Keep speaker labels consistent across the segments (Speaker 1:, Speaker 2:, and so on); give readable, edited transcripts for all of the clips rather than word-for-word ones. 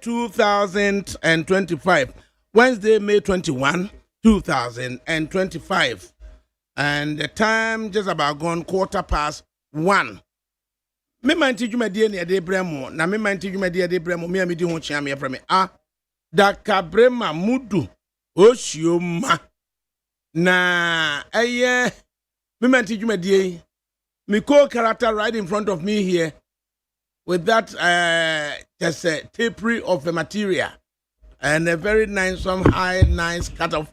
Speaker 1: 2025. Wednesday, May 21, 2025. And the time just about gone 1:15. Me man ti juma die ne de bremo na me man ti juma die de bremo me amedi ho chia me frame ADAKABRI mudu osioma na me man ti juma die me co-character right in front of me here with that just a tapery of the material and a very nice nice cut of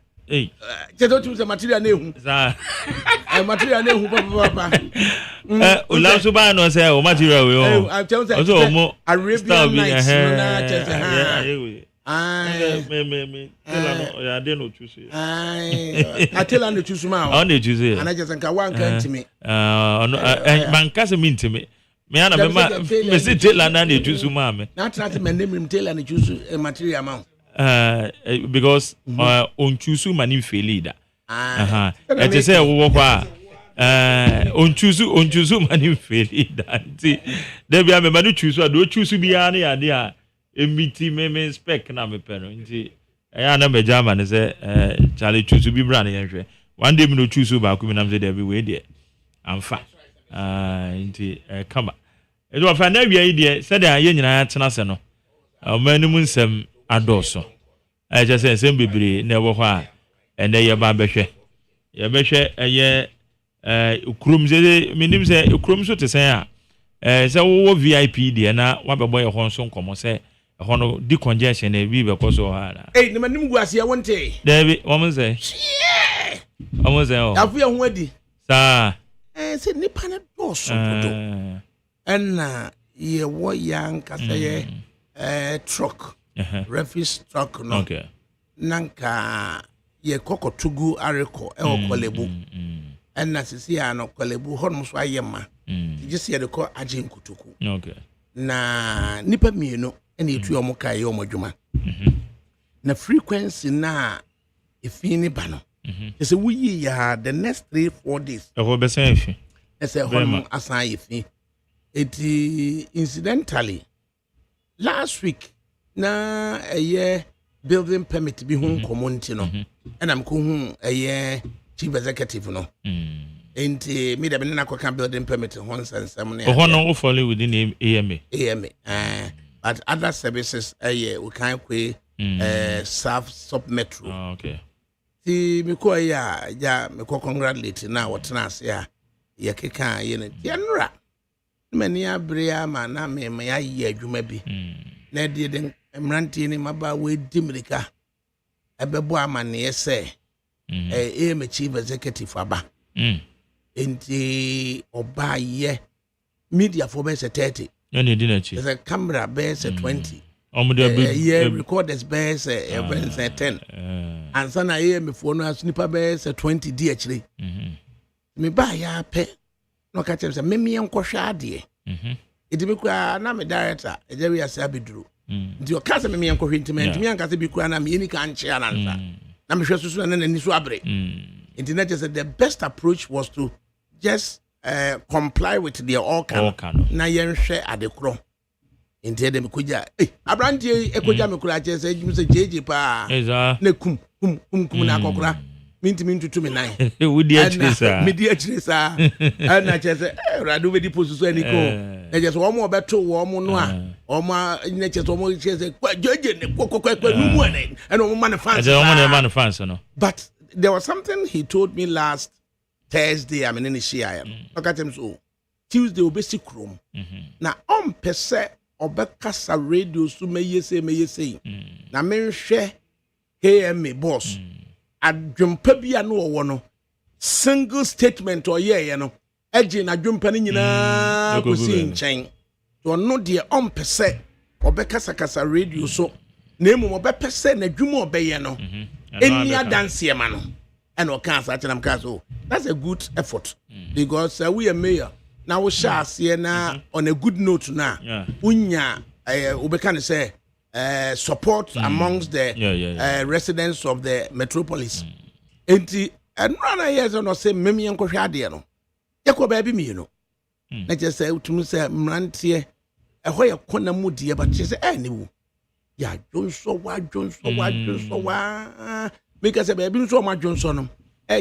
Speaker 1: just to the material nehu material nehu papa
Speaker 2: Ulaso ba no say o material we o.
Speaker 1: I tell you
Speaker 2: so mo
Speaker 1: Arabian Nights na just
Speaker 2: me tell no ya dey no choose.
Speaker 1: I tell no choose ma.
Speaker 2: On dey choose.
Speaker 1: And I just nka wan kan ntimi.
Speaker 2: Man kase me ntimi. Me ana me say tell na dey choose ma me.
Speaker 1: Na try to me name tell na choose material ma.
Speaker 2: Because on choose mani failida. It is say wo kwa on choose mani failida. There be me manu choose do choose bia na ya de a emiti me spec na me pe no. Nti ya na me German say Charlie choose bi bra na yenhwe. One day me no choose ba ku me na say there be we there. Amfa. Nti kama. Edo afa na wi yi de say there ye nyina tena se no. O manu mu nsem adoso just say nsem bibiri na ewo ho a ene ye ba behwe ye behwe eye ukrum ze minim se ukrum so te sen a se wo VIP de na wa bebo ye ho nso nkomo se ho no di congestion e bi be koso ha na
Speaker 1: ne manim gu ase wonte
Speaker 2: David wo mo say o
Speaker 1: afu ye ho adi
Speaker 2: sa
Speaker 1: se nipa na doso podo enna ye wo yan ka say truck refuse truck no
Speaker 2: okay
Speaker 1: nanka ye kokotugu areko e okolebu enna sisi ya no kolebu honum so ayema jisi ye de ko agin kutuku
Speaker 2: okay
Speaker 1: na nipa mienu ene etu omo kai omo dwuma na frequency na efini ba no say we ya the next 3-4 days
Speaker 2: e ho be sen fi
Speaker 1: e say honum asan yefi it incidentally last week na building permit bi hun community no and am ko hun chief executive no enti me da be na kwaka building permit hon sensem no
Speaker 2: ho no follow within AMA
Speaker 1: but other services we can kwe serve sub metro
Speaker 2: okay
Speaker 1: ti me ko ya me ko congratulate na wotena ase ya ye keka ye ne yenra mani abrea ma na me ya ye adwuma bi na de den mrantie ni maba we dimirika ebebo amane se me chief executive aba enti oba ye media for be 30
Speaker 2: any dinner chi
Speaker 1: there's a camera be 20 recorders be 10 and sana me for no asnipa be 20 di akire me ba ya pe no ka tell say me enkohwa ade edimi kwa na me director ejewi ase abeduru nti o kasa me enkohwe ntimi ankase bi kwa na me ni ka nche anansa na me hwe susu na ni so abre nti na just the best approach was to just comply with their organ na yenhwe adekro nti edem koja abrantie ekoja me kura che say ejimi se jeje pa na kum na akokora minti tutu me nan
Speaker 2: wudi achirisa
Speaker 1: me di achirisa na che say radu be di posusu aniko na je so omo obeto wo omo no a omo na che so omo che say jeje ne kokokwa numu ene omo man fans
Speaker 2: no
Speaker 1: but there was something he told me last Thursday I mean in Shia look at him so Tuesday obesi krom na on pese obekasa radio so meyese na menhwe KMA boss adwumpa bia no wo no single statement or ye no eje na adwumpa ni nyina ko si nchen to no de on pese obekasa kasa radio so na emu obepese na adwuma obeye no eni adanse ma no and o cancer chenam kaso that's a good effort because we are mayor now we shall see na on a good note now unya we can say support amongst the residents of the metropolis enti enra years no say memi enkohwe ade no yakọ baabi mi no na je say utum say mrantie eho ye kona mu die ba je say ne wu ya Johnson wa because a baby so much Johnson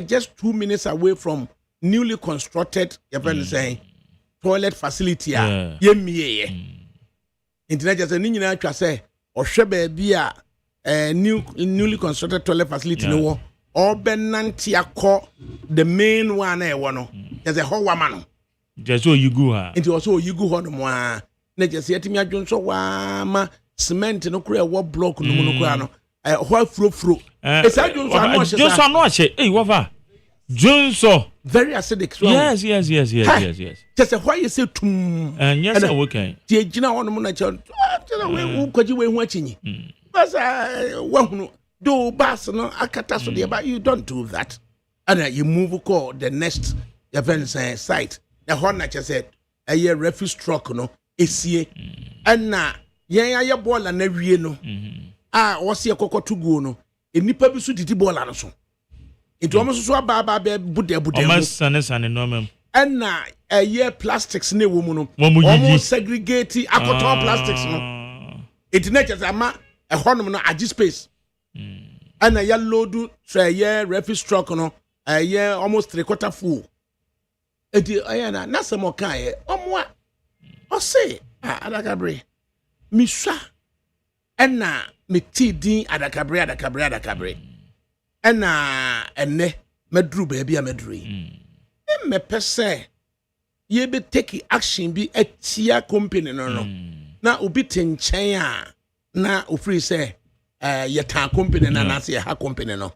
Speaker 1: just 2 minutes away from newly constructed saying toilet facility ye internet just ni nyina atwa say ohwe baby a newly constructed toilet facility no or benanti akọ the main one e wo no just a whole woman
Speaker 2: just so you go ha
Speaker 1: into also you go ho no mo a na just yetimi adwonso wa ma cement no kura wo block no no kura no ho afro esa adwonso
Speaker 2: no ache wofa Johnson
Speaker 1: very acidic so
Speaker 2: yes
Speaker 1: just why you say tum
Speaker 2: and yes okay
Speaker 1: tie gina ho no na che we kwaji we hu achinyi but wahunu do bas no akata so there but you don't do that and you move call the next event site the one na che said a year refuse truck no esie and na yen aye bola na wie no wo se kokoto guo no enipa bi so didi bola no so it almost so aba bude
Speaker 2: almost sane no mem
Speaker 1: and na a year plastics na wo mu no almost segregate akoton plastics no it na just ama a honum no agi space and a yellow do try year refuse truck no a year almost 3/4 full eti ayana na samo kan omo o say adakabri miswa ena meti din adakabri ena enne medru baabi a medru me pese ye be take action bi atia company no na obi tenchen a na ofiri say yeta company na na say ha company no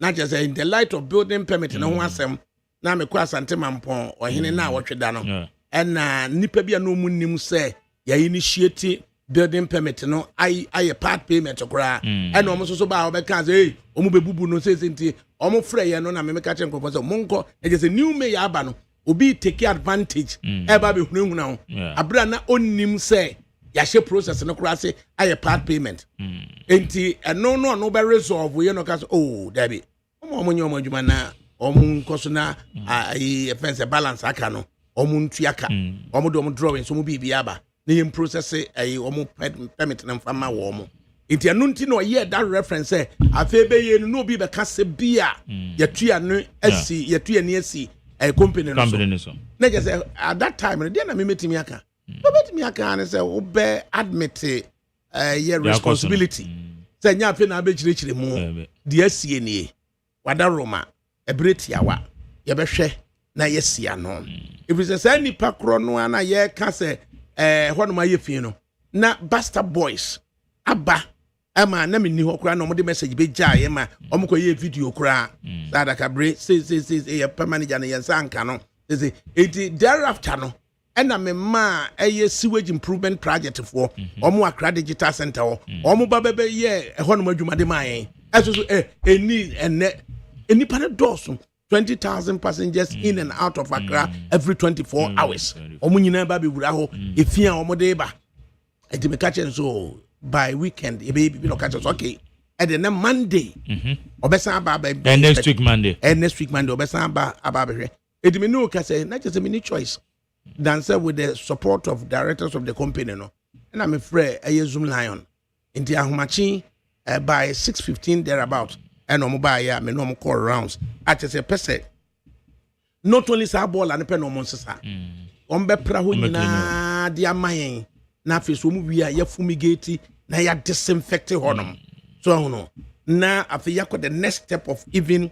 Speaker 1: na just in the light of building permit no ho asem na me kwa asante mampon ohene na wotweda no ena nipa bia no munnim say ya initiate building permit no I part payment okra ena omo so ba obeka say omo bebubu no say nti omo frɛ ye no na me meka che nkofo say monko e just new me ya aba no obi take advantage eba be hunahuna ho abra na onnim say ya she process no kra say part payment enti no be resolve we no ka say oh dabi omo nyomo adwuma na omo nkoso na fence balance aka no omo ntuaka omo do omo drawing so mo bibia aba na yem process omo permit na mfama wo omo enti anu nti no ye that reference say afebe ye no obi be ka se bia yetua no asi yetua ni asi company no so na just at that time no dey na me metimi aka betimi aka na say obe admit your responsibility say nya afi na be chire mu de asie nie wada roma ebretiawa ye behwe na yesia no if you say nipa kro no na ye ka say hwanuma ye fie no na basta boys aba ama na me ni ho kra no mo de message be gya ye ma o mo ko ye video kra ADAKABRI say ye manager na ye sanka no say it thereafter no ena me ma sewage improvement project for o mo akra digital center o mo ba bebe ye hwanuma adwumade ma yen eso so any panel doors 20,000 passengers in and out of Accra every 24 hours. Omo nyina ba be wura ho efia omo de ba. Enti me catch so by weekend e be no catch okay. And then Monday obesan ba
Speaker 2: next week Monday
Speaker 1: obesan ba be. Enti me no ka say na just me choice than say with the support of directors of the company no. And I'm afraid Zoom Lion. Enti ahomachi by 6:15 thereabout. And no mobile ya me no call rounds at a person not only sa ball and pen no monsa be pra ho nyina dia mayen na fe so mu bia ya fumigate na ya disinfect honum so no na afi yakọ the next step of even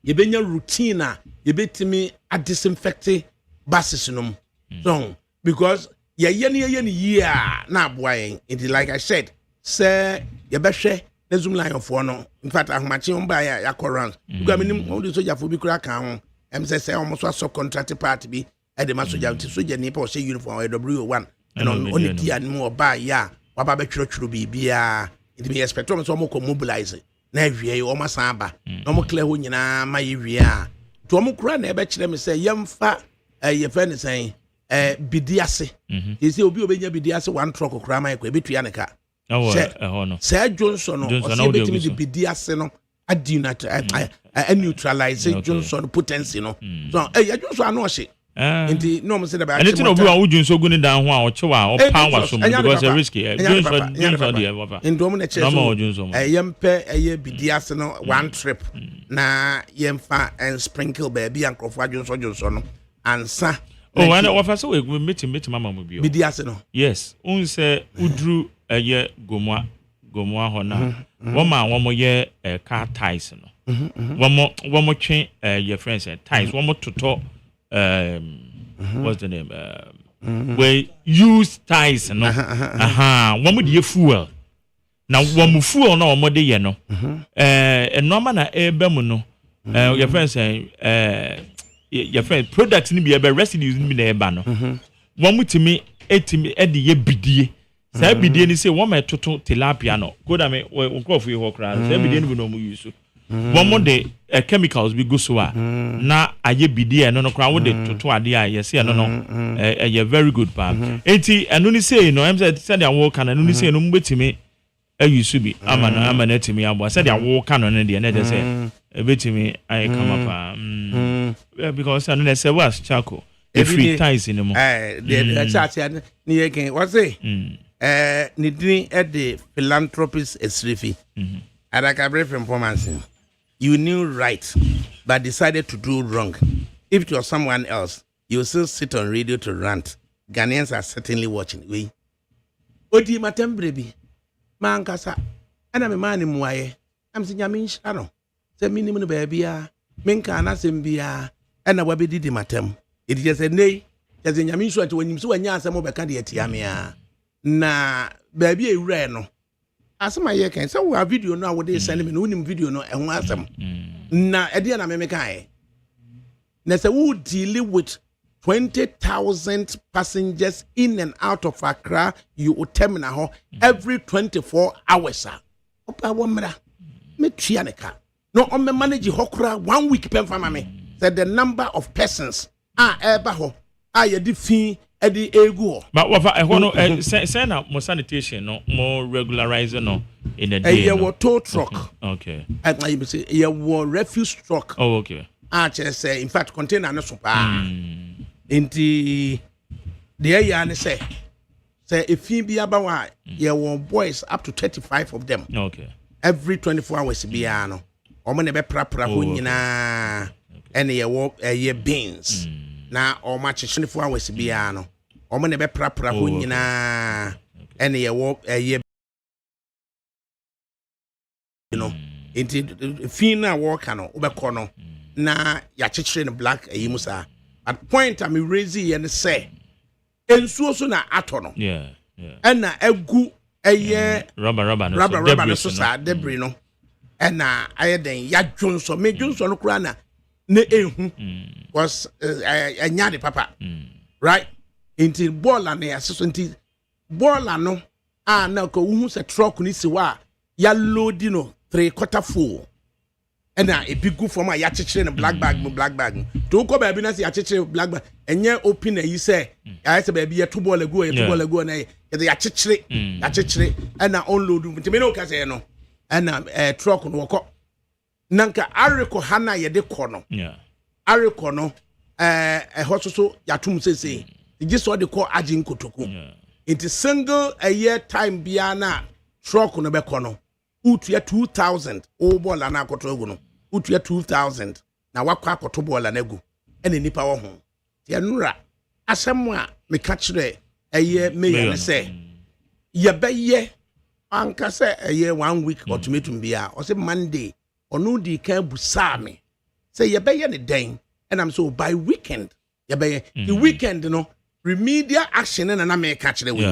Speaker 1: ye benya routine a ye betimi a disinfect basis no so because ye ni year na aboa it like I said say ye behwe Zoom line for no. In fact, I'm matching by a correct. You got me only soldier for big account. Say almost was subcontracted party be at the master to soldier nipple say uniform W1 and only tea and more by ya. Wababa church will be beer. It may expect almost almost mobilize it. Nevia or Masamba. No more clear when you na my area. To almost run a batch them say young fat your friend is saying Bidiase. You see, Obi Bidiase one truck of crime between a car. Sir Johnson or between the BDS no a neutralize Johnson potency no so Johnson no she Inti no mo say da ba.
Speaker 2: And it's no be who Jun so good down one or chewa or pound was so because it's risky. Jun for the ever.
Speaker 1: In do mo na che so. Yempe bidiase no one trip na yemfa and sprinkle baby and crofwa Jun so no ansa.
Speaker 2: Oh, and what I say we meet mama mo bi.
Speaker 1: Bidiase no.
Speaker 2: Yes, un say udru eye gomwa hona. One more year car ties no. One more chain your friends ties. One more to talk what's the name? We use ties no. One more the fuel. Now one more fuel no more day no. And no man no. Your friends your friend products ni be residues ni be na no. One more to me the ye bidie. Say bidie ni say one me toto tilapia no. Go da me we nko for you kra. Say bidie ni no mo use. One more the chemicals be go so na aye bidie no kra wo de toto ade a ye say no ye very good pa. Enti eno ni say no em say the work kan eno ni say no mbetimi use bi ama na timi abo say the work kan no de na de say betimi I come up because eno na say was charcoal. Every ties in mo.
Speaker 1: The chat ni again what say? Nidini at the philanthropist Esrifi. ADAKABRI Frimpong Manso. You knew right, but decided to do wrong. If it was someone else, you will still sit on radio to rant. Ghanaians are certainly watching. We. Odi matem brebi. Mankasa. Ana me mani muaye. Am si nyame nhyano. Se minimum no baby a. Menka na sembia. Ana wabedi di matem. It just said nay. Just nyame nhyano to wanyim so wanya asem obeka de atiame a. Na baby e wura no. Asema ye kan say we video no we dey send me no unim video no ehun asem. Na e dey na me kai. Na say we deal with 20,000 passengers in and out of Accra you terminal every 24 hours. Opa wo mra. Me tua ne ka. No on me manage hokra 1 week pen fama me. Said the number of persons eba ho ye di fin edi egu.
Speaker 2: But what I want to send out more sanitation no more regularizer no in the day.
Speaker 1: No? Tow truck.
Speaker 2: Okay.
Speaker 1: I say ye war refuse truck.
Speaker 2: Oh okay.
Speaker 1: Just say in fact container no so pa. Inti the area ne say if you be about ye war boys up to 35 of them.
Speaker 2: Okay.
Speaker 1: Every 24 hours be no. Omo ne be pra ho nyina and ye wo ye beans. Na o ma 24 hours bia no o mo ne be prapra ho nyina ene ye wo ye you know fin na work no wo be ko no na ya chechire no black ayimusa at point am raise ye ne say ensuo so na ato no
Speaker 2: yeah
Speaker 1: ena agu eye rubber no so sa debris no ena aye den ya dwonso me dwonso no kura na ne ehu was anyade papa right into ball and aseso into ball no na ko hu se truck ni si wa ya load no 3/4 full and a big go for my ya chechire no black bag to ko ba bi na se ya chechire black bag enye open yi say ya say ba bi ya to ball ago na ya chechire and na unload me no ka say no and truck no ko nanka areko hana ye de kono areko no hososo yatum sese igi so de ko agin kotoku it single a year time bia na truck no be kono utua 2000 o bola na akotogu no utua 2000 na wakwa akoto bola na gu ene nipa wo ho ye nura asem a me ka kire eye me ye se ye be ye anka se eye 1 week ultimatum bia o se Monday onu di kan busa me say ye be ne den and I'm so by weekend ye be the weekend no remedial action na me ka kire we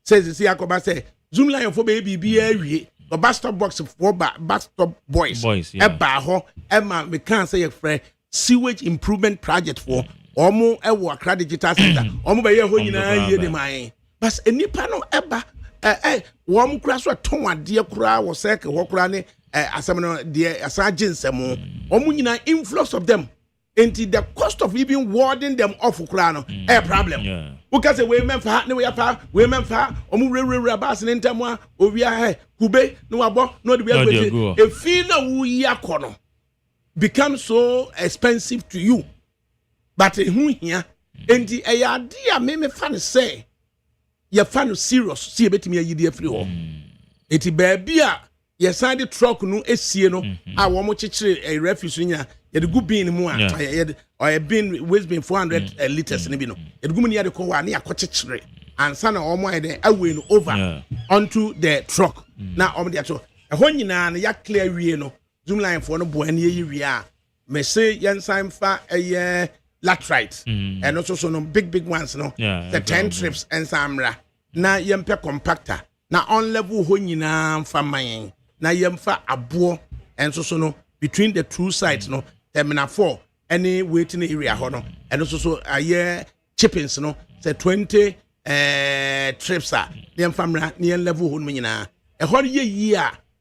Speaker 1: says see akoba say zoom line for baby bi awie the bus stop box for bus stop boys eba ho e ma me kan say ye frɛ sewage improvement project for omo e wo Accra digital center omo be ye ho nyina ye de man but enipa no eba wom kura so ton ade kura wo sek wo kura ne asem no de asaje nsem omo nyina influx of them into the cost of even warding them off kura no problem because we memfa ne we afa we memfa omo rewre bas ne ntamwa owia kube no wabo no de we agbe e fi na wo yi akono become so expensive to you but who here and the idea me fan say you fan serious see betimi ayidi afiri ho enti baby a ye side the truck no esie no a wo mo chichire a refuse nya ye de gu bin mu a or a bin waste bin 400 liters ni bi no ye de gu mu ni ya de ko wa na yakochichire ansa na omo ede away no over onto the truck na omo de ato ho nyina na ya clear wie no zoom line for no bo ani yi wie a me say yensan fa latrite and also so no big ones no the 10 trips and samra na yempe compactor na on level ho nyina fa man na yemfa abo and so no between the two sides no terminal 4 any waiting area ho no and also so chippings no say 20 trips a yemfa mra na level ho nyina e ho ye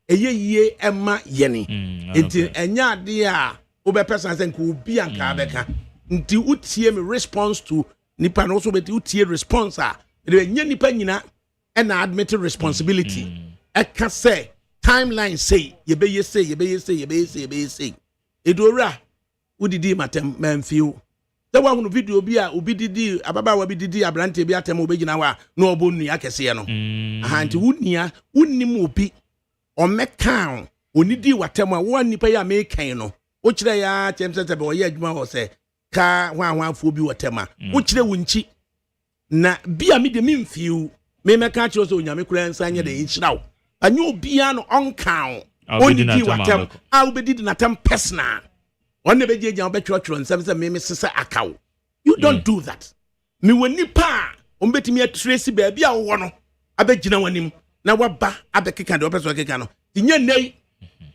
Speaker 1: ye ema yeni enti enya de a obe person say ko bi anka beka nti utie me response to nipa no so beti utie response a de nya nipa nyina and admit responsibility I can say timeline say ye be say edora udidi matem manfiu da wa hunu video bi a obi didi ababa wa bi didi abrante bi atem obegina wa na obonu akese no aha nti wunia unnim obi o mekan onidi watem a wo nipa ya mekan no o kire ya chemsete be o ye adwuma ho se ka hwanhwanfo bi watem a o kire wunchi na bia me de memfiu me meka kire so onyame kura nsanye de nchiraw anyo bia no onkan onidi watem a obedidi natem personal one be jeja obetwotwo nsem se me sesa akaw you don't do that me woni pa ombetimi atrace ba bia wo no abegina wanim na waba abekeka de opeso keka no tinya nei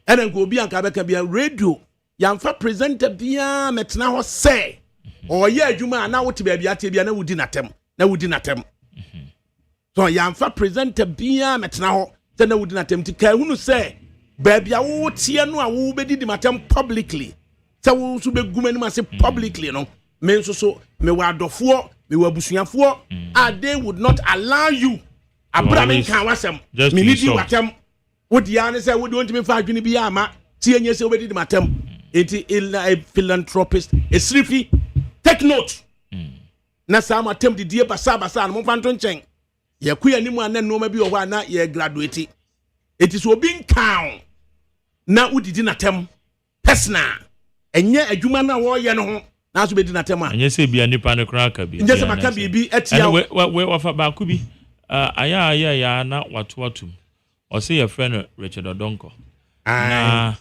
Speaker 1: ena nko obi anka abeka bia radio yamfa presenter bia metena ho se oye adwuma na wote ba bia te bia na wudi natem so yamfa presenter bia metena ho te na wudi natem ti ka hunu se ba bia wo tie no a wo bedidi matem publicly se wo so beguma ni ma se publicly no me nso so me wa adofo me wa busuafo they would not allow you abraham kan wasem me nidi watem wodi ane se wodi ontimi fa adwene bi ama tie enye se obedi matem enti a philanthropist a srifi take note na sama matem di die basa na mo fanto nchen ye kuya ni mu anan no ma bi o na ye graduate enti so obi kan na udidi natem personal enye adwuma na wo ye no ho na so bedi natem a
Speaker 2: enye se bia nipa ne kra ka bi
Speaker 1: enye se maka bi etia
Speaker 2: we wafa ba ku bi aya na watoatum o se your friend Richard Odonko na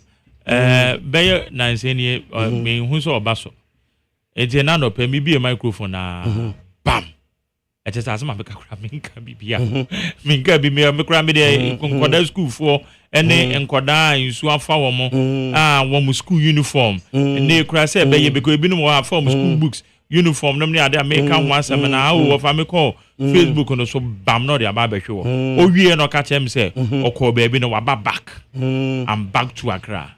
Speaker 2: beye na nsenie me hu so obaso eti na no pe mi bi microphone na bam eti sa asema beka kra minka bibia minka bi me kra me de nkoda school for ene nkoda nsu afa wo mo wo mu school uniform ene kra se beye beko ebinu wo afa mo school books uniform nam ne ade America one seminar wo fa me call Facebook no so bam no de aba behwe wo o wie no ka chem se okọ baabi no waba back I'm back to Accra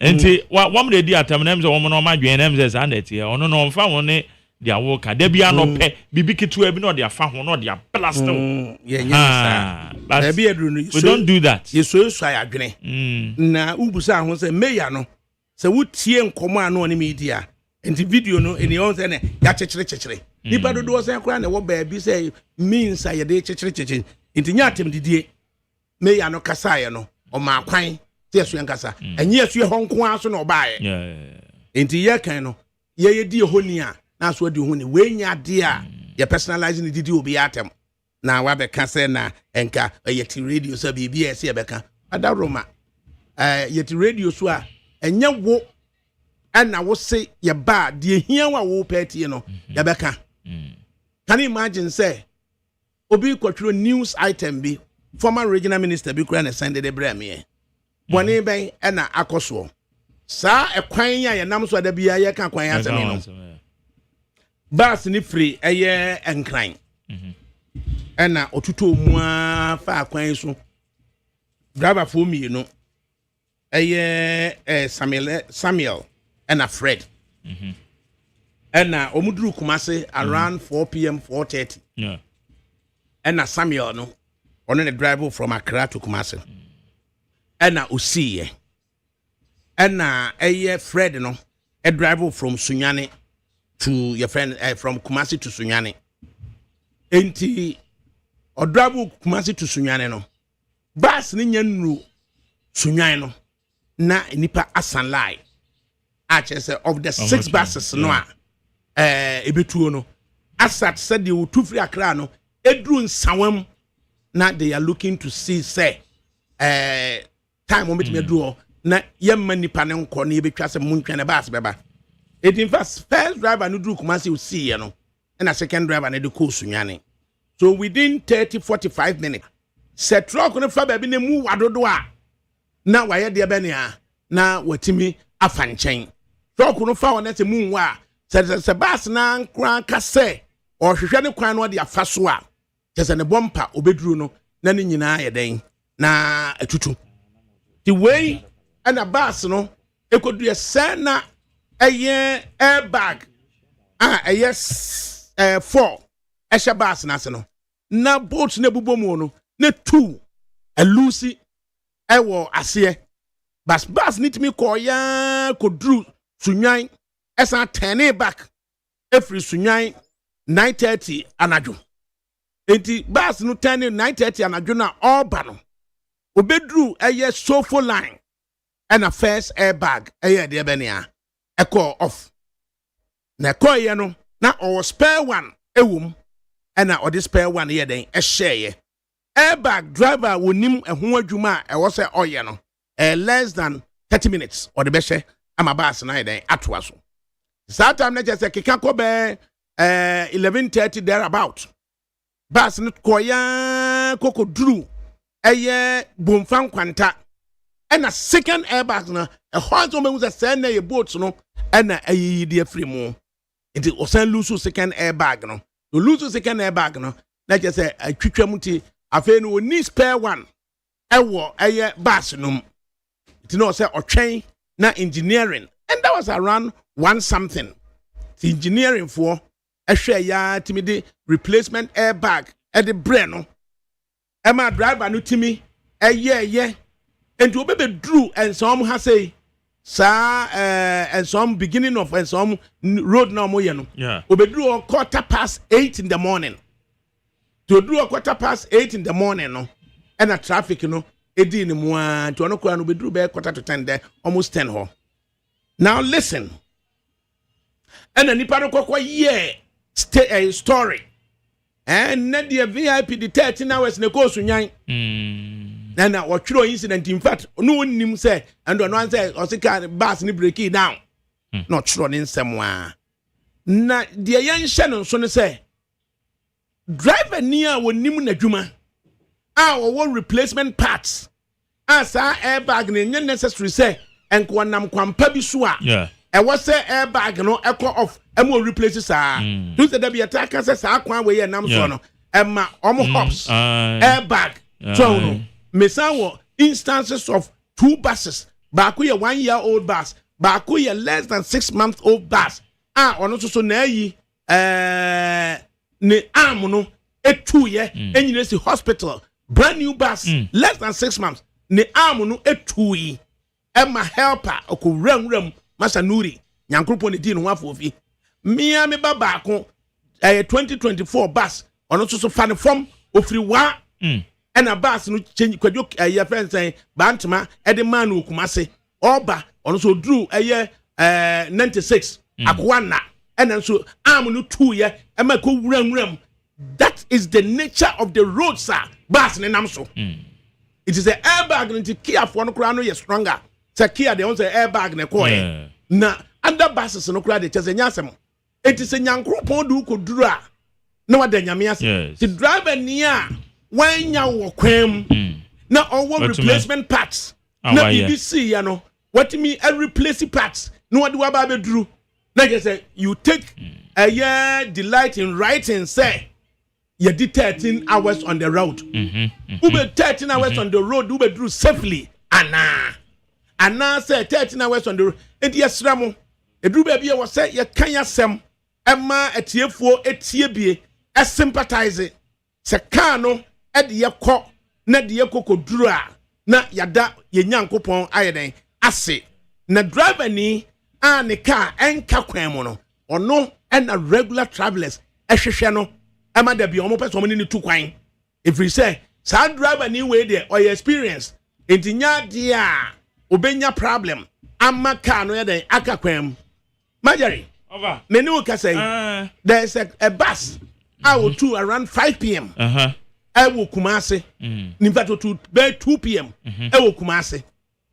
Speaker 2: enti wa me di atam nam se wo no ma dwen nam se sa na tie ono no mfa wo ne dia wo ka da bia no pe bibi ketu abi no de afa ho no de blast
Speaker 1: yeah nyesa da bia dru no
Speaker 2: we don't do that
Speaker 1: yeso ya adwene na ubusa ho se meya no se wutie nkomo ano ne media enti video no eni on se ne ya chechire nipa dodo se kra na wo baabi se means ya de chechire enti nya atem didie meya no kasa ye no o ma kwan te yeso en kasa enye yeso ye honko aso na obaaye enti ye kan no ye di honi a na so di honi we nya de a ye personalizing didi obi atem na wa be kasa na enka ye ti radio so bibia ese ye be ka adaroma ye ti radio so a enye wo and I will say your bad, dear here what petty, no, Yabeka. Can you imagine, say, Obi Quatro news item be former regional minister Buchanan send the Bremie. One bay and a Akoswo. Sa a quine ya namso de bia ya can quine as a minute. Bass ni free a year and crying. And now otutu moi far quine so. Driver for me, you know. A year Samuel. And a Fred. And Omudru Kumase around 4 p.m. 4:30.
Speaker 2: Yeah.
Speaker 1: And Samuel no on a driver from Accra to Kumase. And Usiye. And a Fred no a driver from Sunyani to your friend from Kumasi to Sunyani. Enti odrabu Kumasi to Sunyani no. Bas ni nyanru Sunyani no. Na nipa asan lai. Say of the 6 buses no ebetuo no. Asat said you two free Accra no. Edru nsawam na they are looking to see say time moment me draw na yemma nipa ne nko na yebetwa se muntwa ne bus beba. It in fact first driver no dru Kumasi you see you know and a second driver na de ko Sunyani. So within 30-45 minutes set truck no fa baby ne mu wadodo a na waye de be ne a na watimi afa nchen truck no fa wona se mu wa se bus na nkran ka se o hwehwe ne kwan no de afa so a se ne bompa obeduru no na ne nyina ye den na atutu the way and a bus no e kodu ye se na eye airbag yes 4 esha bus na se no na boat na bubomu no na 2 elusi ewo ase bus need me call ya kodru Sunyan esa turn back every Sunyan 9:30 anadwo enti bus no turn 9:30 anadwo na all ba no obedru eye sofo line and a first airbag eye de be ne a call off na call ye no na or spare one ewum and na or the spare one here den e share airbag driver wonim ehun adwuma e wo se oye no less than 30 minutes or the best ama bus na den atwa so that time na just keka ko be 11:30 there about bus no koya kokodru eye bomfan kwanta and a second airbag na a horse woman was a send na boat no and na ayi de free mu it was lose second airbag no you lose second airbag no na just say atwitwa muti afi no ni spare one ewo eye bus no it no say otwen na engineering and that was around 1 something the engineering for ehwe ya timidi replacement airbag at the brain no e ma driver no timi eye and you be drew and some has say sa and some beginning of and some road now mo ye no obedru 8:15 in the morning to do 8:15 in the morning no and a traffic no edi ni mu an to no kwa no obedru be 9:45 there almost 10 ho. Now listen and a nipa no kokwa ye stay a story and na the VIP the 13 hours na go Sunyan na watchro incident in fact no nim say and no one say o sika bus ni break it down not sure in somewhere na the yan hye so ne say driver near wonim na dwuma wo replacement parts as airbag ne necessary say enko nam kwampa bi so a e was say airbag no echo off e mo replace sa do say da bi attack say sa kwan we ye nam so no e ma omo hops airbag so no mesawo instances of 2 buses baako ye 1-year-old bus baako ye less than 6-month-old bus ono so na yi ne arm no etu ye enyine si hospital brand new bus less than 6 months ne arm no etu yi Emma helper okuram masanuri nyankropo ne di no afofi mia me baba ko 2024 bus ono so fan form ofiri wa and a bus no change kwadwo your friend say bantama e de man okumase oba ono so drew 96 akwana and so arm no 2 ye emma ko wuram that is the nature of the road sir bus ne nam so it is a airbag into Kia for no kra no ye stronger say Kia they want say airbag ne ko na under buses no kra de chese nyasem it is a nyankropon du ko duru a na wada nyame ase the driver near when ya wo kwam na all replacement parts na BBC ya no what me a replace parts no what do aba be duru na just say you take a year delight in writing say you did 13 hours on the road ube 13 hours on the road ube drew safely ana say 13 hours on the road enti yesramo edru ba bia wo say ye kan yasem ema etiefuo etie bie e sympathize se kan no e de ye kɔ na de ye kokoduru a na yada ye nyankopɔn ayeden ase na driver ni a ne car enka kwan mu no ɔno and a regular travelers ehwehwe no ama da bi omo person omo ni tu kwan if we say sad driver ni way there or your experience entinya dia obenya problem ama car no ya aka kwam Marjorie
Speaker 2: over
Speaker 1: me no ka say there's a bus I will to around 5 p.m. I will Kumasi. In fact, to by 2 p.m. I will Kumasi.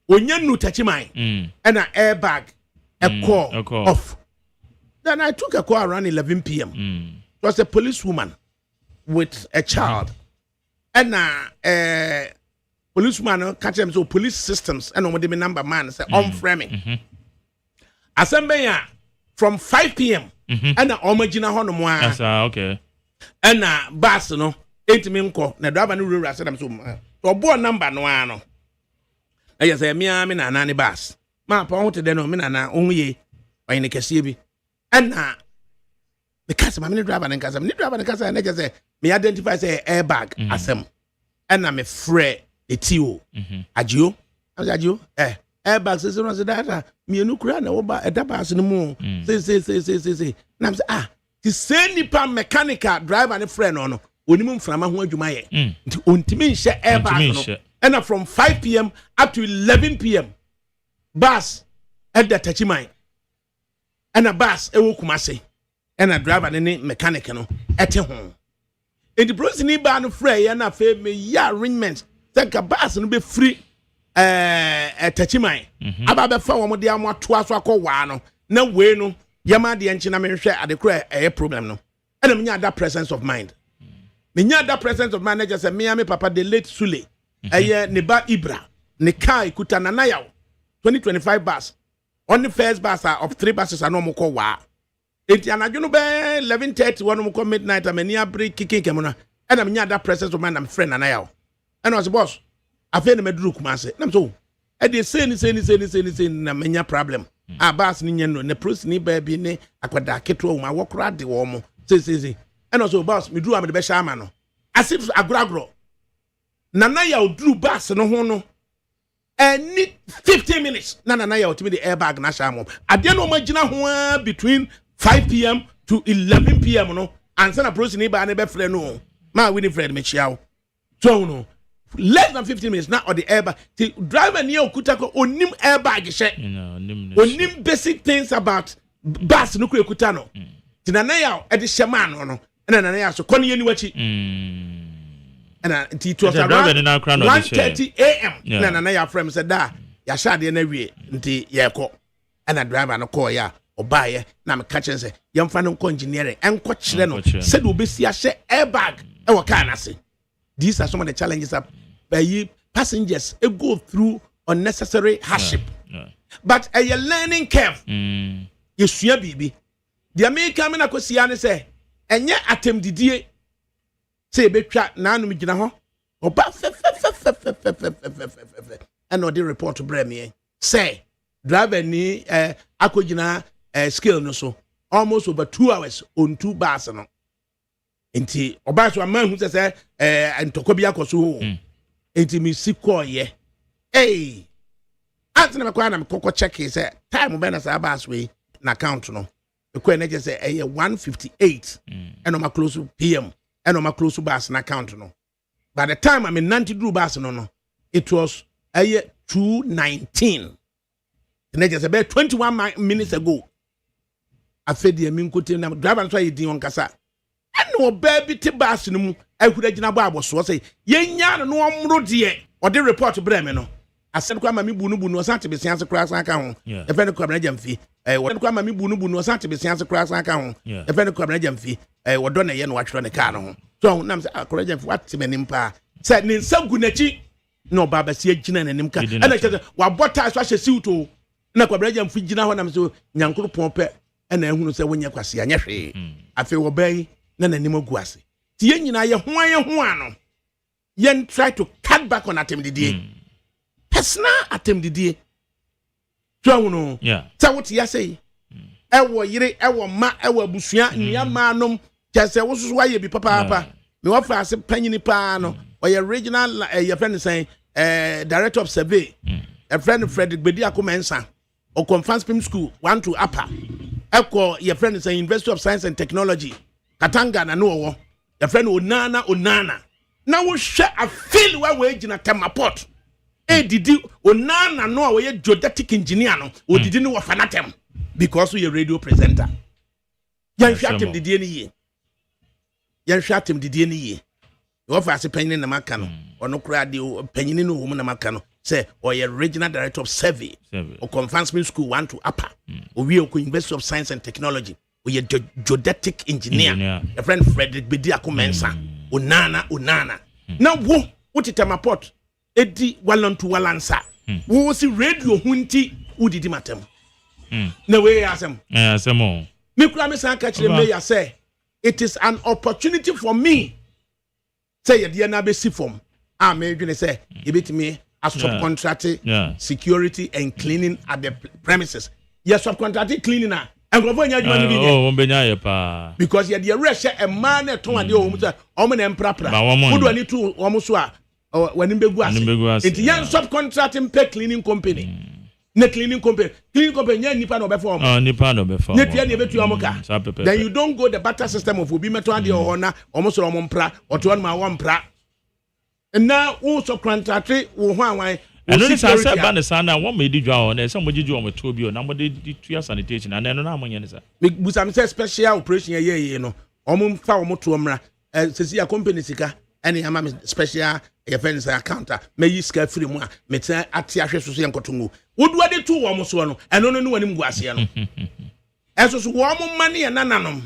Speaker 1: When you know Tachimai and an airbag, a call off. Then I took a call around 11 p.m. It was a policewoman with a child. And a policeman catch them so police systems and on the number man say on framing. Assembly from 5 p.m. And a omagina honor.
Speaker 2: Okay.
Speaker 1: And bus no 8 minko na driver no rura say them so to bo number no ano na yes me na na bus ma pa ho te de no me na onye oyin ne kese bi and the customer me driver and customer na just say me identify say airbag asem and na me frɛ etio agio airbag say no say that me no kura na wo ba edabas no mu say na say the same nipa mechanical driver and friend no onimu mframa ho adwuma ye nti ontimi nhye airbag no and from 5 p.m. up to 11 p.m. bus at the Tachimai and a bus e wo Kumasi and a driver and mechanic no ete ho in the process ni ba no frɛ ya na fe me ya arrangement say ka bus no be free Tachimai aba be fa wo mo de amoto aso akɔwa no na we no yama de enchi na me hwɛ adekora a problem no and me nya that presence of mind me nya that presence of mind just say me papa the late Sule ne ba Ibra ne kai kuta na yaw 2025 bus on the first bus of 3 buses are no mo kɔ wa enti anadwo no be 11:30 one mo kɔ midnight amani abri kicking kemona and me nya that presence of mind am friend na yaw and was boss afa ne meduru Kumase na so e dey say ni na me nya problem bas ni nyeno ne pros ni baby ne akwada keto ma wokra de wo mo say and also boss me dru am de be sha ma no asif agragro nana ya odru bus no ho no any 15 minutes nana ya otimi the airbag na sha mo ade no magina ho between 5 p.m. to 11 p.m. no ansa na pros ni ba ne be frɛ no ma we ni frɛ me chiao so no less than 15 minutes now or the airbag the driver near okuta onim airbag she onim basic things about bus no kuta no tinana ya e de shema no no na nana ya so kɔ ne ni wachi and it was around 1:30 a.m. na nana ya frame said da ya shade na wie nti ye kɔ and a driver no call ya obaye na me catch say yamfa no engineering enko kire no said obesi ahye airbag e wo car na se. These are some of the challenges that passengers go through unnecessary hardship. But a learning curve. You swear, baby. The American men are going say, and yet attempt the say, be chat now, me gina ho. And no, they report to Bremy. Say, driver ni akojina skill no so almost over 2 hours on 2 bars no. Enti oba so man who say ntoko bia koso enti mi sikọ ye antina me kwa na me kokọ check say time be na say bas we na account no e kwa na je say 1:58 and on my close pm and on my close bas na account no by the time I mean 90 drew bas no it was 2:19 and just about 21 minutes ago I fed the minkote na driver so ye din on kasa no baby te bas no mu akura gina ba aboso say yenya no omro de o de report breme no asem kwa mami bunu bunu san te besian se kura san ka ho e fe no kwa na jamfi wo kwa mami bunu bunu san te besian se kura san ka ho e fe no kwa na jamfi wo do na ye no watwero ne ka no ho so nam se akura jamfi wat me nim pa say ne nsagu nachi no baba se gina na nim ka ana che wa bota so ahye siwto na kwa na jamfi gina ho nam se nyankoro pompe na ehunu se wonya kwase anya hwe afi wo ban na nanim guase ti yen nyina ye ho ano yen try to cut back on atemdidie personal atemdidie so no ta what ya say e wo yire e wo ma e wo abusua nya ma nom kese wo so waye bi papa me wa fa ase panyini pa no o ye regional your friend say director of survey a friend Frederick Bedi Akomensa o conference film school 1 to upper Echo, your friend is a University of Science and Technology. Katanga na no your friend Onana. Now we share a field where we in a temaport. Did Onana no we geodetic engineer no or did no fanatem because we a radio presenter. Yan shot him the DNA. Yan shot him the DNA. You offer as a penny in the Macano or no crowd you penny no woman Macano. Say or a regional director of survey or conference school 1 to upper or we are University of Science and Technology or a geodetic engineer. A friend Frederick Bediako Mensa Onana. Now what it am apart Eddie Wallon to Wallansa. Who was the radio hunti who did matem? No way as him.
Speaker 2: Some
Speaker 1: Mikramisa catch the mayor say it is an opportunity for me. Say a dear Nabe form. I'm going to say give it to me. As subcontracting, security and cleaning at the premises. Yes, subcontracting cleaning now. And go for because you're the rush a man at home, the Omen and Prapra. Who do I need to almost when in Beguas? It's young subcontracting pay cleaning company. Net cleaning company, Nippon or before.
Speaker 2: Nippon before.
Speaker 1: Then you don't go the barter system of Ubima to the honor, almost or Mompra or to one pra. And now also contractor why
Speaker 2: and only I said Banasana, one may do draw and somebody do on with Tobio, nobody did 2 years sanitation, and then no money.
Speaker 1: With some special operation a year, you know, Omum Fowl Motumra, says your company sicker, any special offense counter, may you scare free more, Meta Atiasha Susan Cotungu. Would what they two almost one, and only one in Guasiano. As was warm money and nananum.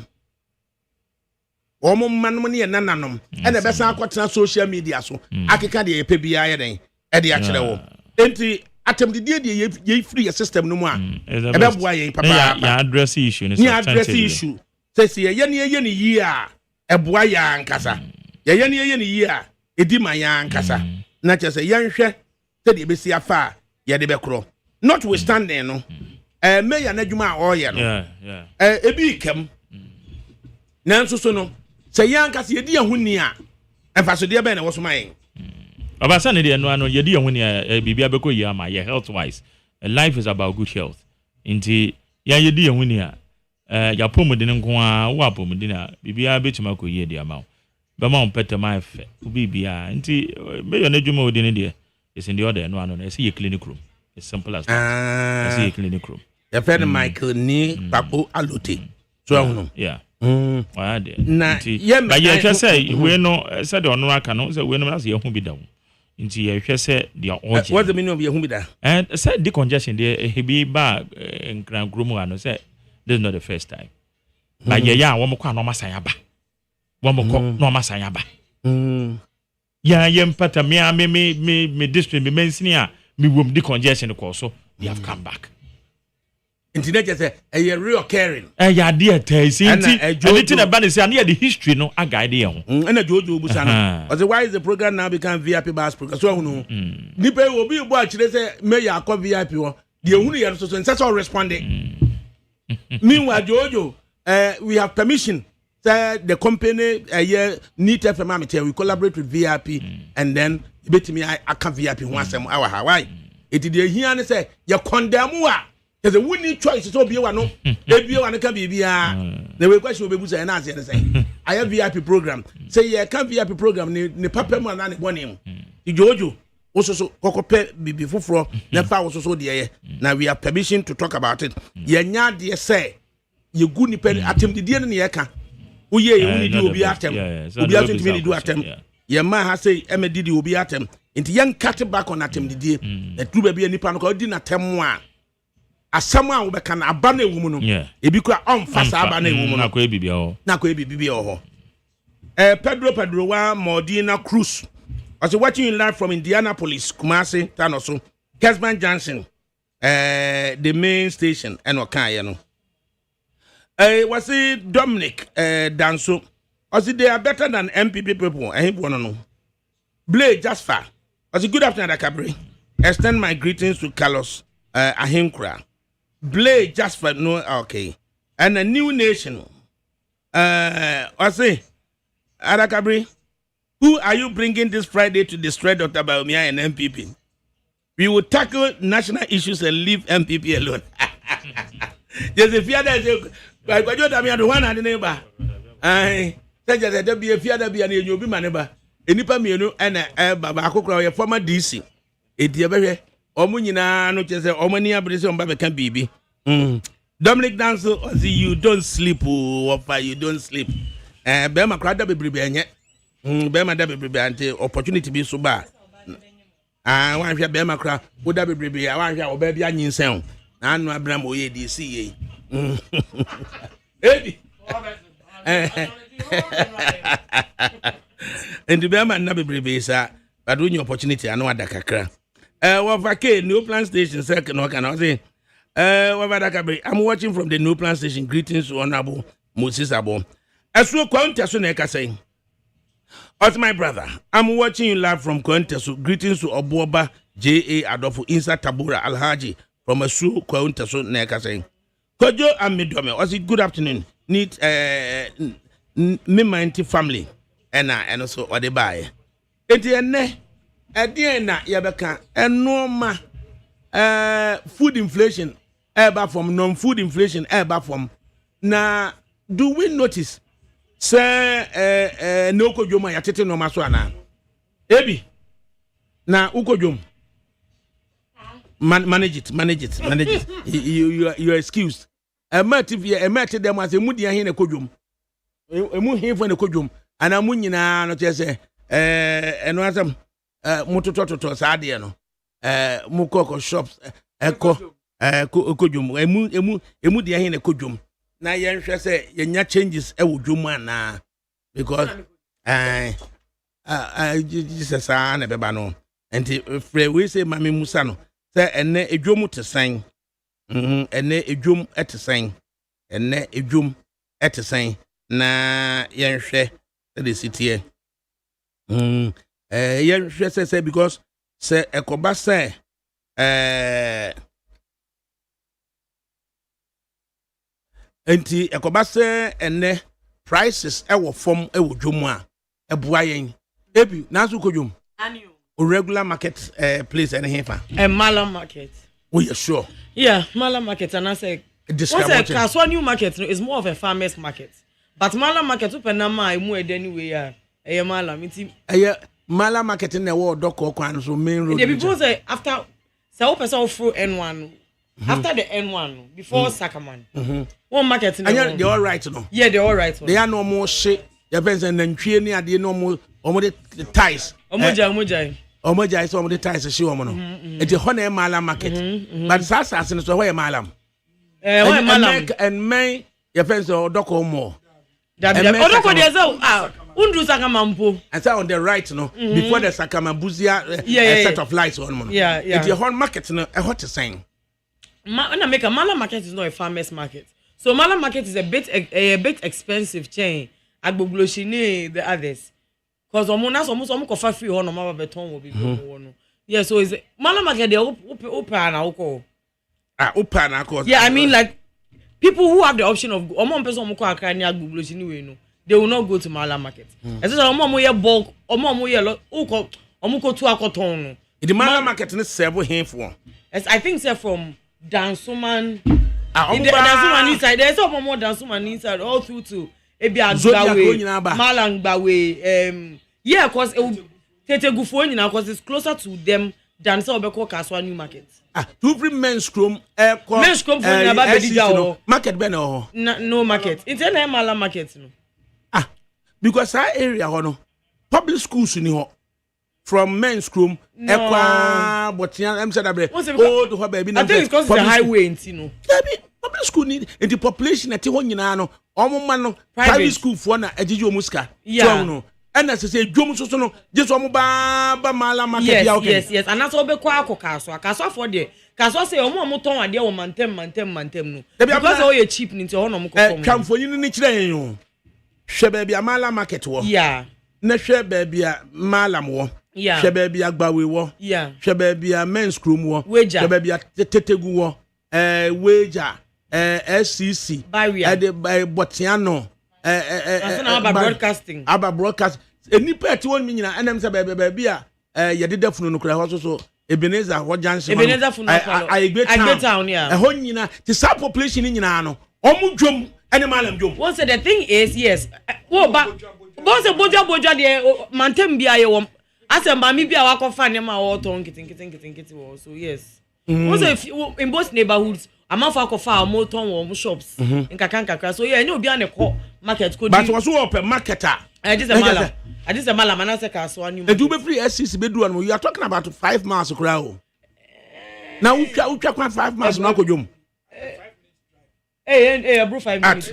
Speaker 1: Omo man money and nananum and the best I social media so I can the PBI at the actual entry attempt the ye free system no more. About why papa
Speaker 2: address issue
Speaker 1: address issue says ye year a boy and cassa ye year a dima yan cassa not just a young share said the BC afar ye de becro notwithstanding no may an ejuma or a big cam Nanso so no say yanka se yedi ahuni a emfaso de be na woso man
Speaker 2: Obasa ne de no ano yedi ahuni a bibia beko yi ama ye health wise life is about good health inti ya yedi ahuni a ya pomodin nko a wo apomodin a bibia betuma ko yi de ama be ma on pete ma fe bibia inti me yo na dwuma odin de is in the order no ano na say clinic room it's simple as that say clinic room
Speaker 1: your friend Michael ni Papo Alote so ahunu
Speaker 2: yeah na but ye hwe say we no say the ono aka no say we no as ye hu bi da nti ye hwe say the urgent
Speaker 1: what's the meaning of ye hu bi da
Speaker 2: and say the congestion there he be ba nkran gromu ano say this is not the first time but ye ya wo mko anoma san aba wo mko no ma san aba ya ye mpata me district me mensini a me wom the congestion ko so they have come back.
Speaker 1: Internet just say a real caring.
Speaker 2: Ya dear Taisi, anything about it, and the history no a guide you.
Speaker 1: And a Jojo Busana. Otherwise, the program now become VIP bus program. So, no, Nipe will be watching. They say, may I call VIP or the only answer, and that's all responding. Meanwhile, Jojo, we have permission. The company need FM we collaborate with VIP, and then bet me I can VIP once an hour. Hawaii. It is here and say, you condemn. There's a winning choice to be one. If you want to come here, the way question will be answered and say, I have VIP program. Say, yeah, come VIP program, the papa man and one him. The Jojo also so cocope before never also so dear. Now we have permission to talk about it. Yeah, dear say, you good nipen attempt the dear in the eka. Oh, yeah, you only do be attempt. You be attempt to do attempt. Your man has say, Emma did you be attempt. Into young cat back on attempt the dear. The two baby and Nippon didn't attempt one. As someone who can abandon a woman, it become unfast abandon a woman. Na ko ebibi oho. Pedro Modena Cruz. I was watching you live from Indianapolis, Kumasi, Tanoso, Kesman Johnson, the main station, and Okaya no. Was it Dominic Danso? Was it they are better than MPP people? I want to know. Blade Jasper. Was it good afternoon, ADAKABRI? Extend my greetings to Carlos Ahinkra. Blade Jasper, no, okay. And a new nation. I say, ADAKABRI, who are you bringing this Friday to destroy Dr. Baumia and MPP? We will tackle national issues and leave MPP alone. There's a fear that I got you to one and the neighbor. I said that there be a fear that be an you'll be my neighbor. Enipa mienu and Baba Akokra, former DC. A dear very Omunina, no just a Omania Brazil Baba can be. Dominic Danso, you don't sleep, or you don't sleep. Bema Crada be bribanya. Bema da be bribante, opportunity be so bad. I want your Bema cra, would that be bribi? I want your baby in sound. And my Bram Oye DC. Eddie. And the Bema Nabi bribi, sir, but when your opportunity, I know ADAKABRI. What vacate new plan station, second, or can I say? ADAKABRI, I'm watching from the new plan station. Greetings to Honorable Moses Abo. As well, Quantasuneka saying, "As my brother, I'm watching you live from Quantasu. Greetings to Obuoba J.A. Adolfo Insa Tabura Alhaji from Asu Quantasuneka saying, Kojo and Midome, was it good afternoon? Need me family and also what they buy. Etienne, Adiana Yabaka, and no food inflation, ever from non-food inflation, ever from. Now, do we notice? Say, no kojoma ya tete no maswana. Ebi, na ukojom. Manage it. You are excused. A matter them as a moody and a kojum. A moon here for the kojum, and a munina not just and was motototo sadiano. Mukoko shops, echo, kojum, a moody and a kojum. Na yen hwe say yenya changes e wo dwuma na because Jesus na beba no enti free we say mami Musa no say ene edwom tesan ene edwom etesen ene edwom etesen na yen hwe the city yen hwe say because say ekoba say enti ekoba se ene prices e wo form e wo dwom a e boa yen ebi naso kodwom anio regular market place any here
Speaker 3: Mala market.
Speaker 1: Oh yeah, sure.
Speaker 3: Yeah, Mala market and I say Kaswa new market is more of a farmers market. But Mala market open na mai mu anyway Mala miti
Speaker 1: Mala market in the world doko kwan so main road.
Speaker 3: The people say after so person through N1 after the N1 before Sakaman. One market in
Speaker 1: and they all right no.
Speaker 3: Yeah, they all right.
Speaker 1: They are no more shit. Your friends and then tree near the normal the ties. Omoja is some of the ties she woman. It's a honey Mala market. But Sasa in so where Malam. And May your friends or doko more.
Speaker 3: That Odoko there's Undu Sakamampo.
Speaker 1: And so on the right, no, before the Sakamabuzia set of lights on one.
Speaker 3: Yeah.
Speaker 1: It's your whole market, no, what to saying.
Speaker 3: When I make a Mala market is not a farmers market. So Mala market is a bit expensive chain. Agbogloshine the others. Because almost for free on my beton will be yeah, so is Mala market they open alcohol.
Speaker 1: Open alcohol.
Speaker 3: Yeah, I mean like people who have the option of person they will not go to Mala market. Especially bulk the
Speaker 1: Mala market is several here for.
Speaker 3: I think say from Dansuman Dansuman inside. There's some more Dansuman inside all through to Ebiagbawe, Malangbawe. Yeah, cause Tete Gufo now cause it's closer to them than so Obeko Kaswa New Market.
Speaker 1: To bring men's room
Speaker 3: for
Speaker 1: market beno.
Speaker 3: No market. It's a Mala market no.
Speaker 1: Because our area no public schools in here. From men's room, but I'm said I think
Speaker 3: it's because the highway, you know.
Speaker 1: Public school need and the population at Tiwonino, almost private school for na Ejijo Muska. Yeah. And as I say, Jomusono, just Mala market.
Speaker 3: Yes. And that's all be Kaswa for there. Kaswa say, Moton, and dear mantem no. Because all your cheap into Honomo.
Speaker 1: Come for you, Niche. Shebaby Mala market war.
Speaker 3: Yeah.
Speaker 1: Neshe baby Malam war.
Speaker 3: Yeah.
Speaker 1: Shebaby Agbawe war.
Speaker 3: Yeah.
Speaker 1: Shebaby men's room war.
Speaker 3: Wager.
Speaker 1: Shebaby Tetegu war. Wager. SCC.
Speaker 3: Barrier.
Speaker 1: By Botiano.
Speaker 3: About broadcasting.
Speaker 1: About broadcast. Any part 1 million and I'm say baby, you did definitely no cry also Ebenezer Hojanse
Speaker 3: Ebenezer Funapalo
Speaker 1: I
Speaker 3: town yeah
Speaker 1: a whole nyina the sub population nyina no omu dwom ene malam dwom
Speaker 3: once the thing is yes wo ba boss bojo de mantem bia ye wom asem ba mi bia wakofa ne ma wo ton kiti wo so yes also if in both neighborhoods amafo akofa mo ton wo shops nkaka so yeah any obi an ko market ko
Speaker 1: but was open marketer
Speaker 3: I just a malam anase ka so anu
Speaker 1: e do be free SCC be do you are talking about 5 miles crowd now utwa kwa 5 miles na akodwom
Speaker 3: bro 5 minutes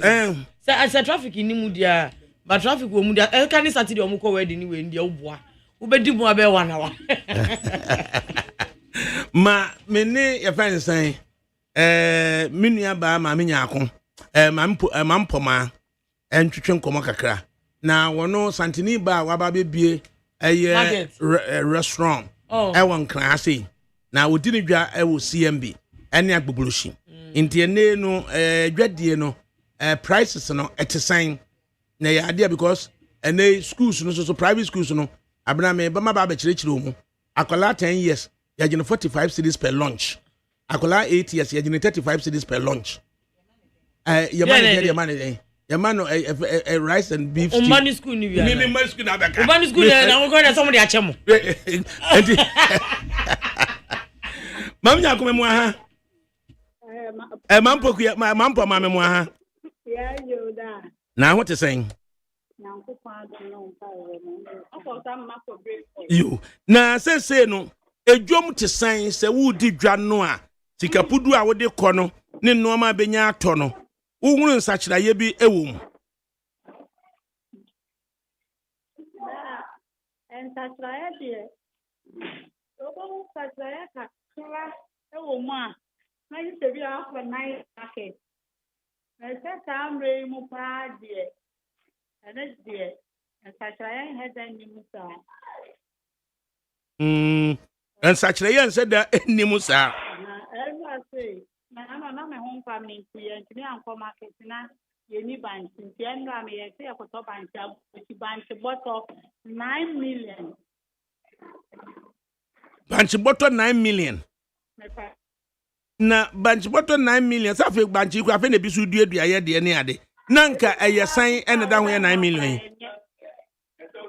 Speaker 3: say traffic ni mu dia but traffic wo mu dia can Saturday omo ko wedding ni we ndia oboa ubedi mu abe 1 hour
Speaker 1: ma me ne ya fan san menua ba ma menya ako ma mpoma entwetwe nkomo kakra na wono santini ba waba bebie eye restaurant won kran ase na wodi ne dwa wo CMB ene agboboloshi nti ene no dwadie no prices no etesan na ya ade because ene schools no so private schools no abna me ba ma ba kirikire omu akola 10 years ya gene 45 cedis per lunch akola 8 years ya gene 35 cedis per lunch Yamano rice and beef stew.
Speaker 3: Umani school ni bia.
Speaker 1: Me school na beka.
Speaker 3: Umani school na we go na somebody achemo.
Speaker 1: Mam nya ko memo aha. Mampo ku mampo ma memo aha.
Speaker 4: Ya yo da.
Speaker 1: Na what is saying?
Speaker 4: Na ko kwa do no pa no. Afọ ta ma ko break.
Speaker 1: You. Na say no edwom te san se wo di dwa no a sikapudu a wo de kɔ no ne no ma benya atɔ no. Uhuru nsachiraye bi ewom.
Speaker 4: Nsachiraye de. Obo nsachiraye ka kra ewom a. Na yi se bi afọ nine market. Na se tamre mu pa de. Ana de. Nsachiraye hedan ni mu sa.
Speaker 1: Nsachiraye nse da enimu sa.
Speaker 4: Na ewa say na me home family client ni anko market na yeni bank nti enra me ye say akoto bank bottle 9 million
Speaker 1: bank bottle 9 million na bank bottle 9 million sa fe bank ku afa na bi su duadua ye de ne ade na nka eyesan ene da ho ye 9 million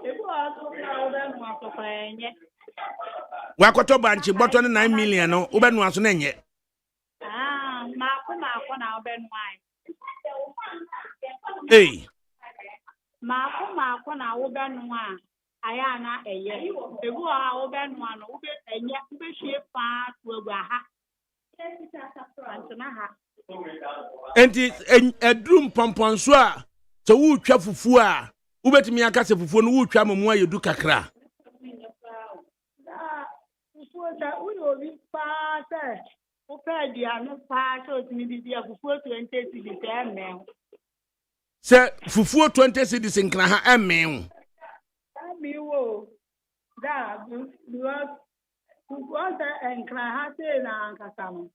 Speaker 4: ebu aso na oda no akofa enye
Speaker 1: wakoto bank bottle 9 million no obenu aso na enye
Speaker 4: Mako na obenwai.
Speaker 1: Hey.
Speaker 4: Mako na obenwa. Aya na eye. Ebu a obenwa no ube enye ube hie pa to ha. Antuna ha.
Speaker 1: Enti edrum pompon so a so wo twa fufu a ubetimi aka se fufu no wo twa mamu ayedu kakra.
Speaker 4: Fufu ta uyo bi pa se Ope dia no pa so timi bibia fufuo 20 cedis eme.
Speaker 1: Se fufuo 20 cedis nkra ha eme.
Speaker 4: Ami wo. Da duwa fufuo ta nkra ha se na ankasa no.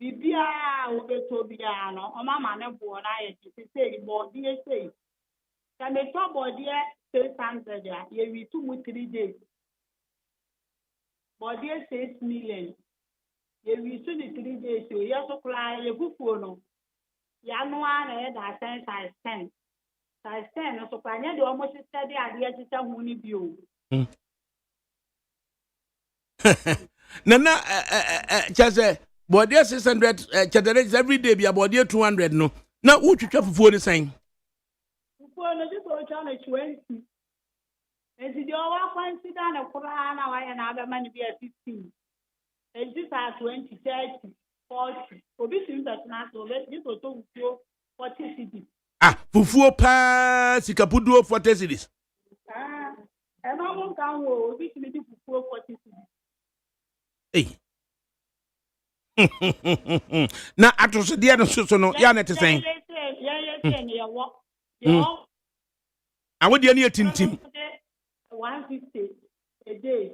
Speaker 4: Bibia obeto bia no o mama ne bo na ye ti se bo die sei. Ka me to bo die 600 ya ye wi tu mu 3 days. Bo die 6 million. Ye we so the 3 days so ya so kula ye fufuo no ya no a na ye da size 10 no so kwa nya de almost steady ade achicha hu ni bio
Speaker 1: Nana chaze body 600 chadere every day be body 200 no na utwitwa fufuo ni sen
Speaker 4: fufuo no just o cha na 20 enti de o wa consider na kura na wa ya na aba mani bia 15 and this are 20, 30, 40. Obi seems that now so let this auto 40 cedis.
Speaker 1: Fufuo pa sikapuduo 40 cedis.
Speaker 4: And I won't come obi seems to fufuo 40
Speaker 1: Hey.
Speaker 4: cedis.
Speaker 1: Na atose dia no so no ya net sen. Awodi ani atintim.
Speaker 4: 150 a day.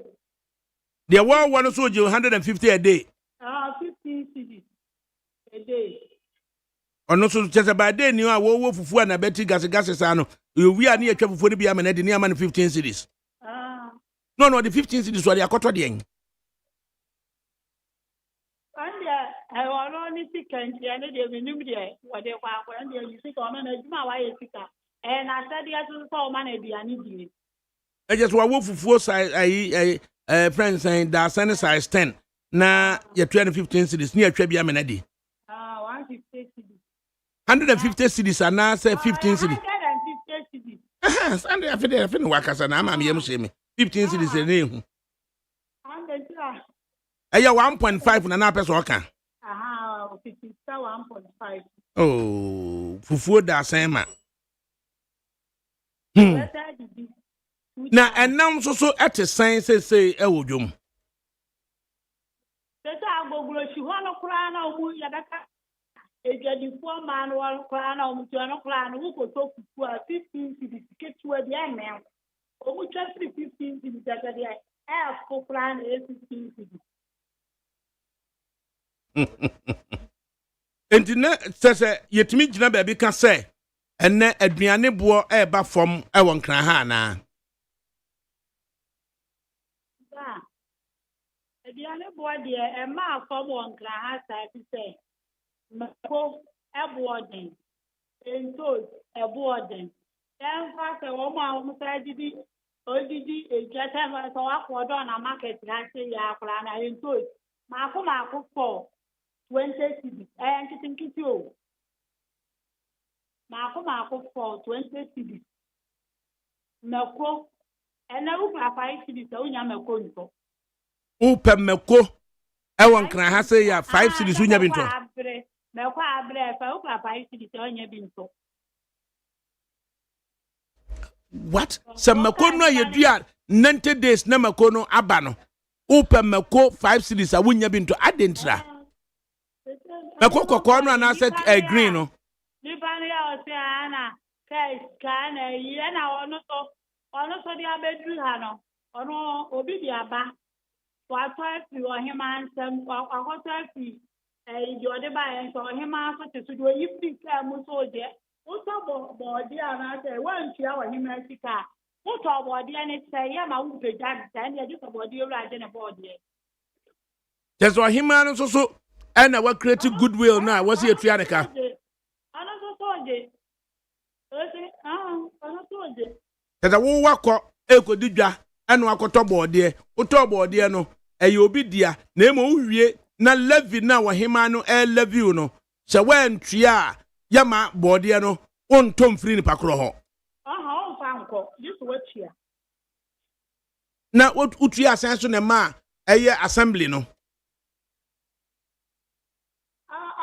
Speaker 1: The one so 150 a day.
Speaker 4: 15 cedis a day.
Speaker 1: Ono so chese by day ni a wo fufu na beti gas sa no. We are near fufu ni bia me na de ni ama 15 cedis. No, the 15 cedis were akoto de en.
Speaker 4: And I want only sick and the end of the minimum what they were when they sick on a Juma why sicker. And I said, yes, so many be an idiot.
Speaker 1: I just want to force friends saying that size 10. Now you're 215 cities near Trebia Menadi. 150 cities are now say 15 cities.
Speaker 4: 150 cities.
Speaker 1: Sunday after the fin workers and I'm a 15 cities a name. I 1.5 and an upper worker.
Speaker 4: 1.5.
Speaker 1: Oh, Fufu da same. Now, and now so at the science say, oh, Jum.
Speaker 4: She want to cry now. If you poor man will cry now, you are not crying. Who could talk to 15 cities to get to a young man? Or we just 15 cities that are there. I have crying 15 cities.
Speaker 1: And says, yet me, baby can say, and then Adriane Bois eba from I won't cry hana.
Speaker 4: Adriane Bois, dear, a mark from one cry, to say. Mako a boarding, and told a boarding. Then, first, a woman tragedy, or did a gentleman so upward on a market, Nancy Yakrana, and told Mako for 20 cities. I am getting you. Mako for 20 cities. Mako, and I will have 5 cities, only I'm a control.
Speaker 1: Open Mako, I won't cry, say, 5 cities, when you've been what? Some Makono, you do 90 days, Namakono, Abano. Open Mako 5 cities, I wouldn't have been to Adentra. Mako corner and I said, a green.
Speaker 4: Libania, Oceana, Kana, Yena, or not the Abedru Hano, or no Obidiaba. What you or him and some or you are the buyer, so him after to do you think Muso dear. What's about body and I say, one shower him as car. What about the and say, yeah, I would be that, then you just about you right in a body.
Speaker 1: That's why him and so, and our creative goodwill now was here, Trianica.
Speaker 4: I don't know,
Speaker 1: That I won't walk up, Echo Didja, and walk on top board there, or top board there, no, and you'll be dear, name ye. Na levy na wa himano levy no se wen tria yama body no on tom free ni pakro ho
Speaker 4: on fanko this what here
Speaker 1: na what utria senso na ma eye assembly no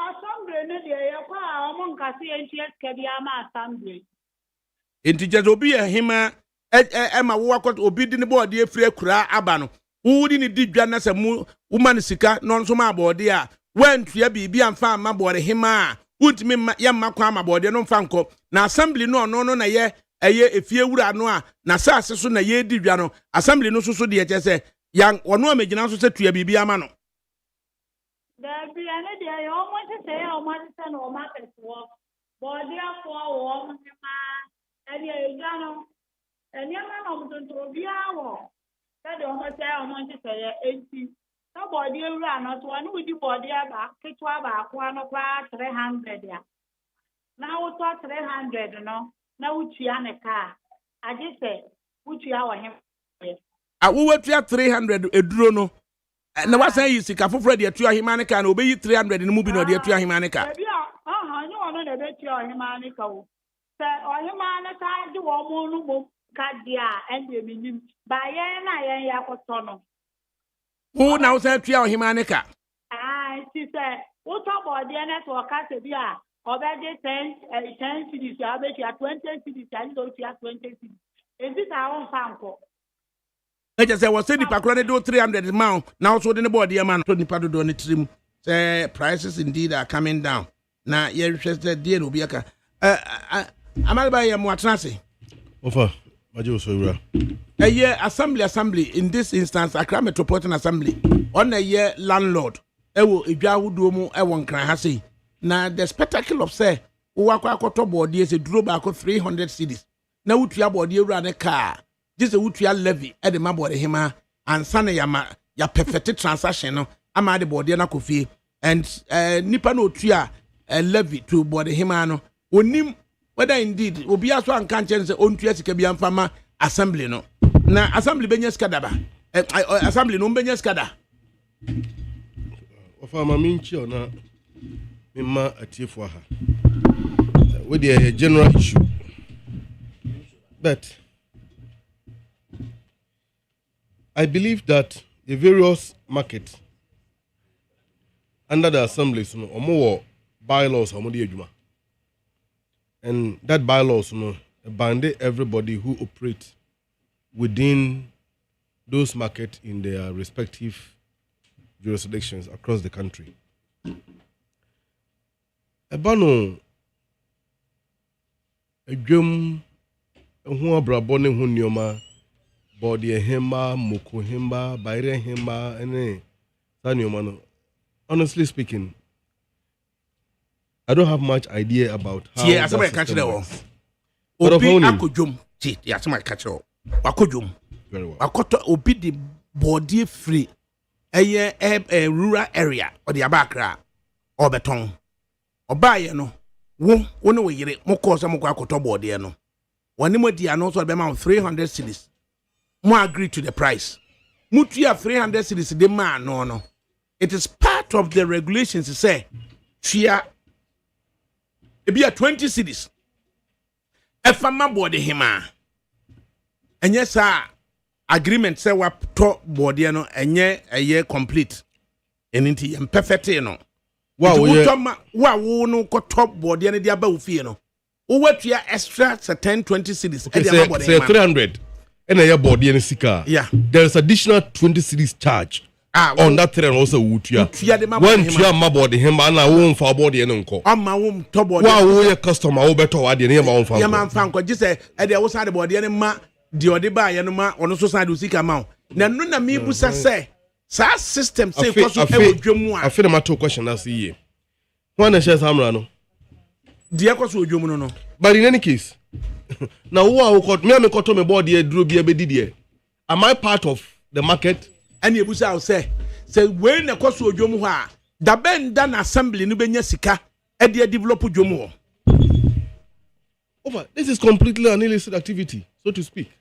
Speaker 4: assembly ne de ye kwa omon kase NTS kebia ma assembly
Speaker 1: enti je obi ye hima ma wo akot obi di ne body free akura aba no wudi ni didwa na se mu woman sika no nso ma body a wentua bibi amfa ma body hima untimi ya makwa ma body no mfa nko na assembly no na ye eye efie wura no a na sase so na ye didwa no assembly no so de ye se yan ono amegina so se tua bibi ama no
Speaker 4: da bi ane de ye o mo se o mo se no o ma pe so body afọ o mo ma ene e ga no ene ma no mo to bi awo the almost almost say 80. Nobody run not one with the body about 300. Now it's 300, no. Now which you a car. I just say, which you are him.
Speaker 1: I will 300 a drone. And the was saying you see, Cafu Freddy at your Himanica and obey 300 in the movie or the Himanica.
Speaker 4: You are not a bit your Himanica. Say, or Himanica, you are more. Kadia and the minimum by Yana Yakotono.
Speaker 1: Who now said to your Himanica?
Speaker 4: She said, what about the network? Casabia, or that 10 cities, you have 20 cities, and don't you have 20 cities. And this our own sample.
Speaker 1: I just say, was sending Pacrone do 300 amount, now so the body a man, Tony Pado on the trim. Say, prices indeed are coming down. Now, you're interested, dear Rubiaka. Am I by a more transit?
Speaker 5: Offer.
Speaker 1: A year assembly in this instance Accra Metropolitan Assembly on a year landlord ewo edwa wodomu ewon kran ha sei na the spectacle of say wakwa akoto body is a duro ba ko 300 cedis na wutua body ewura ne car just a wutua levy e de mabode hima ansa na ya perfect transaction no ama de body na kofie and nipa no tua levy to body hima no onim whether indeed obi aso anka nche say ontua sika bi amfama assembly no na assembly benya skada ba assembly no benya skada
Speaker 5: ofa ma minchi ona mimma atiefo ha with the general issue but I believe that the various markets under the assemblies, or more bylaws, or more adwuma, and that bylaws, band everybody who operate within those markets in their respective jurisdictions across the country. Ebano, adwum, who abrabone who nioma. Body hemba, moko hemba, baire hemba, and Sanyomano. Honestly speaking, I don't have much idea about how.
Speaker 1: Yeah, somebody catch it all. Obi akojum. Yeah, somebody catch it all. Akojum.
Speaker 5: Very well.
Speaker 1: Akoto obi the body free. A rural area or the Abakra or Beton. Oba no. Wo no we yire mo ko so mo kwa akoto body no. Wani mo di announce be ma 300 cedis. Mo agree to the price. Mutia 300 cedis de man no. It is part of the regulations to say chia e be 20 cedis. E fama body hima. Enye sa agreement say wa to body no enye eye complete. Enti em perfect no. Wo no ko top body no dia ba wo fie no. Wo watua extra 10 20 cedis e dia body hima.
Speaker 5: Say 300. And a body and sika.
Speaker 1: Yeah.
Speaker 5: There's additional 20 cedis charge on that train also wutia. When tia ma body him and I won't for body and uncle.
Speaker 1: On my womb top body.
Speaker 5: Wow, a customer over to add your own family.
Speaker 1: Yeah, man, Franco, just say there was the body and ma the Odiba Yanuma on also side of Sika Mount. Now, none of me busa say, sa system say, I
Speaker 5: feel my 2 questions. I see. One is Hamrano.
Speaker 1: Diakos would no.
Speaker 5: But in any case, now who are caught me? I'm caught me body drew be a bedidier. Am I part of the market?
Speaker 1: And you will say when the cost of Jomuha, the Ben done assembly Nubenya Sika, and they develop Jomo.
Speaker 5: Over. This is completely an illicit activity, so to speak.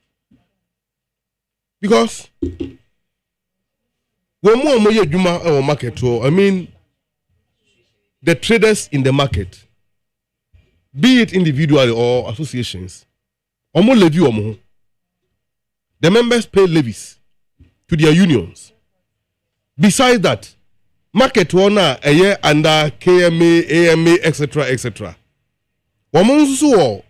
Speaker 5: Because when more Juma or market, I mean the traders in the market, be it individually or associations, the members pay levies to their unions. Besides that, market owner a year under KMA, AMA, etc. Wamonsu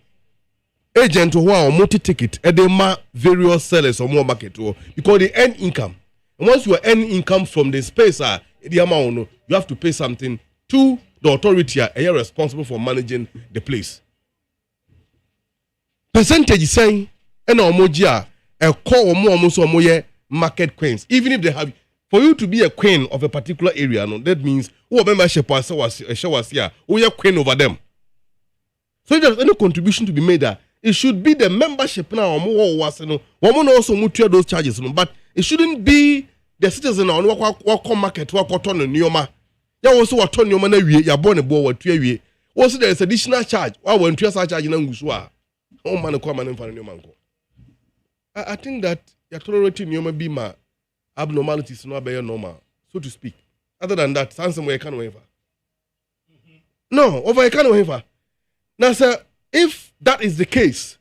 Speaker 5: agent who are multi-ticket and they ma various sellers or more market because they earn income. And once you earn income from the space, the amount you have to pay something to the authority and you're responsible for managing the place. Percentage is saying and omojia a call more market queens. Even if they have for you to be a queen of a particular area, no, that means who membership was here, who are queen over them. So if there's any contribution to be made there, it should be the membership now woman also mutual those charges, but it shouldn't be the citizen on what market, what turn in Nioma. Ya also what turn Nioma na wie, ya born a boy what wie. Also there is additional charge. Why when you charge in Anguswa? Oh man, come and for Niomanko. I think that you're tolerating Nioma be my abnormalities not be normal, so to speak. Other than that, something where can waiver. No, over a can waiver. Now, sir, if that is the case,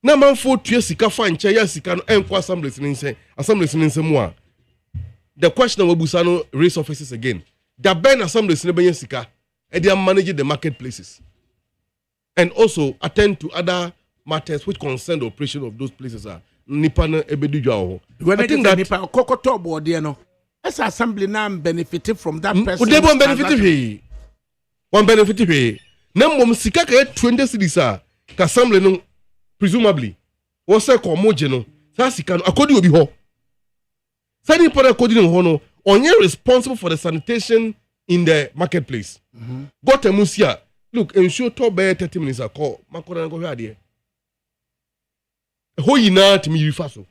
Speaker 5: now man for 2 years, sika fine, sika no enquire assemblies in more. The question of Busano raise offices again. The Ben assemblies in sika, and they are managing the marketplaces, and also attend to other matters which concern the operation of those places. Nipana ebedujo.
Speaker 1: When I think that Nipa Kokoto board, as assembly now benefited from that person.
Speaker 5: They won't benefit. One benefit. Nambom sika ka 20 cedis ka assembly no presumably was say komoje no sa sika no akodi obi ho sa ni para akodi no ho no onye responsible for the sanitation in the marketplace. Got a musia look ensure to be 30 minutes a call makora go hwa de ho yina timi rifa so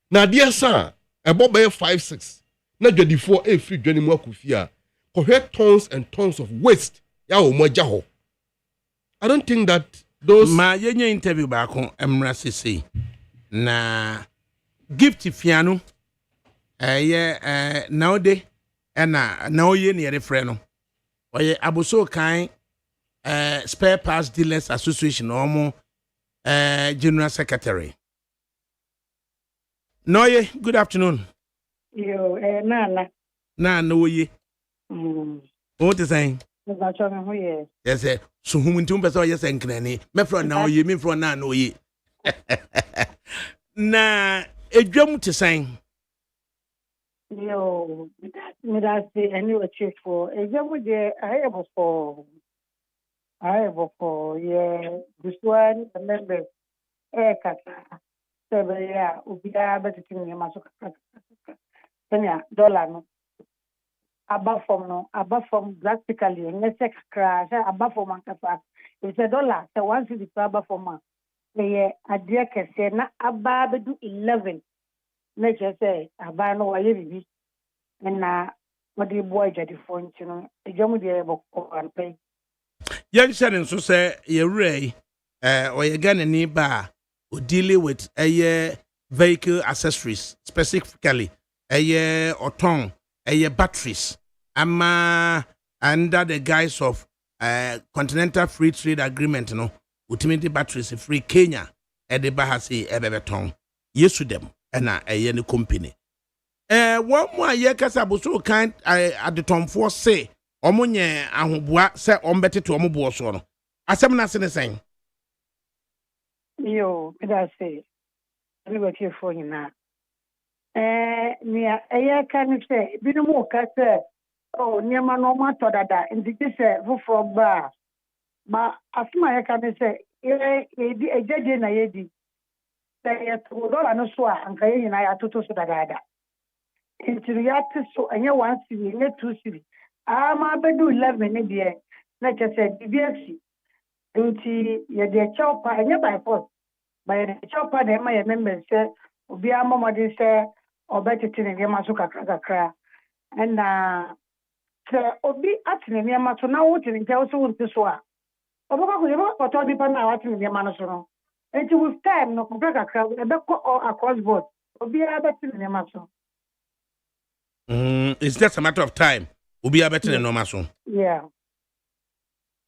Speaker 5: na dia sa ebo be 5-6 na dwadifo e free dwani mu akofia kohwe tons and tons of waste ya wo moja ho. I don't think that those
Speaker 1: ma yenye interview ba ko emra sisi na gift fiano nowde na oye ne yere frɛ no oye aboso kan spare parts dealers association omo general secretary. Noye, good afternoon.
Speaker 6: Yo, Nana.
Speaker 1: Na oye. What is saying?
Speaker 6: Yes,
Speaker 1: Yes, so whom to person yes and cranny. Me from now ye, me from na oye. Na a drum to saying.
Speaker 6: Yo, me that say anyway check for a job with the I have for yeah this one the member kata sebaya ubia betin ni masuka Kenya dollar no above from drastically let's say crash above from ankasa it's a dollar so once the above from yeah adia kese na aba bedu 11 na say aba no waye bibi na modi boy jadi phone no ejamu de boko anpay
Speaker 1: Young Shannon so say ye ray or ye gonna need ba or dealing with a vehicle accessories, specifically a auton, a batteries. Ama under the guise of Continental Free Trade Agreement, no, ultimately batteries free Kenya at the Bahasi Ebeton. Yes to them and a company. One more year Casabuso kind at the Tom Force say. Omunye ahobua se ombete to omubo so no asem na se ne sen
Speaker 6: yo that say we were here for you now nia kan say binu mo ka say oh niema no ma to dada ndidi say from ba ma asma kan say ejede na yedi say $2 no so anka yina ya toto so dada intiriate so enye 1 cedi enye 2 cedi ama bedu 11 ne de na kese DBX nti ye de chopa enye by force by the chopa de ma ye member say obi amomode say obetete ne ma so kakra na se obi atene ne ma so na wotene ntia so wonte so a oboko ko ye ko to bi pa na watene ne ma no so no nti with time no kakra e be ko across board obi abetene ne ma so
Speaker 1: it's just a matter of time. Ubi abetene no maso.
Speaker 6: Yeah.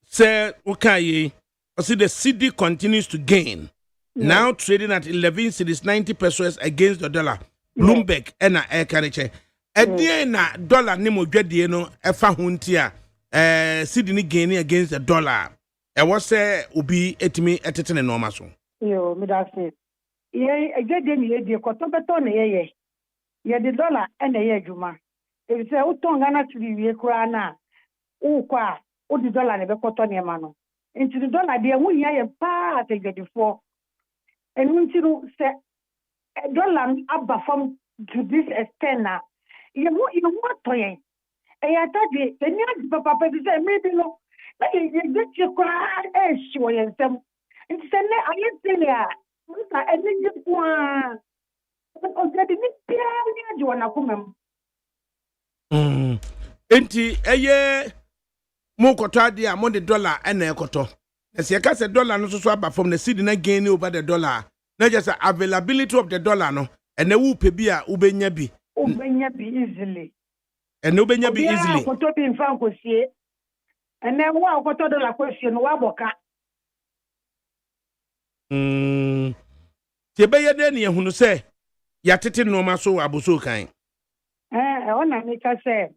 Speaker 1: Say okay, see the cedi continues to gain. Yeah. Now trading at 11 cedis 90 pesos against the dollar. Bloomberg ena ekaniche. Edie na dollar ni mo dwadie no efa huntia cedi ni gain against the dollar. E was say ubi etimi etetene no maso.
Speaker 6: Yo, me that say. Ye edie ni edie ko to beto na ye. Ye the dollar ena ye adwuma. If say utongana to the kura na ukwa o the dollar ne be koto ne ma no into the dollar de hu ya ye pa at the and until say dollar abba from to this extent na you what to ye e ya ta de nya papa say maybe no na ye get you kura show ye sem into say na aye tell ya na enye kwa o get ni pia ni wana kumem
Speaker 1: enti eye mo koto ade a mo de dollar na ekoto na se ka se dollar no so aba from the cedi na gain over the dollar na just availability of the dollar no ene wu pe bi a ubenya bi
Speaker 6: easily
Speaker 1: ene ubenya bi easily
Speaker 6: koto bi mfa nkosie ene wo koto dollar kwasie no wa boka
Speaker 1: te be ye de ne ehunu se ya tete no ma so abuso kan
Speaker 6: ona me ka say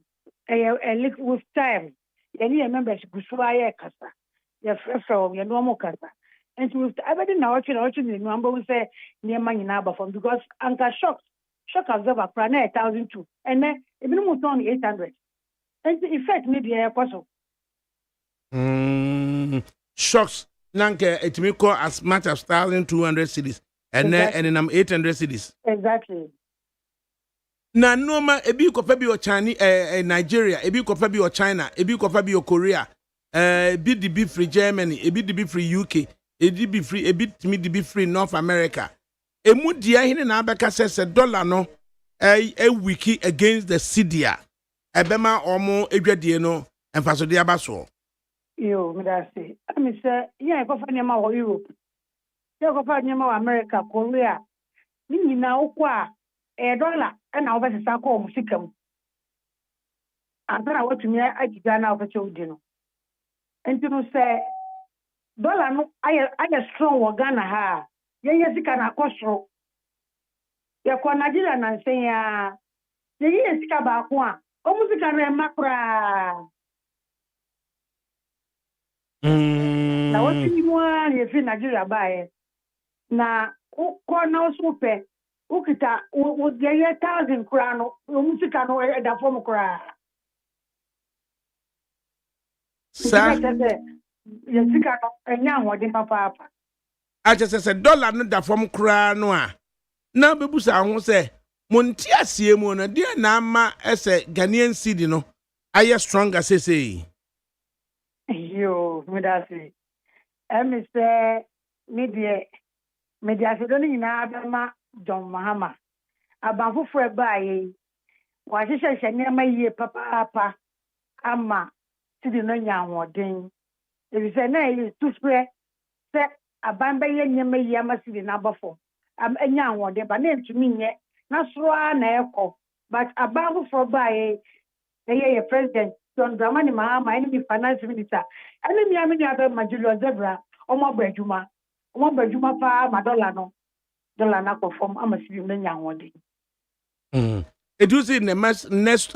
Speaker 6: with time any members gusua ye kasa ye frefro ye no mo kasa and with everything na watching the number we say near money na ba from because anka shock observer pra na 1,002 and then even mo turn 800 and the effect maybe e kwaso
Speaker 1: shocks nanke etimi ko as much as 1,200 cedis and then and 800 cedis
Speaker 6: exactly.
Speaker 1: Na noma ebi kofa bi o China Nigeria ebi kofa bi o China ebi kofa bi o Korea ebi di bi free Germany ebi di bi free UK ebi bi free ebi timi di bi free North America emu dia hine na abeka se dollar no a wiki against the Sidia. Ebema omo edwadie no emfaso de abaso.
Speaker 6: Yo, me da say. I mean say, yeah, go find nyama wo Europe. Yeah, go find nyama wo America, Korea. Ni nyina okwa $1 na obesesa ko mu sikam. Antara watumi agiga na obeche udi no. Enti no say dollar no aye strong wo Ghana ha. Ye sika na akosoro. Ye ko Nigeria na nsen ya. Ye sika ba ko a. O sika na makura. Na watumi mu a ye fi Nigeria ba na ko na osupe ukita wo ye 1,000 kura no o sika no da form kura.
Speaker 1: Sir,
Speaker 6: ye sika no enya hode papa.
Speaker 1: I just said dollar no da form kura no a. Na bebusa ho se monti asie mu no de na ama ese Ghanaian cedi no aye stronger say.
Speaker 6: Yo, me da say. Me say media se do ni na abema John Mahama. Abanfo fo ba yi. Wa hyehyɛ nneɛma yie papa ama cedi no nya ahoden. Ebi se na yi tuspre se aban ba ye nneɛma yie ama cedi na abafo. Enya ahoden ba na ntumi nye na soro na ekɔ. But abanfo fo ba yi ye president John Dramani Mahama any finance minister. Any me amini Julius Zebra omo badwuma. Omo badwuma pa ma dollar na perform ama cedi no nya ahoden.
Speaker 1: It was in the next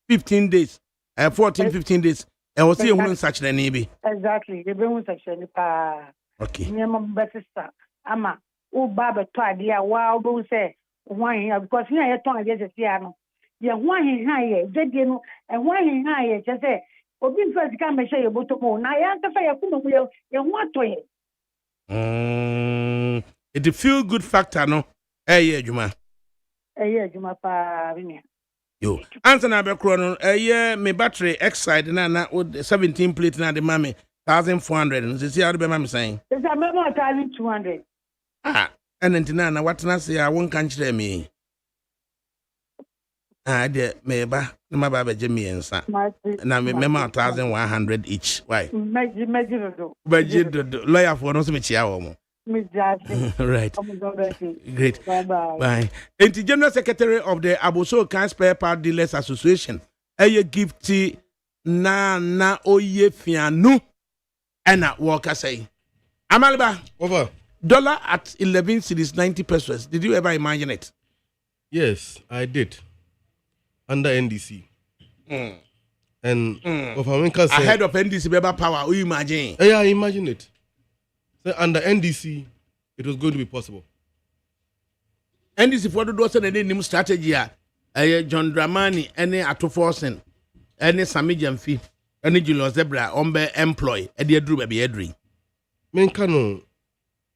Speaker 1: 15 days, 14-15 days. I was seeing such a name.
Speaker 6: Exactly. The bring such a pa.
Speaker 1: Okay.
Speaker 6: Nyama besisa ama o baba to ade a wa obo say why because here you turn against the no. Ye why here zedie no e why here je say obi nfa sika me share botomo na ya nka fa ye kuno ye ho atoye.
Speaker 1: It feel good factor no. Eh adwuma.
Speaker 6: Adwuma pa binia.
Speaker 1: Yo, answer na be kro no me battery X-side na 17 plate na de mame 1,400 no see how be mame saying.
Speaker 6: It's a memo 1,200.
Speaker 1: And entina na what na say I won kan kire me. De me ba na ma ba beje me ensa. Na me memo 1,100 each. Why?
Speaker 6: Meji do.
Speaker 1: Lawyer for no so me chia wo mo. Right. Great. Bye. And the General Secretary of the Aboso Can Spare Part Dealers Association, Eye Gifty na oye fianu ena worker say. Amaliba.
Speaker 5: Over.
Speaker 1: Dollar at 11 cedis 90 pesos. Did you ever imagine it?
Speaker 5: Yes, I did. Under NDC. And of America say,
Speaker 1: ahead of NDC Beba Power, you imagine?
Speaker 5: Yeah, I imagine it. So under NDC, it was going to be possible.
Speaker 1: NDC for the doors and the new strategy, John Dramani, any Atoforsen, any Sami Jamfi, any Julius Zebra, Ombe employ, Eddie Drew baby Edry.
Speaker 5: Menkano,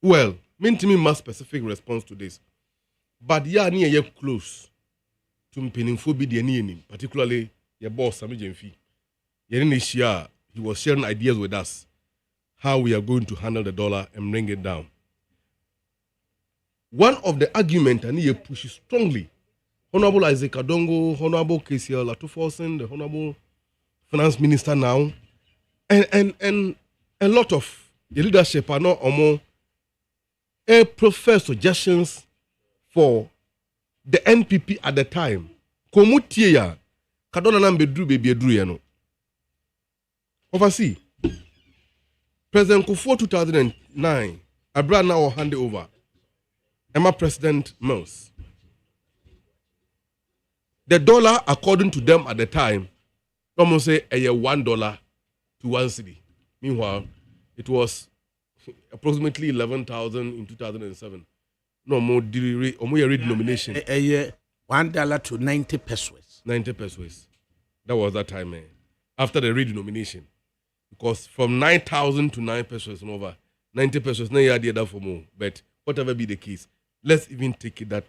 Speaker 5: well, mean to me more specific response to this. But yeah, near you close to Mpinimphobia, particularly your boss Sami Jamfi. Yerin he was sharing ideas with us how we are going to handle the dollar and bring it down. One of the arguments I need to push strongly, Honorable Isaac Adongo, Honorable KCL Atuforsen, the Honorable Finance Minister now, and a lot of the leadership are not more professed suggestions for the NPP at the time. Komutia, Kadona Nambedru baby Adriano. Oversee. President Kufuor 2009, Abra now hand over. Emma President Mills. The dollar, according to them at the time, almost say $1 to 1 cedi. Meanwhile, it was approximately 11,000 in 2007. No more redenomination.
Speaker 1: $1 to 90 pesos.
Speaker 5: 90 pesos. That was that time, after the redenomination. Because from 9,000 to 9 pesos and over, 90 pesos, no idea that for more. But whatever be the case, let's even take it that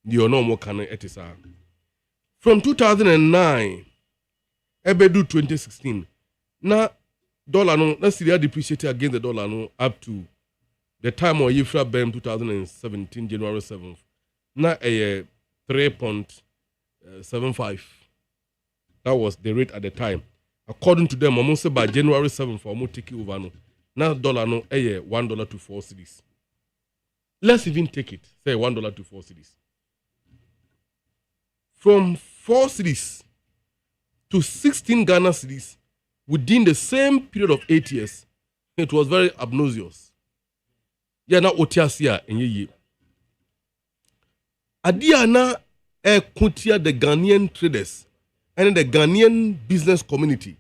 Speaker 5: the normal can it is. From 2009, Ebedu 2016, now dollar no, let's see they are depreciated against the dollar no up to the time of Yifra Bem 2017 January 7th. Now 3.75. That was the rate at the time. According to them, almost by January 7th, for almost take over no. Now dollar no $1 to 4 cedis. Let's even take it. Say $1 to 4 cedis. From 4 cedis to 16 Ghana cedis within the same period of 8 years, it was very obnoxious. Yeah, now Otiasia in ye. Adiana kuntia the Ghanaian traders and the Ghanaian business community,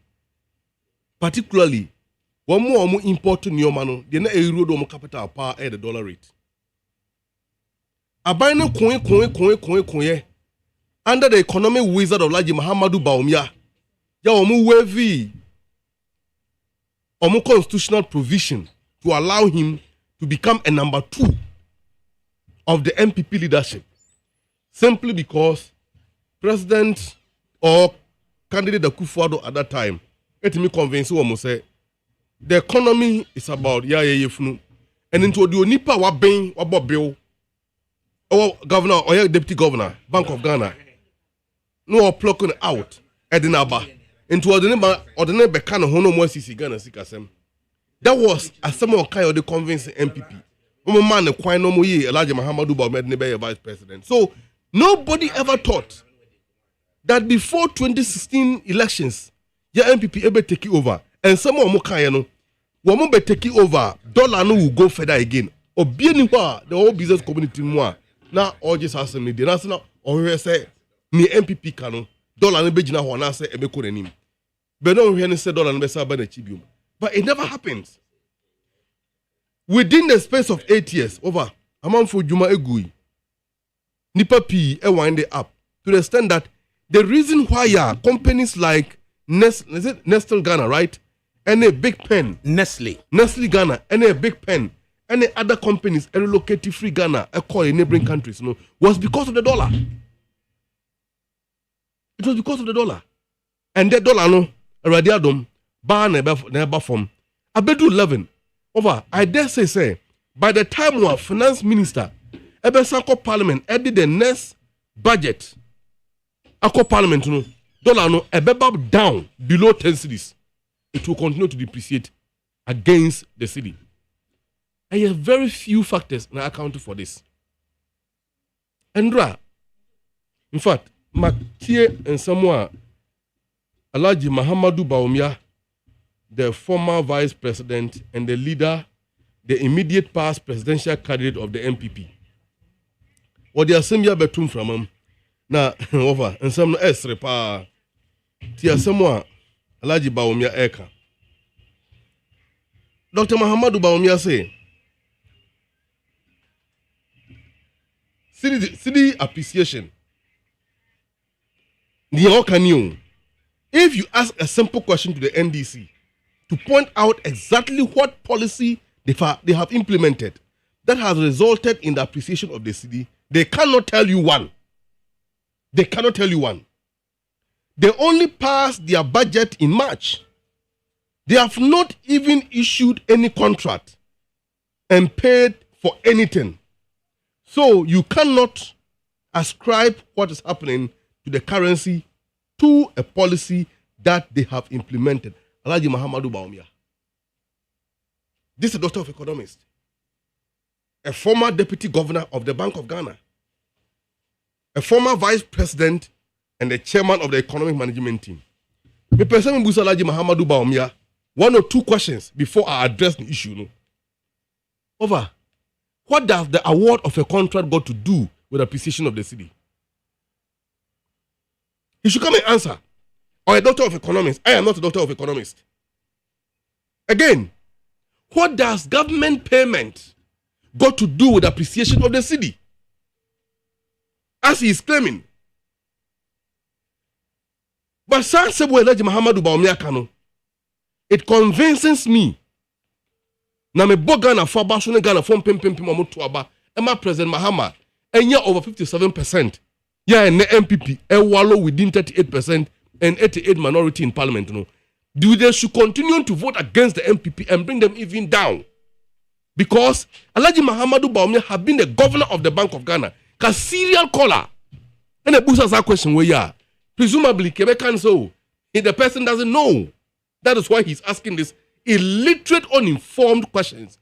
Speaker 5: particularly one more important nyomano, they na erode capital power at the dollar rate. Abino coin under the economic wizard of Laji Mahamadou Bawumia, ya omu wavy omu constitutional provision to allow him to become a number 2 of the MPP leadership, simply because President or candidate Akufo-Addo at that time, let me convince you almost say the economy is about yefunu, and into the Onipa Wabeng Wabobill or governor or deputy governor, Bank of Ghana, no plucking out Edinaba into ordinary Bekano Hono Mwasisi Ghana Sikasem. That was a someone kind of the convincing MPP. Man, quite no more Elijah Mahamadou Bawumia vice president. So nobody ever thought that before 2016 elections, your MPP ever take it over, and someone more kind woman be take it over. Dollar no will go further again. Or be anywhere the whole business community more. Now all just has me the national or say ni MPP kanu dollar no be jina ho na say ebe ko nanim. But no here say dollar no be say ba na chibium. But it never happens. Within the space of 8 years, over Amanfo Juma Egui, Nipa P wind up to the extent that the reason why companies like Nestle Ghana, right, and a Big Pen, Nestle Ghana, and a Big Pen, and other companies relocated free Ghana, in neighboring countries, was because of the dollar. It was because of the dollar, and that dollar, radiadum, bar never form. Abedu 11. Over, I dare say, by the time our finance minister, Ebesanko Parliament, did the next budget, Ako Parliament, dollar no, ebeba down below 10 cedis. It will continue to depreciate against the cedi. I have very few factors now accounting for this. Andra, in fact, Makie and Samoa, Alhaji Mahamadou Bawumia, the former vice president and the leader, the immediate past presidential candidate of the MPP. What they are saying here betum from him. Now, over, and some else repa. Tia Samoa, Alhaji Bawumia Eka. Dr. Mahamadou Bawumia say, city appreciation. If you ask a simple question to the NDC, to point out exactly what policy they have implemented that has resulted in the appreciation of the cedi, they cannot tell you one. They cannot tell you one. They only passed their budget in March. They have not even issued any contract and paid for anything. So you cannot ascribe what is happening to the currency to a policy that they have implemented. Alhaji Mahamadou Bawumia. This is a doctor of economics, a former deputy governor of the Bank of Ghana, a former vice president and the chairman of the economic management team. Me person Busa Alhaji Mahamadou Bawumia, 1 or 2 questions before I address the issue. Over. What does the award of a contract got to do with the appreciation of the cedi? He should come and answer. Or a doctor of economics. I am not a doctor of economics. Again, what does government payment got to do with the appreciation of the cedi? As he is claiming. But Mahamadou Bawumia Kano, it convinces me. Na me bo Ghana for Bashone Ghana from pim Aba, Emma President Mahama, and yeah over 57%. Yeah, and the MPP, wallow within 38%. And 88 minority in parliament, they should continue to vote against the MPP and bring them even down. Because Alhaji Mahamadou Bawumia have been the governor of the Bank of Ghana, a serial caller. And the boost us that question where you are. Presumably, Quebecan so if the person doesn't know. That is why he's asking this illiterate, uninformed questions.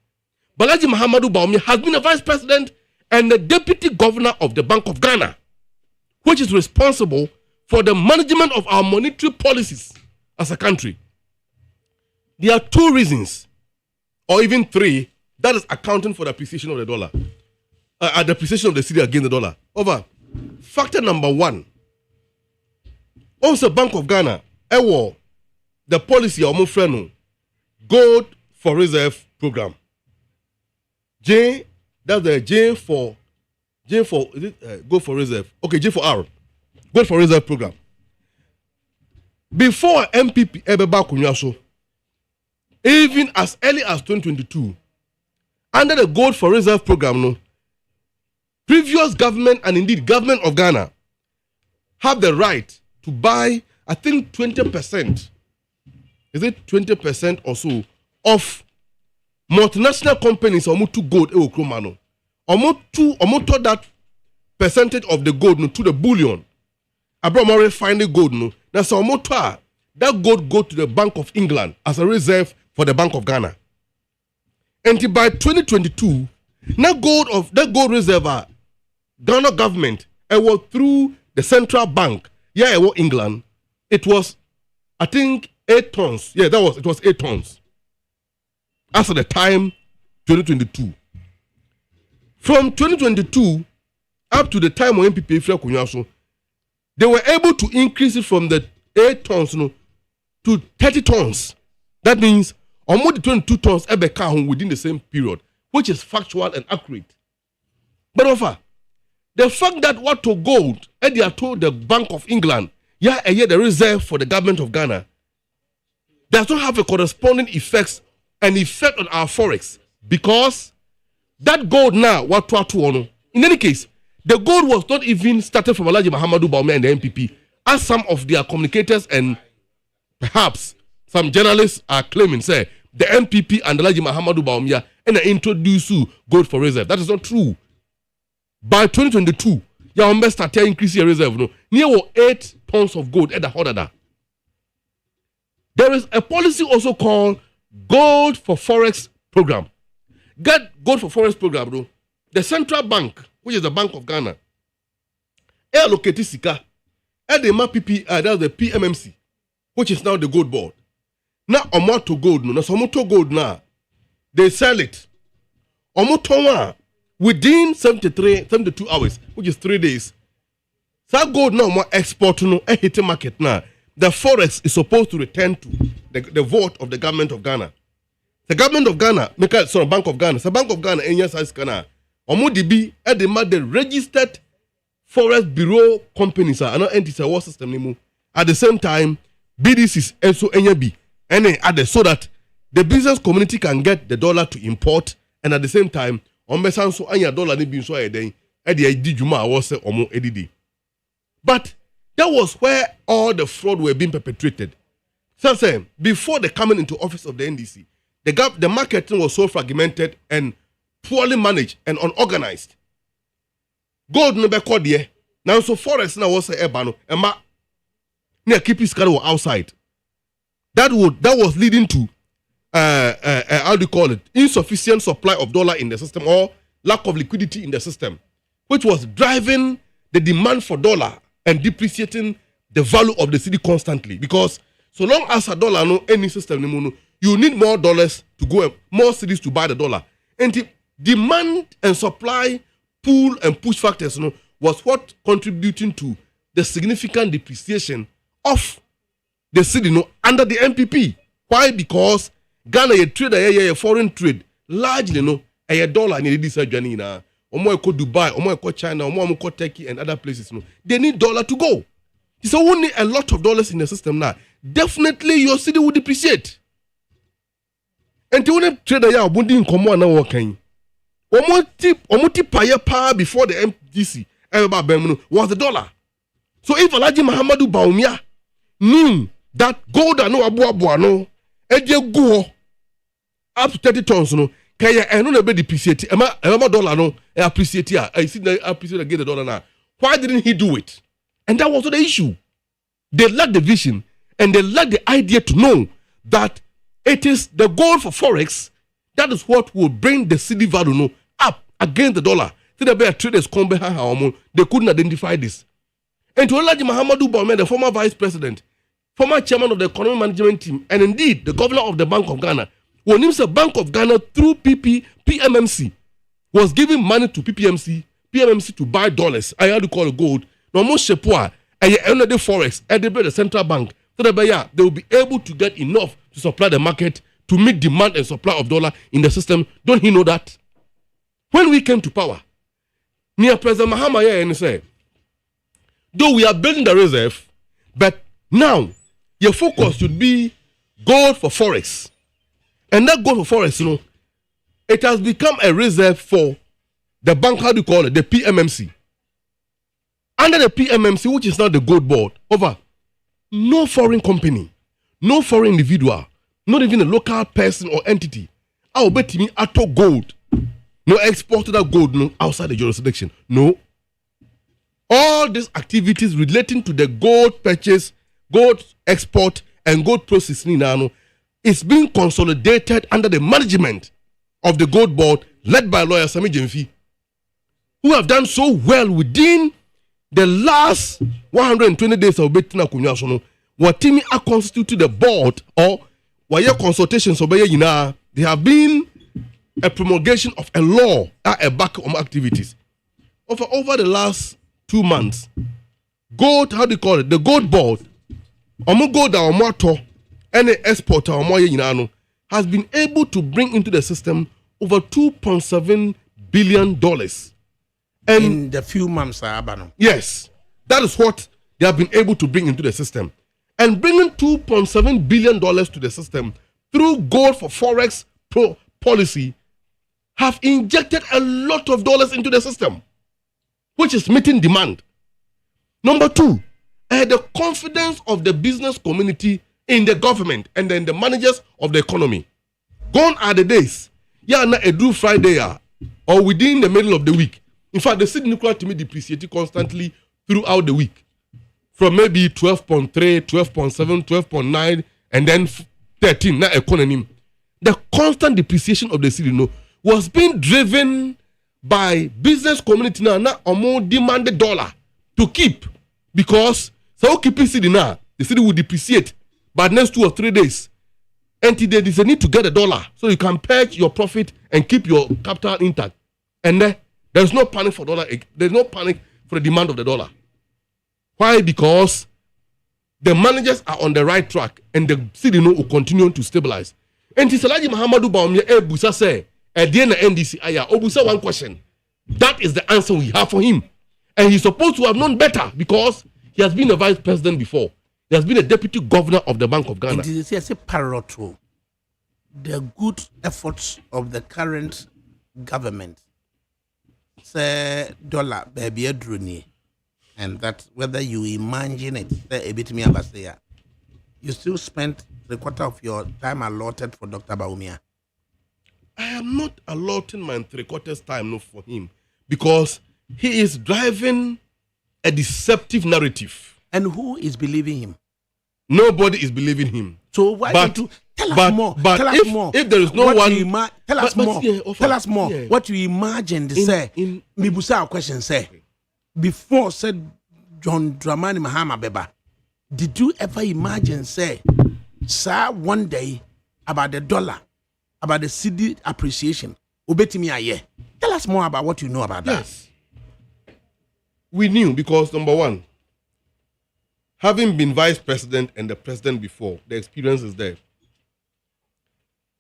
Speaker 5: Balaji Mahamadou Bawumia has been a vice president and the deputy governor of the Bank of Ghana, which is responsible for the management of our monetary policies as a country. There are 2 reasons, or even 3, that is accounting for the appreciation of the dollar. The appreciation of the cedi against the dollar. Over. Factor number 1. Also, Bank of Ghana, the policy of Mufreno, gold for reserve program. That's the J for is it gold for reserve? Okay, J for R. Gold for reserve program. Before MPP Ebeba Kunyaso, even as early as 2022, under the gold for reserve program, previous government and indeed government of Ghana have the right to buy, I think 20%. Is it 20% or so of multinational companies to gold ewokromano? To that percentage of the gold to the bullion. Abraham refined the gold That's that gold go to the Bank of England as a reserve for the Bank of Ghana. And by 2022, that gold reserve, Ghana government, it was through the central bank. Yeah, it was England. It was, I think, 8 tons. Yeah, it was 8 tons. As of the time, 2022. From 2022 up to the time when MPP Kunyaso, they were able to increase it from the 8 tons to 30 tons. That means almost 22 tons within the same period, which is factual and accurate. But offer the fact that what to gold, they are told the Bank of England, the reserve for the government of Ghana, does not have a corresponding effect on our forex, because that gold now, in any case, the gold was not even started from Alhaji Mahamadou Bawumia and the MPP, as some of their communicators and perhaps some journalists are claiming, say, the MPP and Alhaji Mahamadou Bawumia and they introduce gold for reserve. That is not true. By 2022, you started increasing your reserve. Near 8 tons of gold at the order. There is a policy also called Gold for Forex Program. Get Gold for Forex Program, the central bank, which is the Bank of Ghana, allocated Sika, and the MPP, that's the PMMC, which is now the gold board. Now, to gold, gold now, they sell it. Within 72 hours, which is 3 days. So gold now more export a hitting market now. The forex is supposed to return to the vote of the government of Ghana. The government of Ghana, Bank of Ghana, the Bank of Ghana, Ghana, DB, the registered forex bureau companies are not entity war system anymore. At the same time, BDCs and so NYB and added so that the business community can get the dollar to import, and at the same time, so anya dollar ni bin so ayeden e de adi djuma awose omo edidi. But that was where all the fraud were being perpetrated. So say before the coming into office of the NDC, the marketing was so fragmented and poorly managed and unorganized. Gold no be called there. Now so forex now was a ebano ema near keep his car outside. That was leading to how do you call it? Insufficient supply of dollar in the system, or lack of liquidity in the system, which was driving the demand for dollar and depreciating the value of the cedi constantly. Because so long as a dollar no any system, you need more dollars to go, more cedis to buy the dollar. And the demand and supply pull and push factors was what contributing to the significant depreciation of the cedi under the MPP. Why? Because Ghana a trade a foreign trade largely a dollar in this journey na omo eko Dubai, omo eko China, omo eko Turkey and other places they need dollar to go. So we need a lot of dollars in the system now. Definitely your city will depreciate. And to when trade ya obundi nkomo na working. Omo ti paye pa before the MDC was the dollar. So if Alhaji Mahamadou Bawumia knew that gold no abu no go up to 30 tons kaya eno na be depreciate ema dollar no appreciate I see the appreciate again the dollar now. Why didn't he do it? And that was the issue. They lacked the vision and they lacked the idea to know that it is the goal for forex that is what will bring the cedi value up against the dollar. So the traders come behind, they couldn't identify this. And to Olaji Mahamadou Bawumia, the former vice president, former chairman of the economic management team, and indeed the governor of the Bank of Ghana, when the Bank of Ghana through PMMC was giving money to PMMC to buy dollars, I had to call it gold, no more shepua, and the forex, and the central bank, so that they will be able to get enough to supply the market to meet demand and supply of dollar in the system. Don't he know that? When we came to power, near President Mahama and say, though we are building the reserve, but now your focus should be gold for forex. And that gold for forex, it has become a reserve for the bank, how do you call it? The PMMC. Under the PMMC, which is now the gold board, no foreign company, no foreign individual, not even a local person or entity, I'll bet me at gold. No export to that gold outside the jurisdiction. No. All these activities relating to the gold purchase, gold export, and gold processing is being consolidated under the management of the gold board led by lawyer Sami Jemfi, who have done so well within the last 120 days of Betina Kunyasono. What Timmy constituted the board or why consultations they have been a promulgation of a law at a back of activities. Over the last 2 months, gold, how do you call it? The gold board, gold any exporter has been able to bring into the system over $2.7 billion. And
Speaker 1: in the few months,
Speaker 5: yes, that is what they have been able to bring into the system. And bringing $2.7 billion to the system through gold for forex policy have injected a lot of dollars into the system, which is meeting demand. Number two, the confidence of the business community in the government and then the managers of the economy. Gone are the days, na a do Friday or within the middle of the week. In fact, the cedi nuclear to me depreciated constantly throughout the week. From maybe 12.3, 12.7, 12.9, and then 13, na economy. The constant depreciation of the cedi was being driven by business community now more demanded dollar to keep, because so keeping cedi now, the cedi will depreciate by next 2 or 3 days. And there is a need to get a dollar so you can purge your profit and keep your capital intact. And there's no panic for dollar. There's no panic for the demand of the dollar. Why? Because the managers are on the right track and the cedi will continue to stabilize. And Tisalaji Mahamadou Bawumia Busa say at the end of NDC Obusa one question. That is the answer we have for him. And he's supposed to have known better because he has been a vice president before. He has been a deputy governor of the Bank of Ghana.
Speaker 1: It is a parallel to the good efforts of the current government. Say dollar baby druni, and that whether you imagine it, say a bit me abasaya, you still spent 3/4 of your time allotted for Dr. Bawumia.
Speaker 5: I am not allotting my 3/4 time for him because he is driving a deceptive narrative.
Speaker 1: And who is believing him?
Speaker 5: Nobody is believing him.
Speaker 1: So why don't you tell us more? Tell us more.
Speaker 5: If there is no one,
Speaker 1: tell us more. Tell us more.
Speaker 5: Yeah.
Speaker 1: What you imagined, say. Mibusa question say. Before said John Dramani Mahama Beba, did you ever imagine say, sir, one day about the dollar, about the cedi appreciation? Ubetimi aye. Tell us more about what you know about that.
Speaker 5: Yes. We knew because number one, having been vice president and the president before, the experience is there.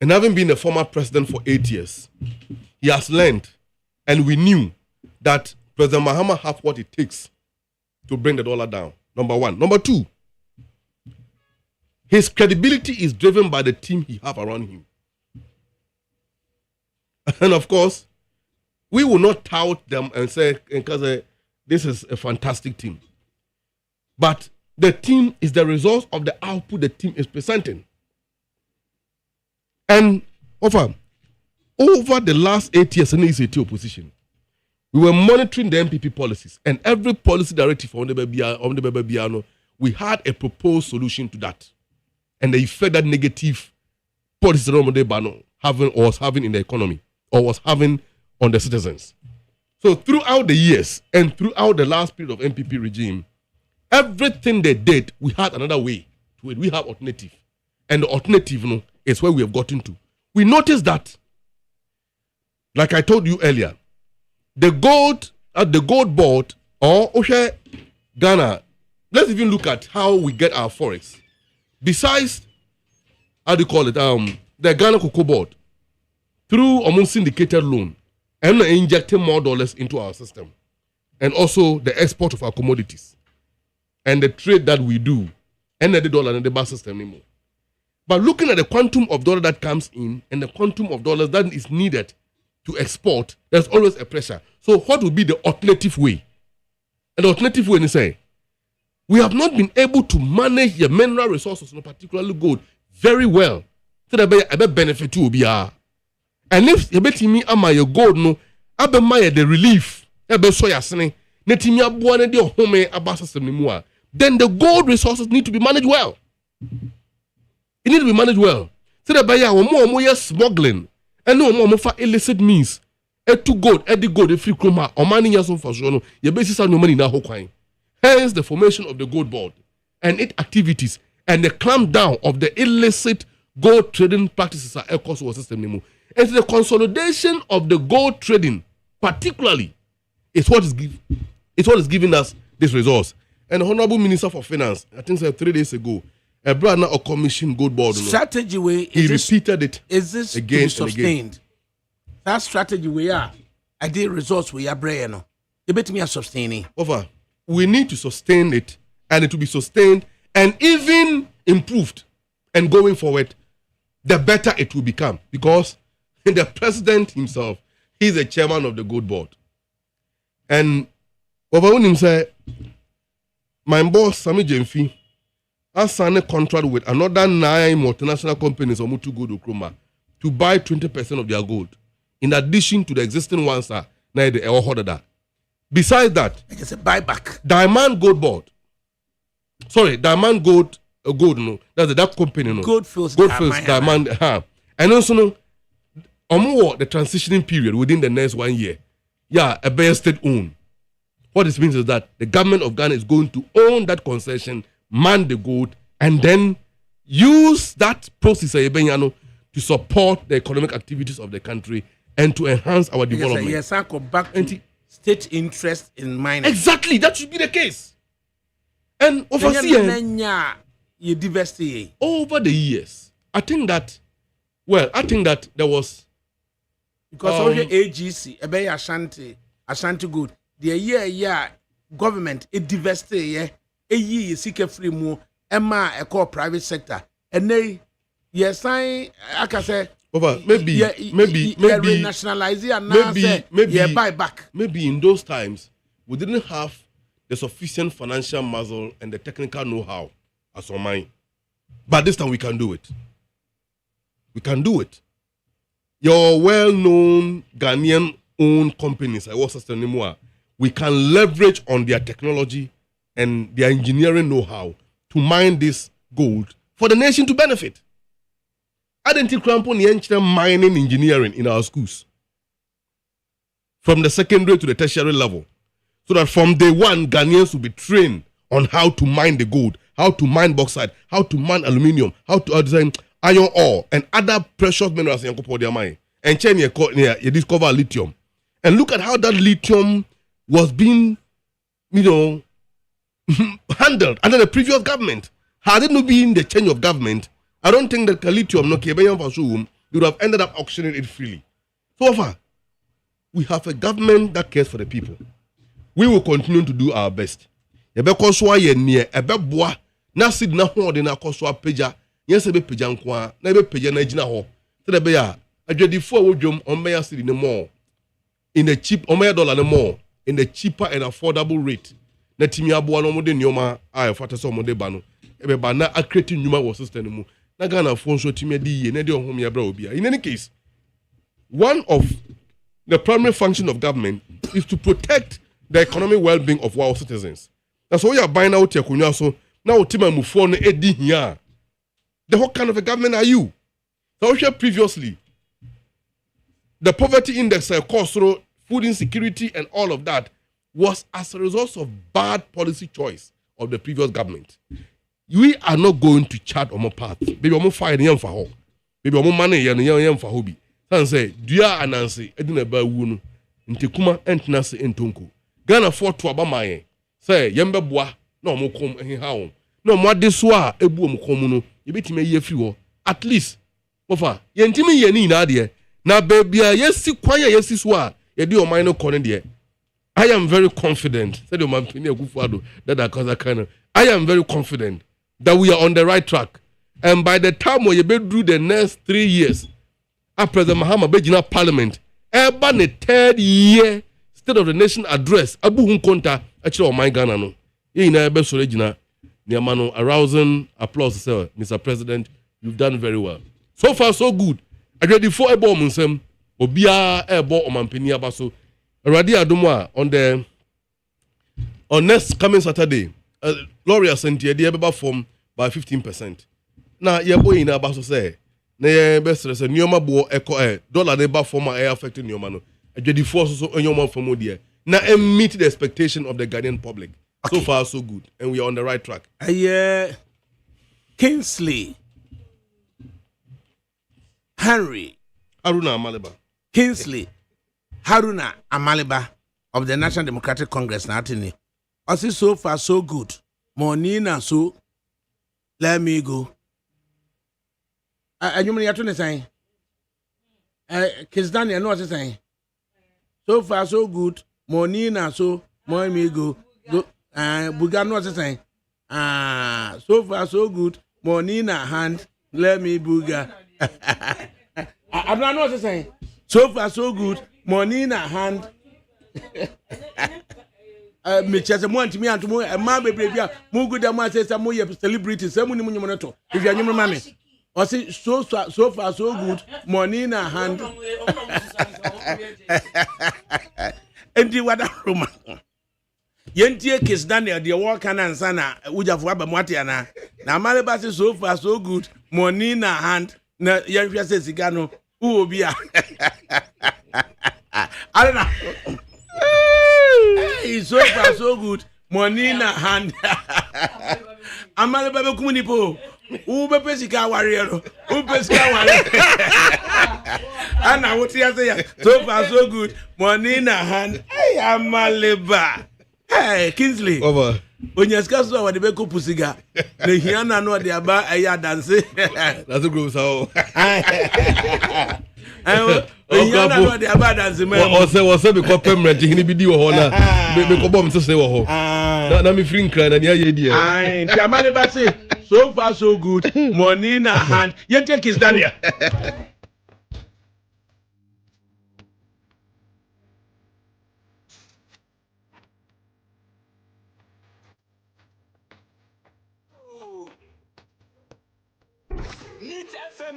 Speaker 5: And having been a former president for 8 years, he has learned, and we knew that President Mahama has what it takes to bring the dollar down. Number one. Number two, his credibility is driven by the team he has around him. And of course, we will not tout them and say, because this is a fantastic team. But the team is the result of the output the team is presenting. And over the last 8 years in the ECT opposition, We were monitoring the MPP policies, and every policy directive on the Babiano, we had a proposed solution to that. And the effect that negative policy was having in the economy or was having on the citizens. So throughout the years and throughout the last period of MPP regime, everything they did, we had another way to it. We have alternative. And the alternative is where we have gotten to. We noticed that, like I told you earlier, the gold board or Ghana, let's even look at how we get our forex. Besides, how do you call it, the Ghana Cocoa Board, through almost syndicated loan, and injecting more dollars into our system, and also the export of our commodities, and the trade that we do, and the dollar and the bar system anymore. But looking at the quantum of dollar that comes in and the quantum of dollars that is needed to export, there's always a pressure. So what would be the alternative way? And the alternative way is say, we have not been able to manage the mineral resources, particularly gold, very well. So that I benefit to be. And if you bet me your gold no, I be my the relief. I be so yasne. Netimi abuwa ne de home abasa semnimu. Then the gold resources need to be managed well. It need to be managed well. So that by ya omo smuggling. And no more for illicit means. To gold, the gold, free chroma, or money yason for sure. Your basis are no money now. Hence the formation of the gold board and its activities and the clamp down of the illicit gold trading practices at ECOWAS system. And the consolidation of the gold trading, particularly, is what is giving us this resource. And the Honorable Minister for Finance, I think 3 days ago, a brother or commission gold board.
Speaker 1: Strategy way.
Speaker 5: He repeated it.
Speaker 1: Is this
Speaker 5: again
Speaker 1: sustained?
Speaker 5: And again.
Speaker 1: That strategy we are. I did results we are brain. You bet me a sustaining.
Speaker 5: Over. We need to sustain it, and it will be sustained and even improved. And going forward, the better it will become, because the president himself, he's the chairman of the gold board. And over him say, my boss Sami Jemfi has signed a contract with another 9 multinational companies or Mutu Gold Okroma to buy 20% of their gold, in addition to the existing ones that they ordered that. Besides that,
Speaker 1: it's a buyback.
Speaker 5: Diamond Gold Board. Sorry, Diamond Gold, no. That's that company, no.
Speaker 1: Goldfields
Speaker 5: Diamond. And also, no, the transitioning period within the next 1 year. Yeah, a bear state owned. What this means is that the government of Ghana is going to own that concession, man the gold, and then use that process to support the economic activities of the country and to enhance our development.
Speaker 1: Yes, I go back to state interest in mining.
Speaker 5: Exactly, that should be the case. And over the years, I think that there was
Speaker 1: because AGC, Ashanti Good, the year government it divested a seek free more a core private sector, and they I can say.
Speaker 5: Over maybe
Speaker 1: nationalize it maybe buy back.
Speaker 5: Maybe in those times we didn't have the sufficient financial muscle and the technical know-how as on mine. But this time we can do it. We can do it. Your well-known Ghanaian-owned companies, I was anymore. We can leverage on their technology and their engineering know-how to mine this gold for the nation to benefit. I didn't think mining engineering in our schools, from the secondary to the tertiary level, so that from day one, Ghanaians will be trained on how to mine the gold, how to mine bauxite, how to mine aluminium, how to design iron ore and other precious minerals in their mine. And you discover lithium. And look at how that lithium was being, handled under the previous government. Had it not been the change of government, I don't think that lithium would have ended up auctioning it freely. So far, we have a government that cares for the people. We will continue to do our best. In the cheap dollar more, in the cheaper and affordable rate. Creating human system. In any case, one of the primary function of government is to protect the economic well-being of our citizens. That's why you are buying out your kunya so now Tima Mufon Edi here. Then what kind of a government are you? So previously, the poverty index, cost, food insecurity, and all of that was as a result of bad policy choice of the previous government. We are not going to chart on our path. Baby, I'm fire the for her. Baby, I'm money and for hobby. San say, Dia Anansi, Edina Bawunu, Ntekuma, and Nasi and Tonko. Ghana fought to Abamaye. Say, Yamba Bois, no more come and how. No more deswa, a boom comuno, you bet me ye free. At least, Mofa, Yentimi Yeni Nadia. Now, baby, yes, quiet, yes, is what you do minor corner. I am very confident. Said your man, I am very confident that we are on the right track. And by the time we be through the next 3 years, after President Mahama Bejina Parliament, about the 3rd year State of the Nation address, Abu Hunkonta, actually, on my Ghana, no. In a best original, Niamano, arousing applause, sir, Mr. President, you've done very well. So far, so good. I ready for a bomb, Munsem, Obia, a bomb, Mampini Abaso, Radia Dumwa on next coming Saturday. Gloria sent you the Eba form by 15%. Now, your boy in Abaso say, ne best say Nioma bo echo dollar neighbor form air affecting your man. A ready force so on your man for more dear. Now, meet the expectation of the Ghanaian public. Okay. So far, so good, and we are on the right track.
Speaker 1: Kingsley Haruna
Speaker 5: Amaliba.
Speaker 1: Kingsley Haruna Amaliba of the National Democratic Congress. Natini. I see so far so good. Monina so let me go. You mean you're saying? Kiss Daniel, know what you're saying? So far so good. Monina so more me go. Bugan know what you're saying? So far so good. Monina hand let me buga. I don't know what you're saying. So far so good. Monina hand. Me chese mo antimi antomo e ma bebre mo good am say some mo celebrity say mo ni mo nyomoto if you nyom mama o say so far so good money in hand endi wada roma yentie Kiss Daniel the work and answer na ujafo aba mo ate na male ba say so far so good money in hand na yenhwe say sika no wo obi a I don't know. Hey, so far so good. Money in hand. Amale babe kumunipo. Ube pesika warrior. Ube pesika warrior. Ana what you say? So far so good. Money in hand. Hey, Amaleba. Hey, Kingsley.
Speaker 5: Over.
Speaker 1: Onyaska so wa de be ko pusiga. Le hiana no de aba eya dance.
Speaker 5: That's a group so.
Speaker 1: Hiana no de aba dance me.
Speaker 5: O se be ko permanent hini bi di wo ho na. Be ko bom se wo ho. Na me free nkran na ne aye di e.
Speaker 1: Ai, Tiamale ba say so far so good. Money in hand. You take Kiss Daniel.
Speaker 7: Meet FM,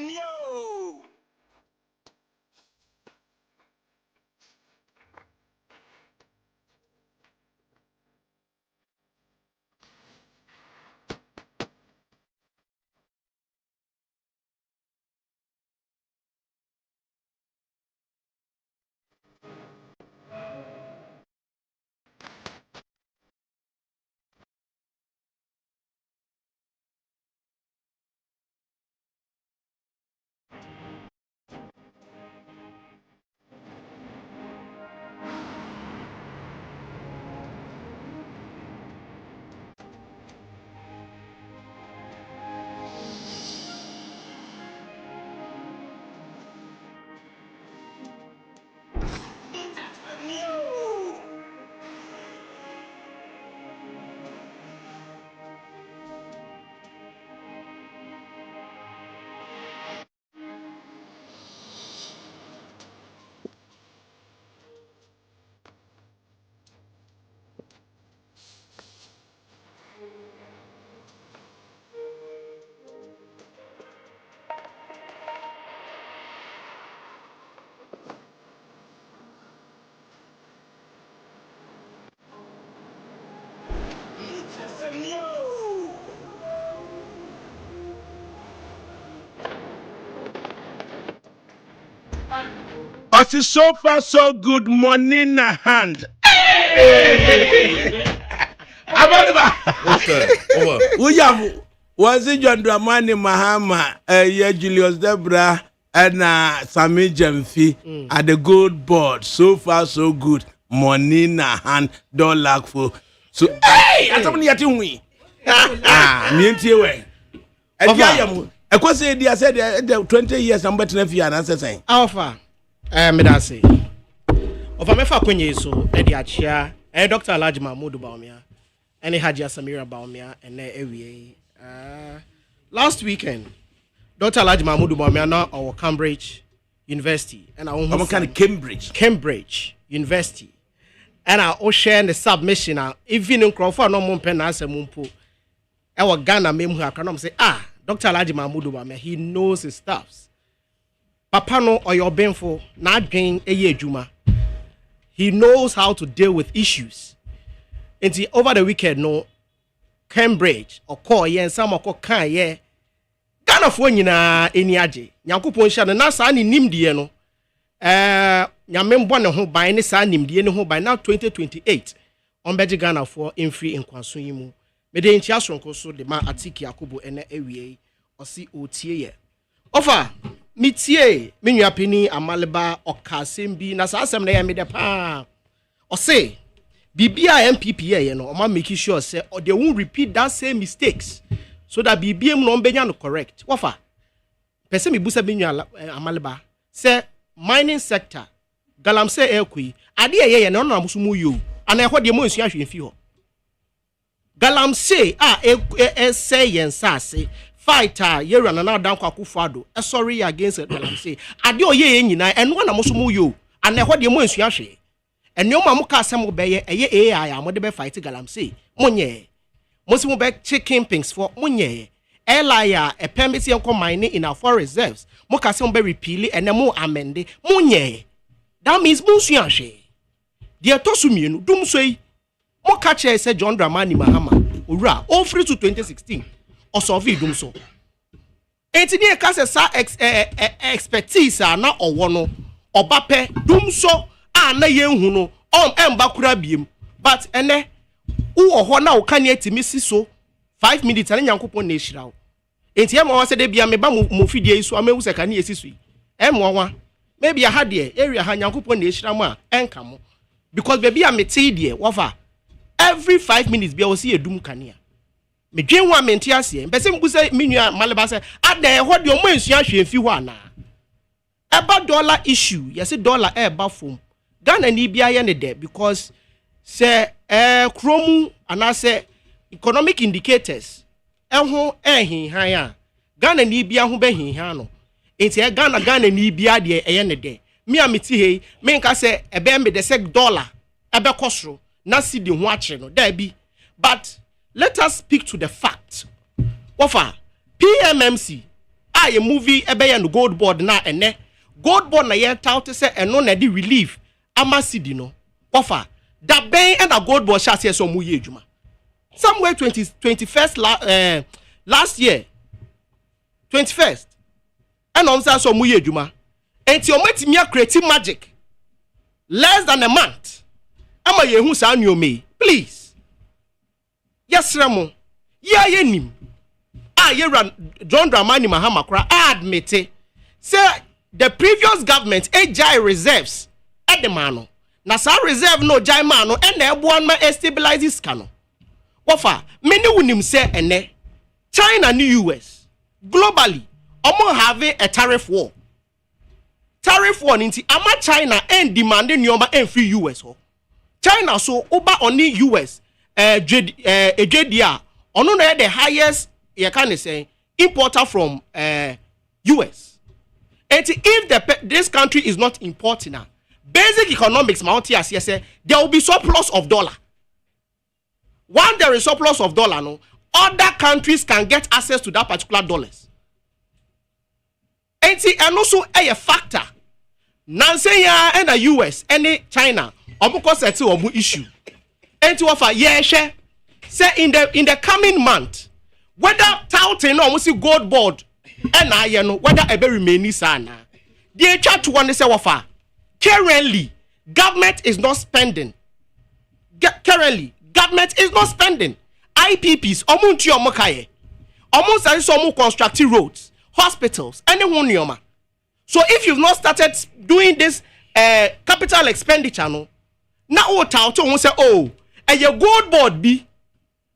Speaker 1: Ɔsi so far so good money na hand. Abaniba. Wúyàwó wọ́n sì John Dramani Mahama Julius Debra and Sami Jemfi at the gold board. So far so good money na hand don't lack for. So hey, atamani yati wi. Mienti we. Ediayamu. Ekwese dia said 20 years am better fi anase sen.
Speaker 8: Alpha me da say. Ofa me fa kwenye so e dia chia Dr. Alhaji Mahmoud Baumia and Haji Samira Baumia and ewie. Last weekend Dr. Alhaji Mahmoud Baumia na our Cambridge University and our
Speaker 1: I'm kind of Cambridge
Speaker 8: University. And I share the submission even in Crawford no more pen answer mumpo. Our Ghana mem who can say Dr. Alhaji Mahmoud Baumia he knows his stuffs. Papa no or your benfo na dwen eye adwuma. He knows how to deal with issues. Until over the weekend no Cambridge or call ye and some or kan ye Ghana fo nyina eni age. Nyankopon hia na sa ni nimdie no nyamembo ne ho ban ne sa nimdie ne ho ban na 2028 on beji Ghana for infree nkwanso yi mu mede ntia sonko so de ma atiki akobo ene awie osi otie ye ofa mitie menua pani amaleba okasem bi na sa asem na ye mede pa osi bibia MPP ye no o ma make sure say they won't repeat that same mistakes so that bibiem no benya no correct ofa pese mi busa menua amaleba say mining sector galamsey ekui ade ye no na musumu yo ana ehwo de mo nsu ahwe fi ho galamsey say yen sase fighter yera na dan kwakufo ado sorry against galamsey ade oye nyina eno na musumu yo ana ehwo de mo nsu ahwe eno ma muka asem beye eye AI amode be fight galamsey monye musimu be chicken pinks for monye Elia a permit yanko mining in our forest reserves. Moka se be repeal and mo amende munye. That means munsuanhwe. De to so mienu dum so yi. Moka che se John Dramani Mahama owura all free to 2016. Osofi dum so. Enti ne ka se sa expertise na owo no obape dum so na yenhu no emba kura biem. But ene wo ho na wo ka ne atimi si so 5 minutes and Yankopon na ehira wo. Enti em won se de bia me ba mo fidie iso amewu se ka na esiso yi. Em won maybe a had there area ha Yankopon na ehira mo a enka mo. Because baby am te there wofa every 5 minutes bia wo se edum kanea. Me dwen ho amenti ase. Mpese mbu se menua maleba se ada ho de o mo ensua hwe fi ho ana. Eba dollar issue, yes dollar eba fom. Ghana ni bia ye ne de because se kromu anase economic indicators ehun ehinhan a Ghana ni bia ho behinhan no enti Ghana ni bia de eye ne de me ameti hei me nka se ebe me de se dollar ebe kosro na si de ho akere no da bi but let us speak to the fact ofa PMMC a movie ebe ye no gold board na ene gold board na ye tout se eno na di relief ama sidi no ofa da ben and a gold board sha se so mu ye adwuma somewhere 21st last year 21st and on so mu ye adwuma enti o matimi create magic less than a month ama ye hu sa anwome please yes ramo ye nim ye ran John Dramani Mahama kra admit say the previous government ejai reserves at the mano na sa reserve no jai mano and na ebo an ma stabilize scano wofa many wunim say ene China and US globally omo have a tariff war nti ama China and demanding nyoma and free US ho China so over on the US JDR ono na the highest you can say importer from US and if this country is not importing now basic economics mount here say there will be surplus of dollar. When there is surplus of dollar, no, other countries can get access to that particular dollars. And also a factor. Nansenya and the US and China, omuko settle omu issue. And to offer say in the coming month, whether touting or see gold board and I know whether ever remain sana. The chat to one say offer currently government is not spending. Government is not spending. IPPs, omunti omokaye. Almost as some constructing roads, hospitals, anyone yoma. So if you've not started doing this capital expenditure, no, now what out won't say, oh, and your gold board be,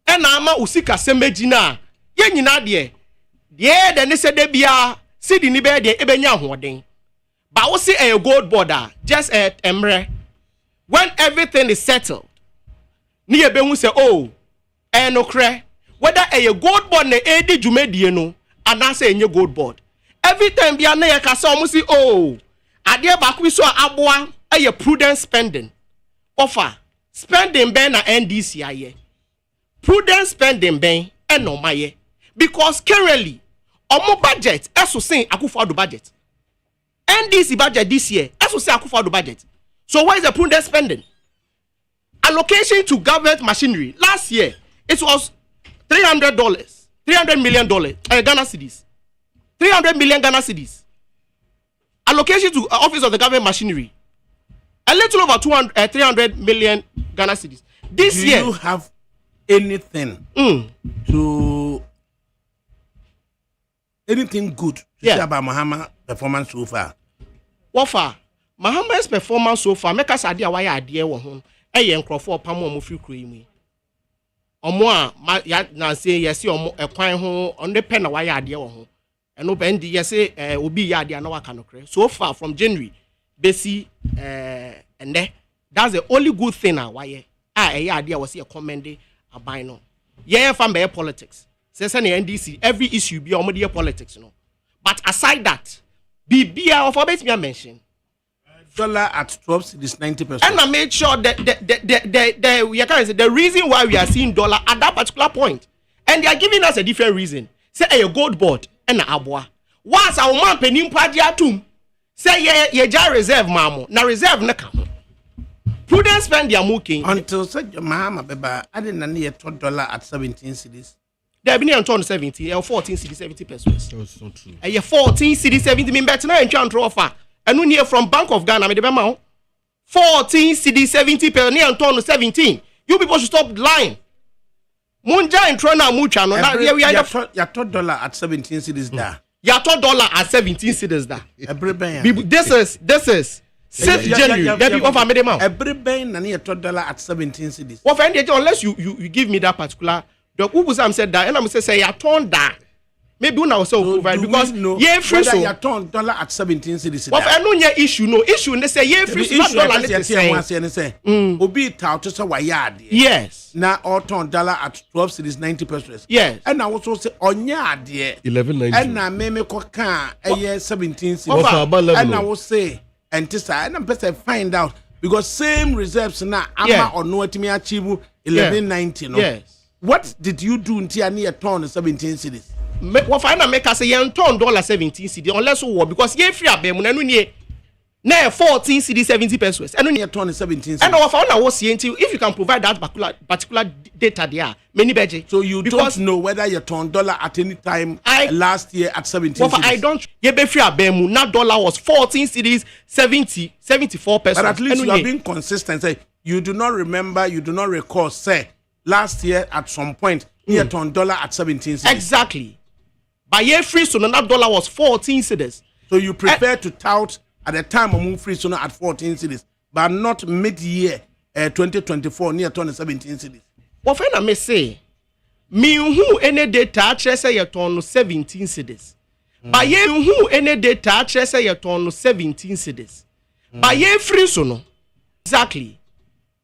Speaker 8: and ama usika semejina, yen nadie. Yeah, then they said they be a city ni be de ebenya hoden. But we see a gold border, just at Emre. When everything is settled, ni ebe who say, oh, and okre. Whether a gold board ne AD jumedie no, and I say a gold board. Every time be a na kasa almost say, oh, adia bakwi so abwa a prudent spending. Offer spending ben na NDC aye. Prudent spending ben and no maye. Because currently, omo budget eso say Akufo-Addo budget. NDC budget this year eso say Akufo-Addo budget. So why is the prudent spending? Allocation to government machinery last year it was $300 million Ghana cedis. 300 million Ghana cedis. Allocation to office of the government machinery a little over 300 million Ghana cedis. This year,
Speaker 1: do you have anything to anything good to say about Mahama performance so far?
Speaker 8: What far? Mahama's performance so far make us idea why idea wo ho eye nkrofo pam omo free kro yi omo a ya na say yes omo ekwan ho onde pe na why idea wo ho eno be ndi yes obi ya idea na waka no kre so far from January besi and that's the only good thing why idea was here commending aban no yeah fan be politics say say na NDC every issue be omo dey politics no but aside that bibia of obet me mention
Speaker 1: dollar at 12 is 90%.
Speaker 8: And I made sure that the reason why we are seeing dollar at that particular point, and they are giving us a different reason. Say a gold board and a abwa. Once our man penim padiatum, say ye jar reserve mamo, na reserve na come. Prudent spend their mooking
Speaker 1: until such your mama beba. I didn't need $12 at 17 cities.
Speaker 8: They have been on 70 or 14 city 70 pesos.
Speaker 5: That's not true.
Speaker 8: A 14 city 70 mean better now and try and throw offer. And we hear from Bank of Ghana, 14 CD 70 per near and 17. You people should stop lying. Munja and Trona Mucha, no, we are
Speaker 1: $12 at 17 cities there.
Speaker 8: Your $12 at 17 cities there. This is 6th January. Let me offer me
Speaker 1: every bank and $12 at 17 cities.
Speaker 8: Well, unless you give me that particular, the Ubusam said that, and I'm say you turned that. Maybe we also provide because yeah, free so
Speaker 1: you turn dollar at 17 cities.
Speaker 8: But I know your issue. No issue. They say yeah, free not dollar.
Speaker 1: They say obi ta to say wayad.
Speaker 8: Yes.
Speaker 1: Now all turn dollar at 12 cities 90%.
Speaker 8: Yes.
Speaker 1: And I also say onya ade
Speaker 5: 11.90.
Speaker 1: And na me ko kan 17 cities. And I will say and this and I'm person find out because same reserves na ama or no etimi achieve 11.90 no. Yes. What did you do until near turn 17 cities?
Speaker 8: What final make us say yen turn $17 CD unless we because ye free abem na no nie na 14 CD 70 pesos and no nie
Speaker 1: turn 17
Speaker 8: and our found was see until if you can provide that particular data there many budget.
Speaker 1: So you don't know whether you turn dollar at any time last year at 17
Speaker 8: well, I don't ye be free abem na dollar was 14 CDs 74 pesos.
Speaker 1: But at least you have been consistent. Say you do not remember, you do not recall say last year at some point you turned dollar at 17 cedis.
Speaker 8: Exactly. By year free so that dollar was 14 cedis.
Speaker 1: So you prepare to tout at the time of move free so at 14 cedis, but not mid-year 2024 near 17 cedis.
Speaker 8: What friend I may say, me who any data actually say you turn 17 cedis. By year who any data actually say you turn 17 cedis. By year free so no. Exactly.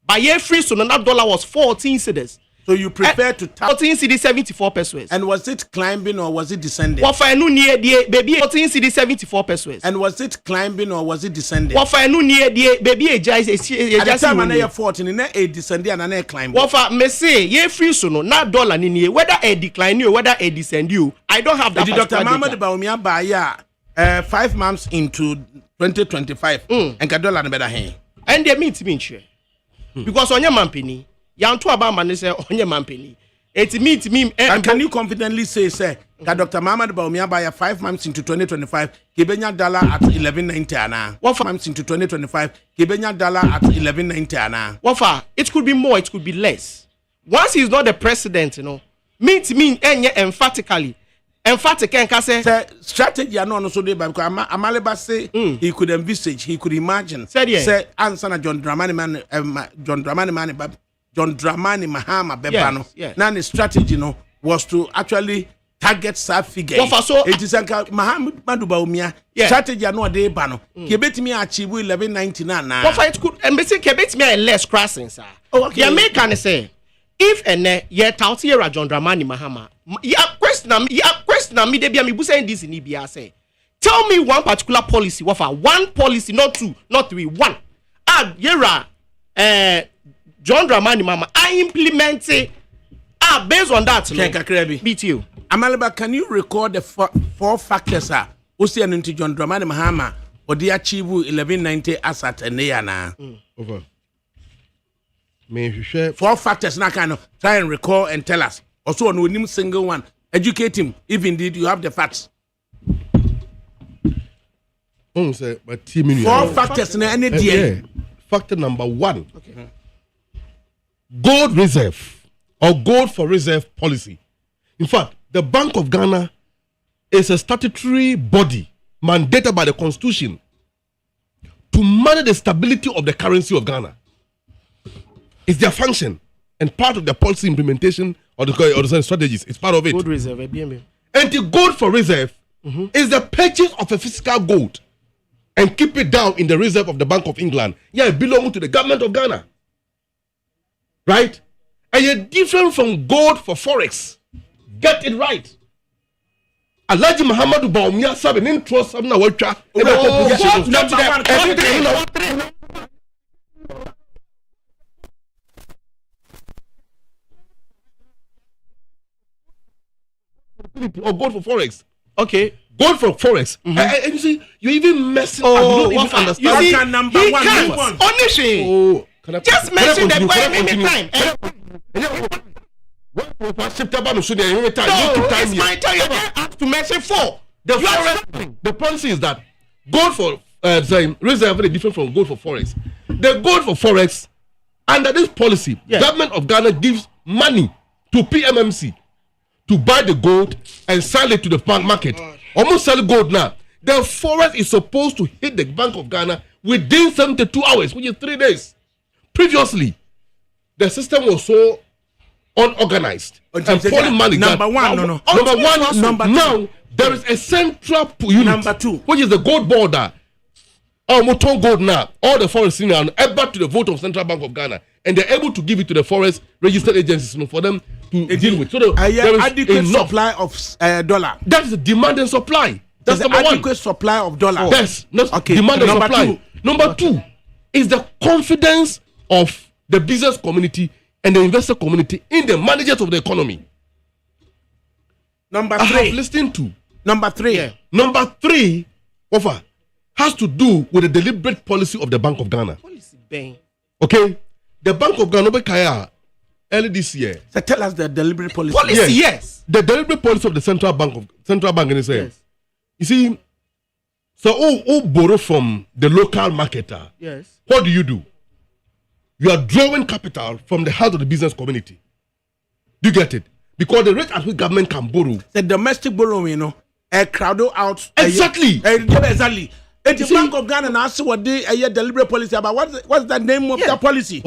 Speaker 8: By year free so that dollar was 14 cedis.
Speaker 1: So you prepare to tout
Speaker 8: 14 CD 74 pesos.
Speaker 1: And was it climbing or was it descending?
Speaker 8: What for no near the baby 14 CD 74 pesos.
Speaker 1: And was it climbing or was it descending?
Speaker 8: What for no near the baby a jazz
Speaker 1: at the time and a 14 in a descending and a climbing. What
Speaker 8: for me say ye free so no not dollar in here whether a decline you whether a descend you. I don't have that.
Speaker 1: Dr. Mama de Baumia by 5 months into 2025 and dollar and better hand.
Speaker 8: And they mean to me because on your man penny. Yan to about man say onye man penny. It means me.
Speaker 1: And can you confidently say that Dr. Muhammad Bawumia buy 5 months into 2025, Kibenya dollar at 11.90 ana. What 5 months into 2025, Kibenya dollar at 11.90 ana.
Speaker 8: Wafa, it could be more, it could be less. Once he's not the president, means emphatically. Emphatic and say
Speaker 1: strategy are not so there because Amaleba say he could envisage, he could imagine.
Speaker 8: Say
Speaker 1: answer John Dramani Mahama Bebano.
Speaker 8: Yes.
Speaker 1: Now the strategy was to actually target that figure.
Speaker 8: So
Speaker 1: it is Muhammad Bawumia strategy are not there bano. Kebet me achieve 11.99 now.
Speaker 8: It could and basically kebet me less crossing, sir.
Speaker 1: Okay.
Speaker 8: Yeah, make can say if tout here John Dramani Mahama. Question me dey be saying this in Ibia say. Tell me one particular policy, one policy, not two, not three, one. Yera John Dramani Mahama I implement it. Based on that, beat you.
Speaker 1: Amaleba, can you record the four factors Usian into John Dramani Mahama or the achieve 11.90 asset and Nayana?
Speaker 5: Over. May you share
Speaker 1: 4 factors now kind of try and recall and tell us. Also on him single one. Educate him if indeed you have the facts.
Speaker 5: Say, but
Speaker 1: 4 factors in any day.
Speaker 5: Factor number 1. Okay. Gold reserve or gold for reserve policy. In fact, the Bank of Ghana is a statutory body mandated by the Constitution to manage the stability of the currency of Ghana. It's their function and part of the policy implementation or the strategies. It's part of it.
Speaker 8: Gold reserve, and
Speaker 5: the gold for reserve is the purchase of a physical gold and keep it down in the reserve of the Bank of England. Yeah, it belongs to the government of Ghana. Right? And you're different from gold for forex. Get it right. Alhaji Muhammadu Bawumia sabe ni trust sabe na watcha. Or gold for forex.
Speaker 8: Okay.
Speaker 5: Gold for forex. And you see, you're even messing up. You don't even understand.
Speaker 8: You see,
Speaker 1: number
Speaker 8: he
Speaker 1: one.
Speaker 8: can't. Honestly. Just mention the boy many times.
Speaker 5: No,
Speaker 8: it's my time. You have to mention 4.
Speaker 5: The policy is that gold for reserve is different from gold for forex. The gold for forex, under this policy, government of Ghana gives money to PMMC to buy the gold and sell it to the market. Almost sell gold now. The forex is supposed to hit the Bank of Ghana within 72 hours, which is 3 days. Previously, the system was so unorganized and poorly managed.
Speaker 1: Number one, no.
Speaker 5: Number one, now there is a central unit.
Speaker 1: Number 2,
Speaker 5: which is the gold border. Moton gold now. All the forests are able to the vote of Central Bank of Ghana, and they're able to give it to the forest registered agencies for them to deal with. So there is
Speaker 1: adequate supply of dollar.
Speaker 5: That is the demand and supply. That's
Speaker 1: the
Speaker 5: number
Speaker 1: adequate
Speaker 5: 1.
Speaker 1: Supply of dollar.
Speaker 5: Yes, demand and supply.
Speaker 1: 2.
Speaker 5: Number 2 is the confidence of the business community and the investor community in the managers of the economy.
Speaker 1: Number 3.
Speaker 5: I have listened to.
Speaker 1: Number 3.
Speaker 5: Yeah. Number 3 has to do with the deliberate policy of the Bank of Ghana.
Speaker 8: Policy bang.
Speaker 5: Okay? The Bank of Ghana early this year.
Speaker 1: So tell us the deliberate policy.
Speaker 8: Yes.
Speaker 5: The deliberate policy of the central bank in Israel. Yes. You see, so who borrow from the local marketer?
Speaker 8: Yes.
Speaker 5: What do? You are drawing capital from the heart of the business community. Do you get it? Because the rate at which government can borrow.
Speaker 1: The domestic borrowing, a crowd out.
Speaker 5: Exactly.
Speaker 1: Exactly. The Bank of Ghana now see what they deliberate policy about. What's the name of that policy?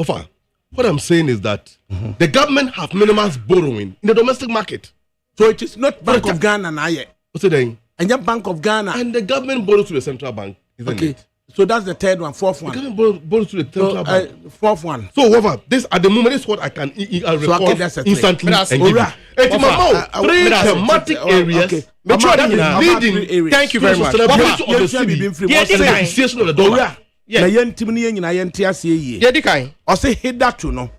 Speaker 5: What I'm saying is that the government have minimized borrowing in the domestic market.
Speaker 1: So it is not Bank of Ghana now yet.
Speaker 5: What's it saying?
Speaker 1: And your Bank of Ghana.
Speaker 5: And the government borrows to the central bank, isn't it?
Speaker 1: So that's the 3rd one, 4th one.
Speaker 5: The government borrows to the central bank.
Speaker 1: 4th one.
Speaker 5: So this at the moment is what I can recall instantly and give you. Three thematic areas. Leading.
Speaker 8: Thank you very much.
Speaker 5: Sustainability of the city. Appreciation of the dollar.
Speaker 1: Na yentimi nyina yente ase ye.
Speaker 8: Ye di kan.
Speaker 1: O say hit that to no.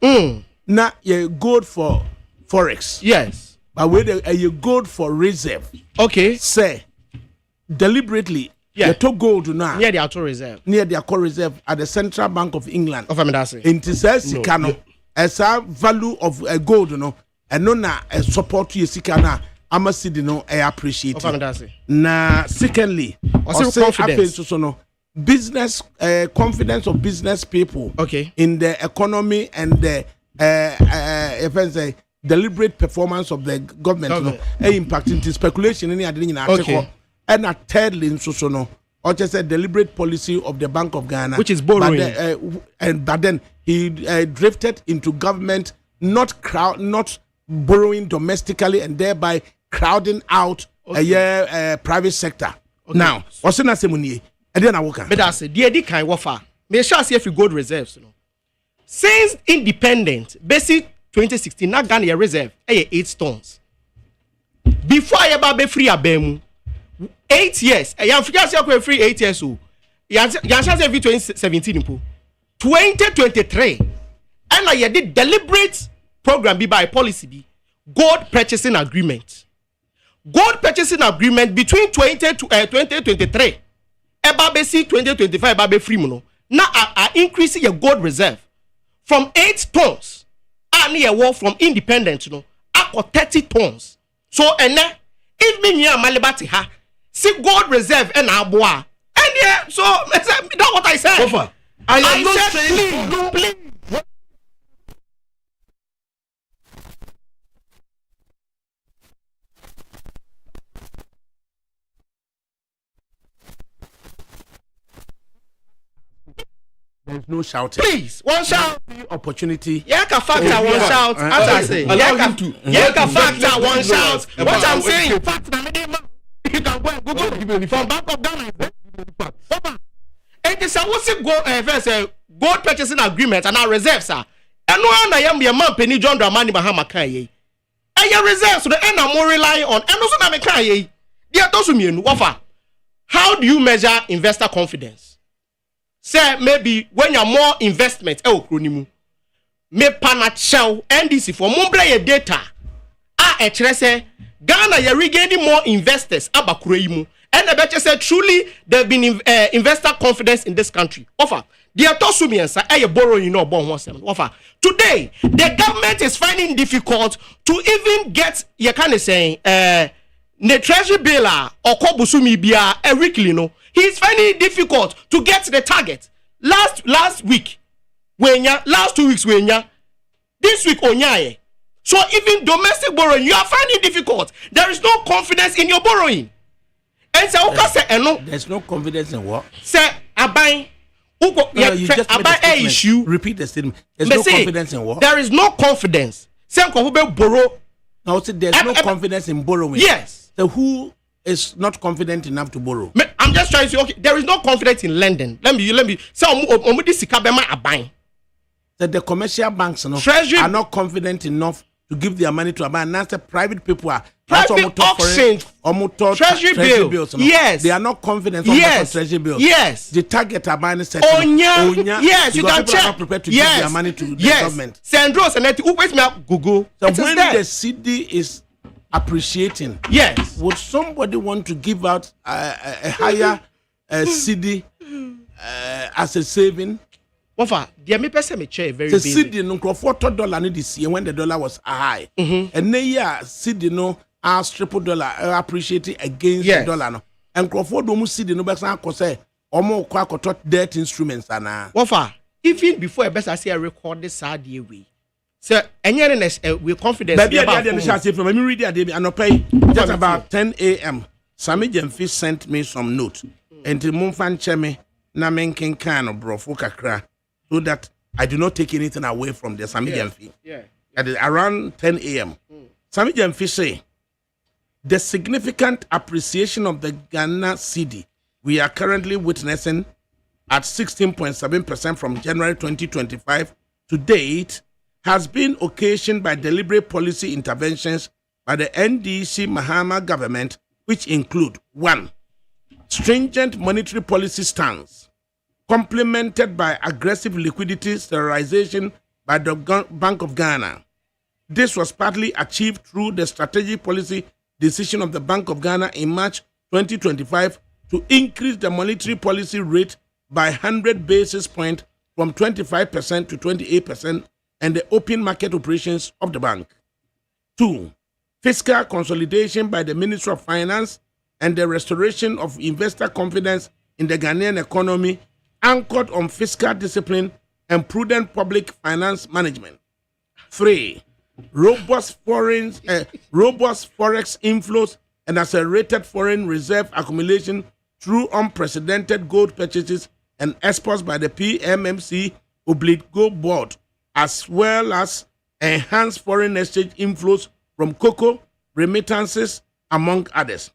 Speaker 1: Na ye gold for forex.
Speaker 8: Yes.
Speaker 1: But we ye gold for reserve.
Speaker 8: Okay.
Speaker 1: Say deliberately you took gold now.
Speaker 8: Near the auto reserve.
Speaker 1: Near the auto reserve at the Central Bank of England.
Speaker 8: Of Amedase.
Speaker 1: It says sikano as a value of gold ɛno na support yɛ sika na ama cedi no appreciate na secondly also confidence so no business confidence of business people in the economy and the if I say deliberate performance of the government no impacting the speculation in the and a thirdly so no or just a deliberate policy of the Bank of Ghana,
Speaker 8: which is borrowing,
Speaker 1: but then he drifted into government not borrowing domestically and thereby crowding out private sector. Now, what's in Asemunie? I didn't know.
Speaker 8: But that's it. The kind of offer. May shall see if you gold reserves. You know, since independent, basic 2016, not Ghana reserve, 8 tons. Before I ever be free abemu. 8 years. I am free 8 years. So, Yansha every 2017 2023. And I did deliberate program be by policy be gold purchasing agreement. Gold purchasing agreement between 2023. Eba see 2025 eba be free mono. Now I increasing your gold reserve from 8 tons. And near war from independent, you know, up 30 tons. So if me near Malibati ha. See gold reserve and aboa. And yeah, so that's what I said.
Speaker 5: Offer. I am not saying
Speaker 8: please.
Speaker 1: There's no shouting.
Speaker 8: Please, one shout.
Speaker 1: Opportunity.
Speaker 8: Yeah, can factor one shout. As I say, yeah, can factor one shout. What I'm saying, fact you can go and Google from Bank of Ghana. It is a what's it gold purchasing agreement and our reserves are. And no, I am the man penny John Dramani Bahama Kaye. And your reserves, so the end I'm more relying on. And also, I'm a Kaye. They are those who mean offer. How do you measure investor confidence? Say maybe when you're more investment, me panachel NDC for mobile data. Say Ghana you're regaining more investors abakureimu. And the better say truly there have been investor confidence in this country. Offer. The atosumiansa aye borrowing no bon offer. Today the government is finding difficult to even get you can say the treasury bill or kobusumi bia weekly no. He is finding it difficult to get the target. Last week last 2 weeks this week onyaye. So even domestic borrowing, you are finding it difficult. There is no confidence in your borrowing. And so
Speaker 1: there's no confidence in what?
Speaker 8: Say abai
Speaker 1: you just made a
Speaker 8: issue.
Speaker 1: Repeat the statement. There's no confidence in what?
Speaker 8: There is no confidence. Say borrow.
Speaker 1: No, there's no confidence in borrowing.
Speaker 8: Yes.
Speaker 1: So who is not confident enough to borrow?
Speaker 8: I'm just trying to say, okay, there is no confidence in lending. Let me say
Speaker 1: that the commercial banks are not confident enough to give their money to a bank. Now the private people are
Speaker 8: private auction, treasury bills. Yes,
Speaker 1: they are not confident on the treasury bills.
Speaker 8: Yes,
Speaker 1: the target are buying set.
Speaker 8: Yes, you can check.
Speaker 1: Are not prepared to give their money to the government.
Speaker 8: Sandros and who wait me up Google.
Speaker 1: So when the CD is appreciating,
Speaker 8: yes,
Speaker 1: would somebody want to give out a higher CD as a saving?
Speaker 8: Offer, the me person me chair very
Speaker 1: basic. The CD no $4 this year when the dollar was high. And then yeah, CD no triple dollar appreciating against the dollar no. And Crawford do CD no better say omo kwa kotot debt instruments ana.
Speaker 8: Offer, even before a better say I record this sad way. So any we confidence
Speaker 1: about from me read the and pay just about 10 a.m. Sammy Jemfi sent me some note. And the Mumfan Cheme na menken kan of brofo kakra. So that I do not take anything away from the Sami Jemfi. Yeah. At around 10 a.m. Sami Jemfi say the significant appreciation of the Ghana cedi we are currently witnessing at 16.7% from January 2025 to date has been occasioned by deliberate policy interventions by the NDC Mahama government, which include 1. Stringent monetary policy stance, complemented by aggressive liquidity sterilization by the Bank of Ghana. This was partly achieved through the strategic policy decision of the Bank of Ghana in March 2025 to increase the monetary policy rate by 100 basis points from 25% to 28% and the open market operations of the bank. 2. Fiscal consolidation by the Ministry of Finance and the restoration of investor confidence in the Ghanaian economy anchored on fiscal discipline and prudent public finance management. 3. Robust forex inflows and accelerated foreign reserve accumulation through unprecedented gold purchases and exports by the PMMC Gold Board, as well as enhanced foreign exchange inflows from cocoa, remittances, among others.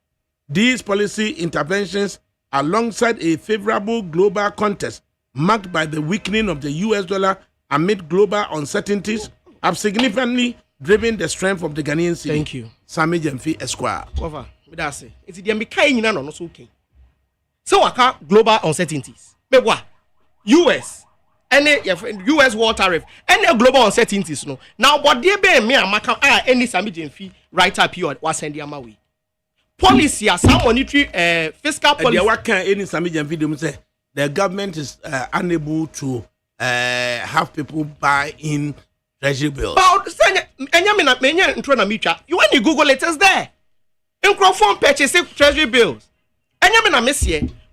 Speaker 1: These policy interventions, alongside a favorable global context marked by the weakening of the US dollar amid global uncertainties, have significantly driven the strength of the Ghanaian cedi.
Speaker 8: Thank you.
Speaker 1: Sami Jemfi Esquire.
Speaker 8: Over. That's it. It's the American Union no so okay. So waka global uncertainties. Mebwa US any US war tariff any global uncertainties no. Now but dey be me amaka any Sami Jemfi write up here was send am away. Policy as some monetary fiscal policy.
Speaker 1: What can any Sami Jemfi dem say the government is unable to have people buy in treasury bills.
Speaker 8: But you when you Google it is there. In phone purchase treasury bills.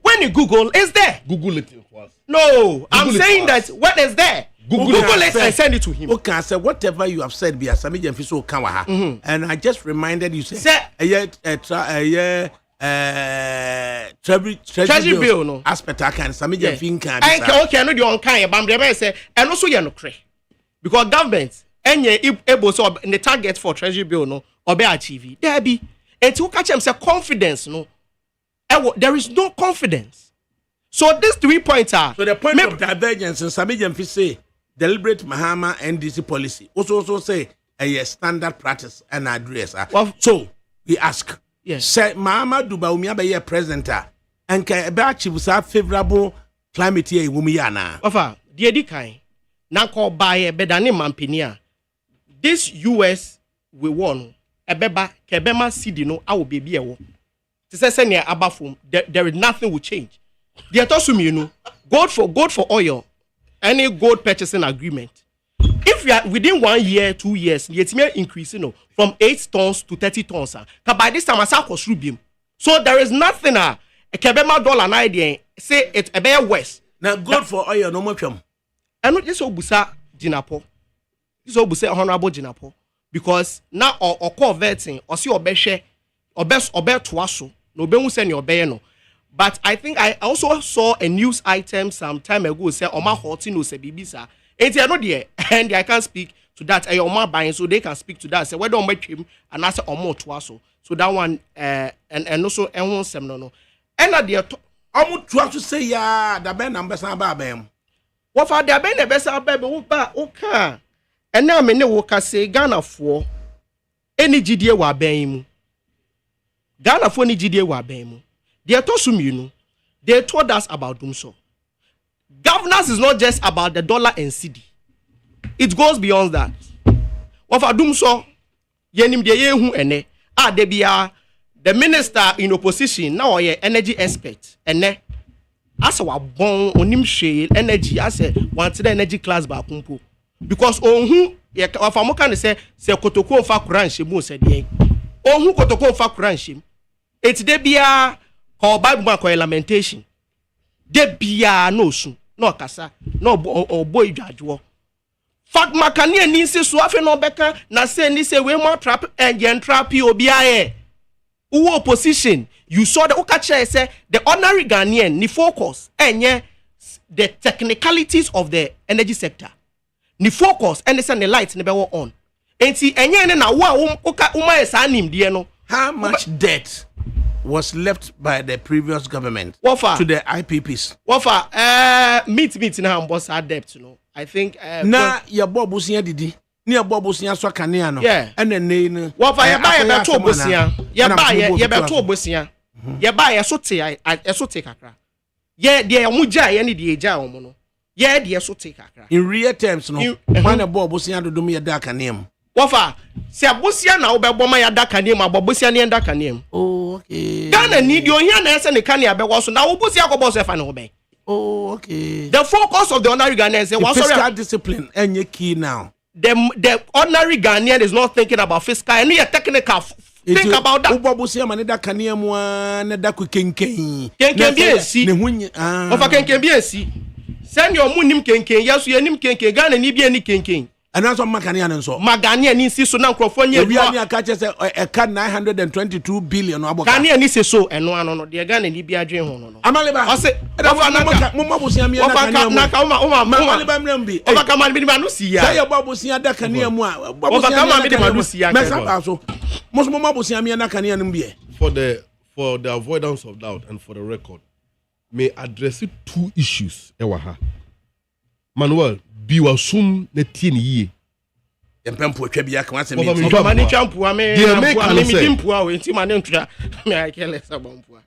Speaker 8: When you Google, it's there.
Speaker 5: Google it for us.
Speaker 8: No, I'm saying that what is there. Google it and send it to him.
Speaker 1: Okay, I said whatever you have said, be a Sami Jemfi so kawaha. And I just reminded you, say, treasury bill no aspect I can Sami Jemfi can.
Speaker 8: Okay, no, the on kind, but I'm say, and also you're no cray. Because government, any able so the target for treasury bill no, or be achieve. There be, and to catch them say confidence no. There is no confidence. So these 3 points are.
Speaker 1: So the point of divergence in Sami Jemfi say deliberate Mahama NDC policy. Also say a standard practice and address.
Speaker 8: Well,
Speaker 1: so we ask.
Speaker 8: Yes.
Speaker 1: Say Mahama Duba Umia be president and can achieve favorable climate here Wumiana.
Speaker 8: Ofa, the edikai. Now call by a bedani mampinia. This US we won a beba kebema cedi no I will be a wo. There is nothing will change. They are talking you know, gold for oil, any gold purchasing agreement. If you are within 1 year, 2 years, it's may increase, you know, from 8 tons to 30 tons. Because by this time, I saw Kosrubium. So there is nothing. A Kebema dollar an idea say it's a bear west.
Speaker 1: Now gold for oil no more.
Speaker 8: And not just Obusa Jinapo. This Obusa honorable Jinapo because now or converting or see or beshe or best or bear twaso. No be send your no. But I think I also saw a news item some time ago say Oma Hortino se bibisa. It's no there and I can't speak to that. I Oma buying so they can speak to that. Say where don't make him and I say Omo twaso. So that one and also and sem no. And at the
Speaker 1: Omo twaso say ya the ben ambassador babem.
Speaker 8: What for the ben the best baby okay. And now me ne wo ka say Ghana for any GDA wa ben mu. Ghana for ni GDA wa ben mu. They told you know, they told us about Dumso. Governance is not just about the dollar and cedi. It goes beyond that. What for Dumso, yenim de yehu ene. They be the minister in opposition now ye energy expert ene. As a bon onim shale energy as a wanted energy class ba kumpo. Because onhu ye afamo kan say kotoko fa kuranshim mo said ye. Onhu kotoko fa kuranshim. It's de bia or Bible ko lamentation. De bia no sun, no kasa, no boy judgewo. Fact makani ni se so afi no beka na say ni say we more trap and yen trap obia who opposition. You saw the okache say the ordinary Ghanaian ni focus enye the technicalities of the energy sector. Ni focus and the lights ne be on. Enti enye na wa uma esa nim de no.
Speaker 1: How much debt was left by the previous government to the IPPs?
Speaker 8: Meet na boss debt, you know. I think
Speaker 1: na your bobusia didi ni your bobusia so kanea no and then ne
Speaker 8: wafa ye buy be to bosia ye be to bosia ye buy ye so te kakra ye de omugya ye ne de egya omo no ye de so te kakra
Speaker 1: in real terms no when the bobusia do me da kanea
Speaker 8: wafa se abosia na obebo ma ya da kanea ma bobusia ne da kanea.
Speaker 1: Oh, okay.
Speaker 8: Ghana need you here na say ne kanea be wo so na obusia ko boss e fa ne ho be.
Speaker 1: Oh, okay.
Speaker 8: The focus of the honorary Ghanaians say
Speaker 1: fiscal discipline any key now.
Speaker 8: the ordinary Ghanaian is not thinking about fiscal and you're technical. Think about that.
Speaker 1: Ubobusia maneda kania mwa na da ku kenken.
Speaker 8: Kenken bi esi.
Speaker 1: Ne hunyi.
Speaker 8: Ofa kenken bi esi. Send your munim kenken yaso yanim kenken Ghana ni bi ani kenken.
Speaker 1: Anaso makania nso.
Speaker 8: Magania ni si so na nkrofo nye.
Speaker 1: Obi ani akache se eka 922 billion aboka.
Speaker 8: Ghana ni se so eno ano no de Ghana ni bi adwen ho no.
Speaker 1: Amaleba.
Speaker 8: Ose
Speaker 1: ofa na mo mabusia mi na kania mu.
Speaker 8: Ofa ka uma
Speaker 1: Amaleba mrembi.
Speaker 8: Ofa ka man bi ma no si ya.
Speaker 1: Say your babusia da kania mu a.
Speaker 8: Ofa ka man bi ma no si ya.
Speaker 1: Mesa so. Mo mabusia mi na kania no bi.
Speaker 5: For the avoidance of doubt and for the record, may address two issues. Ewaha. Manuel, biwasum ne tie ne yie.
Speaker 1: Yempempo atwa bia kan asem
Speaker 5: Over
Speaker 1: mi.
Speaker 5: me.
Speaker 8: Mani champu ame.
Speaker 5: Me
Speaker 8: dimpu a we nti mane ntwa. Me I care less about mpu.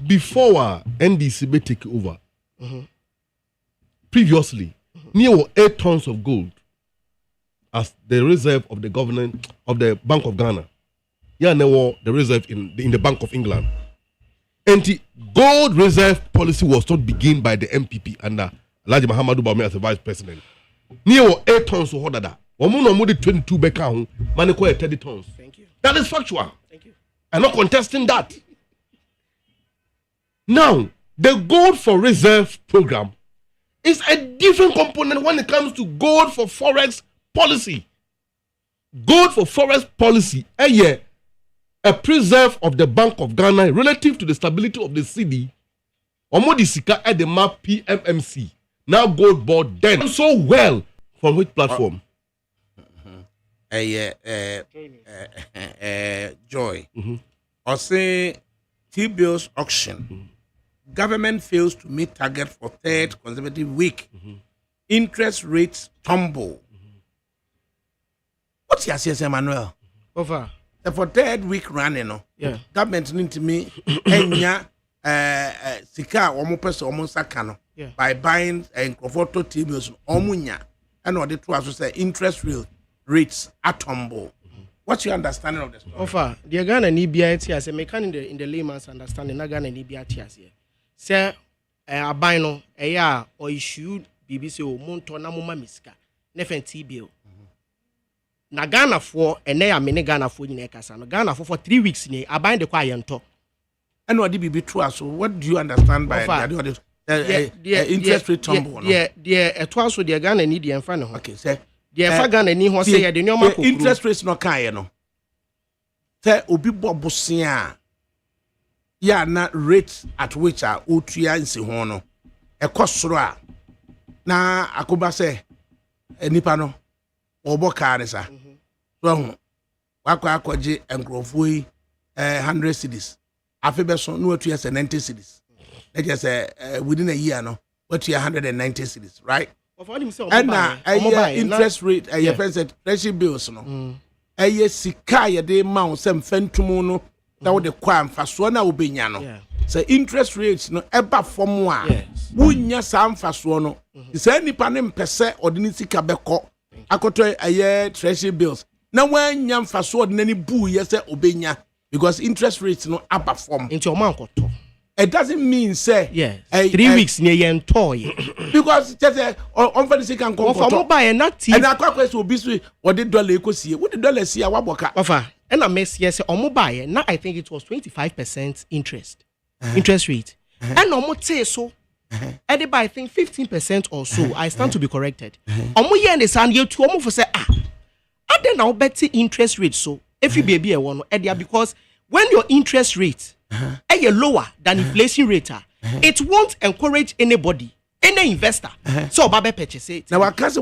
Speaker 5: Before NDC be take over, previously, near 8 tons of gold as the reserve of the government of the Bank of Ghana. Yeah, now the reserve in the Bank of England. And the gold reserve policy was not begun by the MPP under Alhaji Mahamudu Bawumia as the vice president. Near 8 tons of hold that. Omo 22 beka ho, mane ko 30 tons.
Speaker 8: Thank you.
Speaker 5: That is factual.
Speaker 8: Thank you.
Speaker 5: I'm not contesting that. Now, the gold for reserve program is a different component when it comes to gold for forex policy. Gold for forex policy, a preserve of the Bank of Ghana relative to the stability of the cedi. Omodi sika at the map PMMC. Now gold board then so well from which platform?
Speaker 1: Joy. Or say T-bills auction. Government fails to meet target for third consecutive week. Interest rates tumble. What's your say, Emmanuel?
Speaker 8: Over.
Speaker 1: For third week running, no.
Speaker 8: Yeah.
Speaker 1: Government need to me enya sika omo pese omo sakano by buying Nkrofo T-bills omunya and what it was to say interest rates are tumble. What's your understanding of this?
Speaker 8: Offer the Ghana ni bia ti as me can in the layman's understanding na Ghana ni bia ti as here. Say aban no eya or issue BBC o monto na moma misika nefen T-bill. Na Ghana for ene ya me ne Ghana for nyina kasa no Ghana for 3 weeks ni aban de kwa yento.
Speaker 1: And what did be true? So what do you understand by the interest rate tumble?
Speaker 8: The so the Ghana ni the enfa ne ho.
Speaker 1: Okay, say
Speaker 8: the enfa Ghana ni ho say the nyoma kokuru.
Speaker 1: Interest rates no kan ye no. Say obi bobosia ya na rate at which are otua nsi ho no. Ekosoro a na akoba say nipa no oboka ne sa. So wakwa akwaje Nkrofo yi 100 cedis. Afebeso no otua say 90 cedis. Let just say within a year no otua 190 cedis, right? And interest rate your friend said treasury bills no. Sika ye de ma o sem fentum no na wo de kwa mfa so na obenya no. Say interest rates no eba form a wunya sa mfa so no. Say nipa ne mpese odini sika beko akoto treasury bills. Na wanya mfa so odini bu ye say obenya because interest rates no aba form.
Speaker 8: Into your man koto.
Speaker 1: It doesn't mean say
Speaker 8: 3 weeks near yen toy
Speaker 1: because just on for the second come
Speaker 8: for buy and not
Speaker 1: and I quite will be sweet or the dollar equity. What the dollar see a waboka
Speaker 8: offer and I mess yes on buy now I think it was 25% interest rate and no more say so and I think 15% or so I stand to be corrected omo yen the sound you to almost say I then now better interest rate so if you baby a one because when your interest rate are lower than inflation rate, it won't encourage anybody, any investor. So Baba purchase it.
Speaker 1: Now wakasi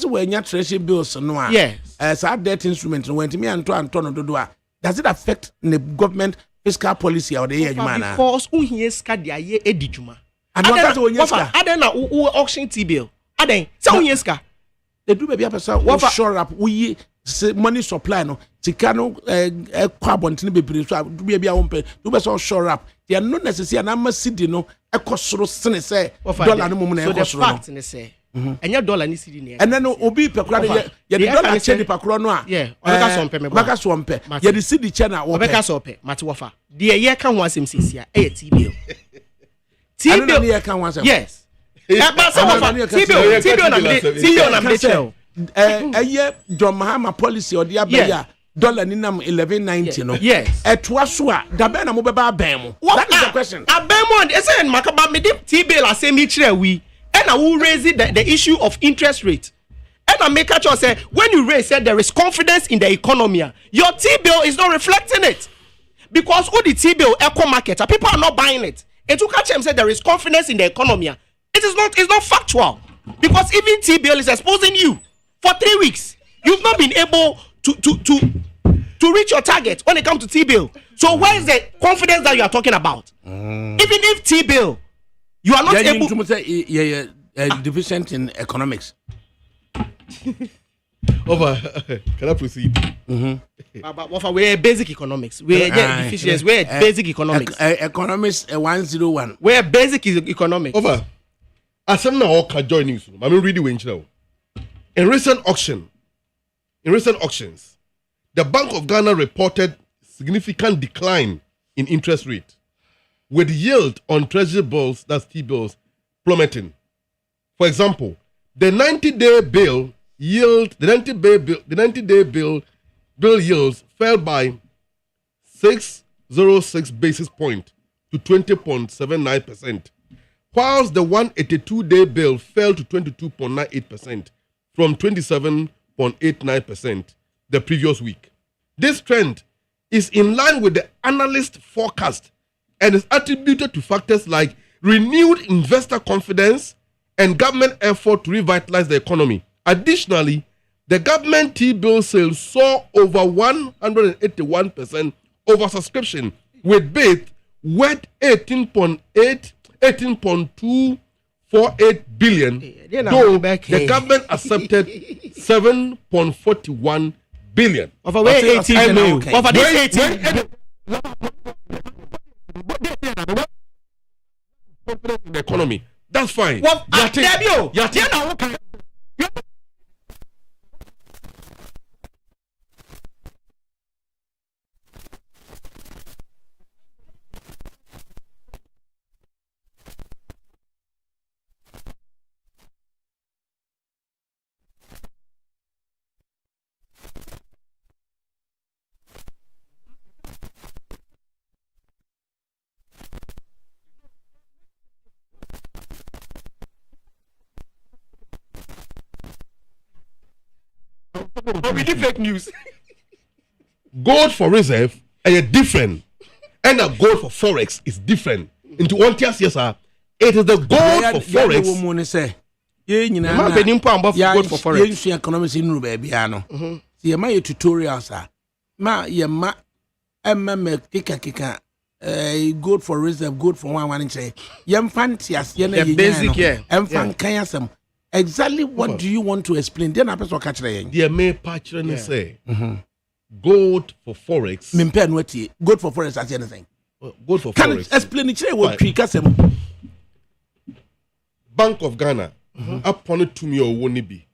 Speaker 1: wenya treasury bills no.
Speaker 8: Yes.
Speaker 1: As our debt instrument when me Antoine dodo. Does it affect the government fiscal policy or the year man?
Speaker 8: Because unhiye ska dia ye edijuma.
Speaker 1: And wakasi wenya ska.
Speaker 8: Aden na auction T-bill. Aden say unhiye ska.
Speaker 1: They do baby person offshore up we money supply no sika no kwabontin bebre so do bia wompe do be so shore up they are not necessary na masidi no ekosoro sene say dollar no mum na ekosoro
Speaker 8: so the fact ne say enya dollar ni sidi ne
Speaker 1: and then obi pekura ye the dollar che pekura no a
Speaker 8: obeka so mpe me
Speaker 1: baka so mpe ye the sidi che na
Speaker 8: obeka so mpe mate wofa de ye ka ho asem sisia T-bill
Speaker 1: T-bill ye ka ho asem
Speaker 8: yes T-bill na me
Speaker 1: John Mahama policy or the abaya dollar ninam 1190 no.
Speaker 8: Yes.
Speaker 1: Etwasua dabe na mo beba abem. That is the question.
Speaker 8: Abem ese makaba me T-bill asemi kire we. And I will raise the issue of interest rate. And I make a choice say when you raise said there is confidence in the economy, your T-bill is not reflecting it. Because all the T-bill eco market, people are not buying it. And to catch them say there is confidence in the economy. It's not factual. Because even T-bill is exposing you for 3 weeks. You've not been able to reach your target when it comes to T-bill. So where is the confidence that you are talking about? Even if T-bill, you are not able
Speaker 1: to deficient in economics.
Speaker 5: Over. Can I proceed?
Speaker 8: But we're basic economics. We're deficient. We're basic economics.
Speaker 1: Economics 101.
Speaker 8: We're basic economics.
Speaker 5: Over. As I'm now joining you, I'm reading winch now. In recent auctions, the Bank of Ghana reported significant decline in interest rate, with yield on treasury bills, that's T-bills, plummeting. For example, the 90-day bill yield, the 90-day bill yields fell by 606 basis points to 20.79%, whilst the 182-day bill fell to 22.98% from 27.89% the previous week. This trend is in line with the analyst forecast and is attributed to factors like renewed investor confidence and government effort to revitalize the economy. Additionally, the government T-bill sales saw over 181% oversubscription, with bids worth 18.248 billion, though the government accepted 7.41 billion.
Speaker 8: Of a 18 million. Of a 18
Speaker 5: in the economy. That's fine.
Speaker 8: What?
Speaker 5: But we did fake news. Gold for reserve are different, and a gold for forex is different. Into 1 year, yes, sir. It is the gold for forex.
Speaker 8: Gold for forex.
Speaker 1: Economics in baby, ano. See, my tutorials are kika. Good for reserve, good for one and say, young fancy as
Speaker 8: basic,
Speaker 1: kayasam. Exactly what do you want to explain? Then I person catch the
Speaker 5: Dear may patron say gold for forex.
Speaker 1: Mimpen weti gold for forex as anything.
Speaker 5: Gold for
Speaker 1: Can
Speaker 5: forex.
Speaker 1: Explain it what trikasem.
Speaker 5: Bank of Ghana upon it to me or won't be.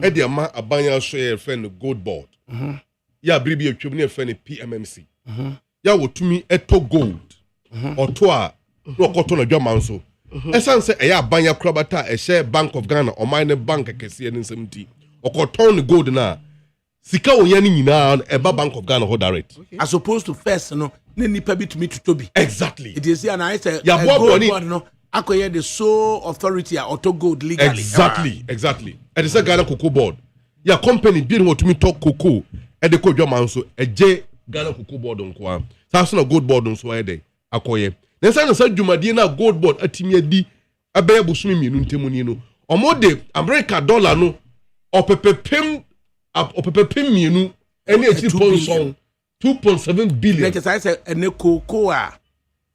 Speaker 5: Eddie ama abanya share friend gold board. Ya bribi a tribune friend PMMC. Ya wo to me eto gold or toa no cotton of your manso. Esan say eya abanya krabata e share Bank of Ghana or mine bank kese en 70 or cotton gold na sika oyani nyina eba Bank of Ghana ho direct
Speaker 1: as opposed to first no na nipa bi to me to tobi.
Speaker 5: Exactly.
Speaker 1: It is here and I say
Speaker 5: ya
Speaker 1: gold board no akoye the sole authority auto gold legally.
Speaker 5: Exactly. And the Ghana Cocoa Board. Ya company being what to me talk cocoa e de ko dwamanso e je Ghana Cocoa Board on kwa. Sa na gold board on so e de akoye. Nensa sa dwumadie na gold board atimi adi abeye bosumi mienu ntemu ni no. Omode America dollar no opepepem mienu ene echi ponson 2.7 billion.
Speaker 1: Like I say ene cocoa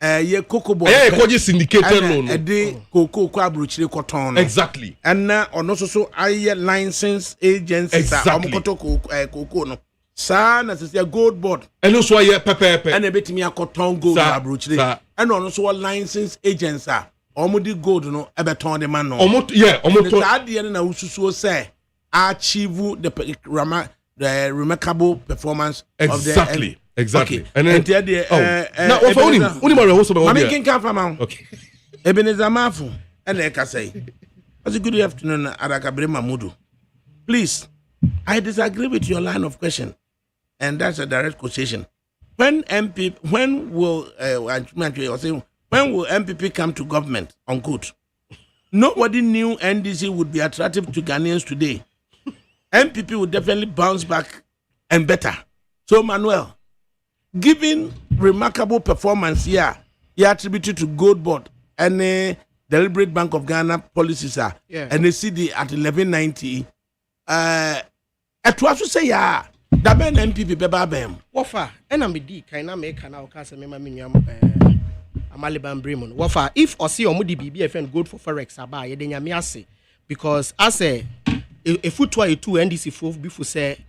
Speaker 1: ye cocoa board.
Speaker 5: Koji syndicated loan.
Speaker 1: Ede cocoa kwa abrochire koton no.
Speaker 5: Exactly.
Speaker 1: And ono so aye license agencies omokoto cocoa no. Sa na se gold board.
Speaker 5: And also aye pepe.
Speaker 1: And ebetimi akoton gold abrochire. And also license agents omudi gold no ebeton de man no. Omoto that dey na ususo say achieve the remarkable performance of the
Speaker 5: Exactly.
Speaker 1: Okay.
Speaker 5: And then now what only my host about
Speaker 1: here. Can come from
Speaker 5: okay.
Speaker 1: Ebenezer Mafu and like I say. Good afternoon, Adakabri Mamudu. Please, I disagree with your line of question, and that's a direct quotation. When will MPP come to government? Unquote. Nobody knew NDC would be attractive to Ghanaians today. MPP would definitely bounce back and better. So Manuel, given remarkable performance here, he attributed to Gold Board and the Deliberate Bank of Ghana policies are and the CD at 1190. At what you say, yeah, that ben MPP beba bem.
Speaker 8: Wafa, and I'm a D, kind of make an outcast and Mamma Amaliban Bremen. Wafa, if or see or Moody BBFN good for forex, Abba, then Yamiase, because I say a foot 22 NDC 4 before say.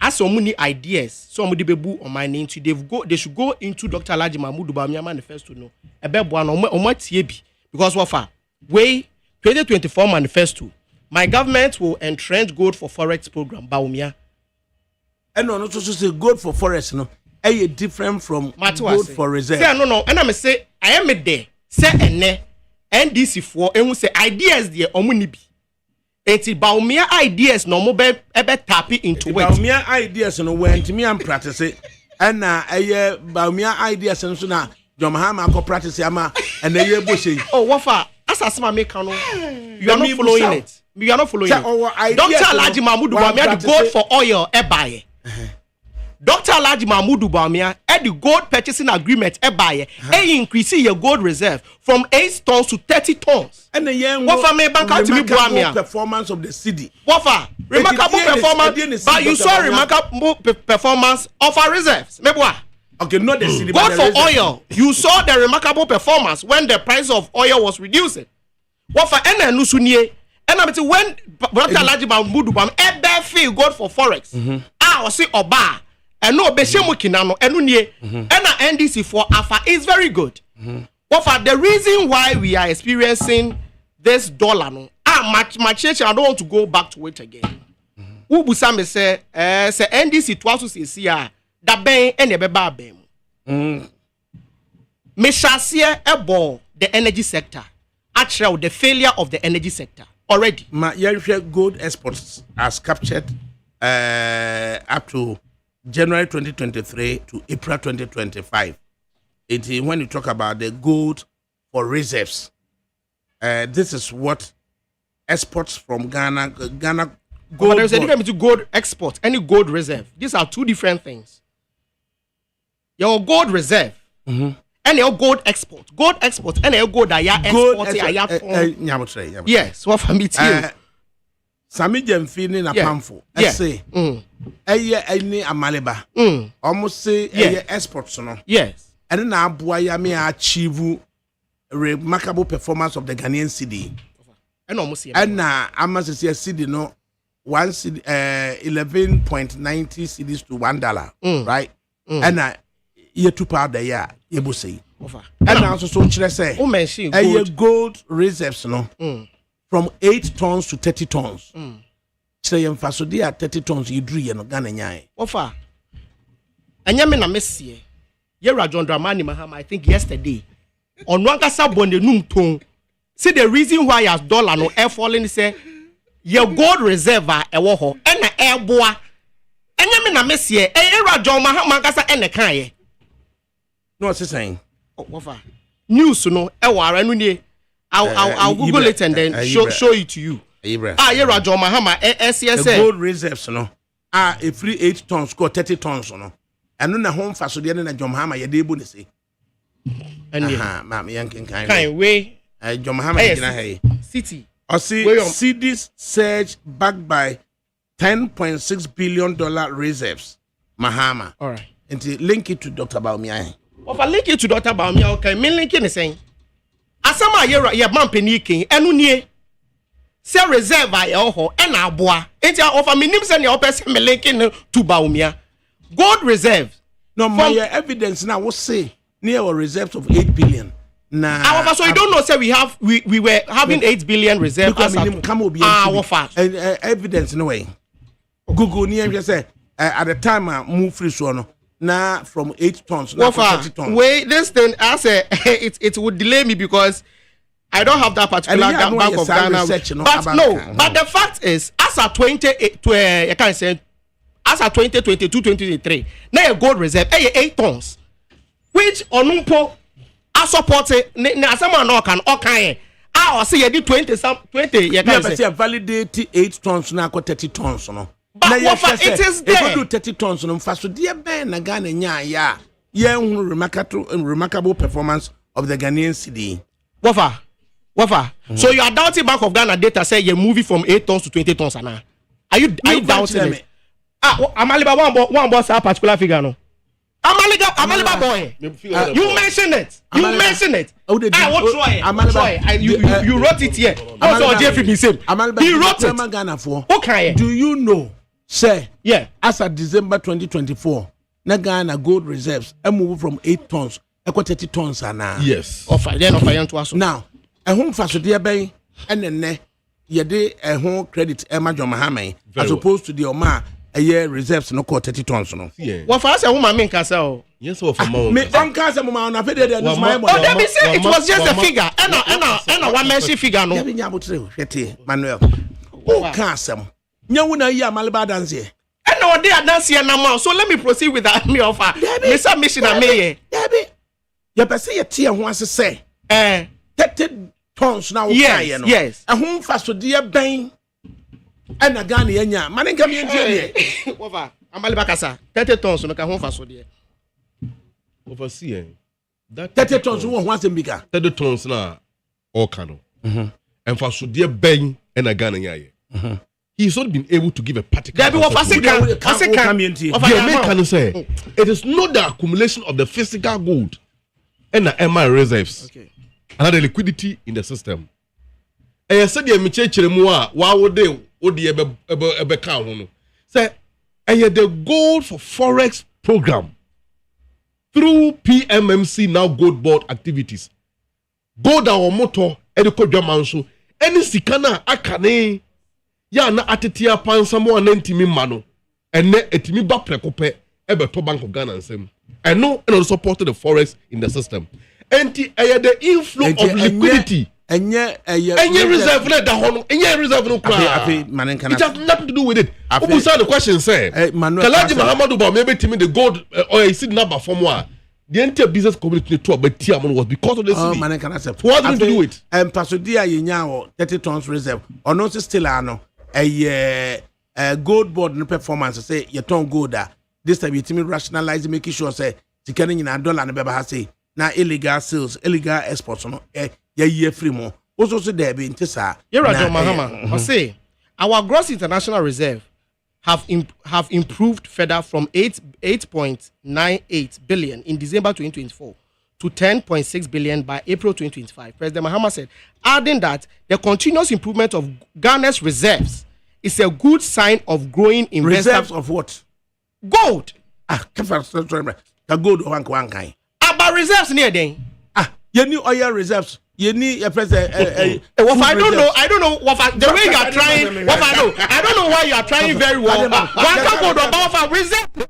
Speaker 8: As so many ideas, somebody be boo on my name to they should go into Dr. Alhaji Mahmoud Bawumia manifesto no. Ebe bo on my TB because wafa way 2024 manifesto. My government will entrench gold for forex program Bawumia.
Speaker 1: And no so say gold for forex no. A different from gold for reserve.
Speaker 8: Say no and I say I am there. Say ene NDC4 and say ideas there omuni bi. Eti Bawumia ideas no mo be tap into it.
Speaker 1: Bawumia ideas no went me and practice it. And Bawumia ideas so na John Mahama ko practice ama and ye bushi.
Speaker 8: Oh wafa asasema make no. You are not following it. You are not following it. Dr. Alhaji Mahmoud Bawumia the gold for oil buy. Dr. Alhaji Mahmoud Bawumia the gold purchasing agreement buy. Increase your gold reserve from 8 tons to 30 tons.
Speaker 1: And the young
Speaker 8: performance
Speaker 1: of the city.
Speaker 8: Wafa, remarkable performance, but you saw remarkable performance of our reserves.
Speaker 1: Okay, not the city.
Speaker 8: Gold for oil. You saw the remarkable performance when the price of oil was reducing. Wafa, and nusunie. And I mean, when Dr. Alhaji Mahmoud Bawumia feel gold for forex. I see oba. And no beshemu kinano enunye. And NDC for Alpha is very good. Wafa, the reason why we are experiencing this dollar no my church I don't want to go back to it again. Ubusa me say NDC twaso say sia da ben e na beba bem. Me shasie ebo the energy sector. Actually the failure of the energy sector already.
Speaker 1: My gold exports has captured up to January 2023 to April 2025. When you talk about the gold for reserves, this is what exports from Ghana gold.
Speaker 8: But there's a difference between gold export and gold reserve. These are two different things. Your gold reserve and your gold export and your gold export. Yes, what for me too.
Speaker 1: Sami Jemfini na pamfo. Say, any amaleba. Almost say exports no.
Speaker 8: Yes.
Speaker 1: And now Buaya may achieve remarkable performance of the Ghanaian city. And now I must say city no 11.90 cedis to $1, right? And now year 2 pound the year you say. And now so say gold reserves no from 8 tons to 30 tons. Say you faso dia 30 tons you drew no Ghana nyai.
Speaker 8: Ofa. Anya me na mesie. Yera John Dramani Mahama, I think yesterday. On Wankasa Bonde Num. See the reason why as dollar no air falling say your gold reserve e wo ho e na air boa. Enya me na mesie. Yera John Mahama kasa ene kan ye.
Speaker 1: No what's he saying?
Speaker 8: Wafa. News no e wara no nie. I'll Google it and then show it to you. Yera John Mahama SCSA.
Speaker 1: The gold reserves no. A free 8 tons score 30 tons no. And na home faso de na John Mahama ye dey bu ne say. Ma'am yankin
Speaker 8: kind way.
Speaker 1: John Mahama gina hey.
Speaker 8: City.
Speaker 1: Or see CDs surge backed by $10.6 billion reserves. Mahama.
Speaker 8: All right.
Speaker 1: And link it to Dr. Bawumia.
Speaker 8: If I link it to Dr. Bawumia, okay, me link it saying. Asama ye man peniking enu nie. Se reserve ay ho e na aboa. Enti offer me nim se ne opese me link to Bawumia. Gold reserve.
Speaker 1: No, my evidence now was say near our reserves of 8 billion.
Speaker 8: Nah. So you don't know, say we were having 8 billion reserve.
Speaker 1: Evidence in a way. Google near you say at the time I move free so now from 8 tons now 30 tons.
Speaker 8: Wait, this thing I say it would delay me because I don't have that particular
Speaker 1: And yeah, no,
Speaker 8: Bank
Speaker 1: yes,
Speaker 8: of
Speaker 1: I
Speaker 8: Ghana.
Speaker 1: research, you know,
Speaker 8: But
Speaker 1: about
Speaker 8: no,
Speaker 1: Ghana.
Speaker 8: but the fact is, as at 2022, 2023, now a gold reserve, 8 tons, which onumpo I support it. Someone no can okay. I will say you did 20 some 20. You
Speaker 1: Yeah,
Speaker 8: can
Speaker 1: but
Speaker 8: say.
Speaker 1: see, validate 8 tons now, 30 tons, no.
Speaker 8: But
Speaker 1: Now,
Speaker 8: what for- it is there.
Speaker 1: If you do 30 tons, no, fast. So, dear Ben, na Ghana, yeah, remarkable performance of the Ghanaian city.
Speaker 8: Wafa. So you are doubting Bank of Ghana data say you're moving from 8 tons to 20 tons now. Are you doubting it? Amaliba one boss a particular figure no. Amaliba boy. You mentioned it. You mentioned it.
Speaker 1: Oh, they
Speaker 8: I will try. You wrote it here. Also Jeffrey be same. He wrote it.
Speaker 1: Ghana for.
Speaker 8: Okay.
Speaker 1: Do you know, sir?
Speaker 8: Yeah.
Speaker 1: As of December 2024, na Ghana gold reserves move from 8 tons to 30 tons now.
Speaker 5: Yes.
Speaker 8: Offer to us.
Speaker 1: Now, a home fast dear bay and then yede a home credit Emma John Mahame as opposed to the Oma a year reserves no 30 tons no.
Speaker 5: Yeah.
Speaker 8: What for us a woman mean kasa?
Speaker 5: Yes, or for more.
Speaker 1: Me unka some man na fede dey no my
Speaker 8: Oh, let me say it was just a figure. And one mention figure no.
Speaker 1: Ya bi nya botre hwete Manuel. O ka asem. Nya wo na yi amaleba dance here.
Speaker 8: And no they are dancing now. So let me proceed with that me offer. Mr. Missioner me.
Speaker 1: Debi. Ya pese ye tie ho ase say 30 tons na wo
Speaker 8: Yes,
Speaker 1: no.
Speaker 8: yes.
Speaker 1: A home fast dear ben and a Ghana nya. Man nka me ntie
Speaker 8: Wafa. Amaliba kasa. 30 tons no ka ho fa so de.
Speaker 5: Overseeing that
Speaker 1: 30 tons wo ho asem bika.
Speaker 5: 30 tons na all cano. And for so dear Ben and a Ghana yaye. He's not been able to give a particular.
Speaker 8: There be what
Speaker 1: Can
Speaker 5: say it is not the accumulation of the physical gold and the MI reserves.
Speaker 8: Okay.
Speaker 5: And the liquidity in the system. And I said, "You check more. Why would they? Would the ebe count? Say, and the goal for forex program through PMMC now gold board activities. Gold our motor ediko manso any sikana akane ya na atetia pansamo anantimi mano ene etimi ba prekope ebe to Bank of Ghana nsem eno and supported the forex in the system. Enti the inflow of liquidity
Speaker 1: enye
Speaker 5: reserve na da hono enye reserve no kra it has nothing to do with it. Obusa the question say Kalaji Mahamadou ba maybe timi the gold or you see number from one the entire business community to but Tiamon was because of the city.
Speaker 1: Man can accept.
Speaker 5: What going to do it?
Speaker 1: Pasodia yenya 30 tons reserve or no still ano a gold board no performance say you turn gold this time you timi rationalize making sure say tikani nyina dollar na beba ha say na illegal sales illegal exports no ye free mo also say there be ntisa
Speaker 8: Yera Mahama I say our gross international reserve have improved further from 8.98 billion in December 2024 to 10.6 billion by April 2025. President Mahama said, adding that the continuous improvement of Ghana's reserves is a good sign of growing
Speaker 1: reserves of what?
Speaker 8: Gold.
Speaker 1: The gold one kind.
Speaker 8: About reserves near then.
Speaker 1: You need oil reserves. You need a president.
Speaker 8: I don't know what the way you are trying. What I know. I don't know why you are trying very well. One couple about reserve.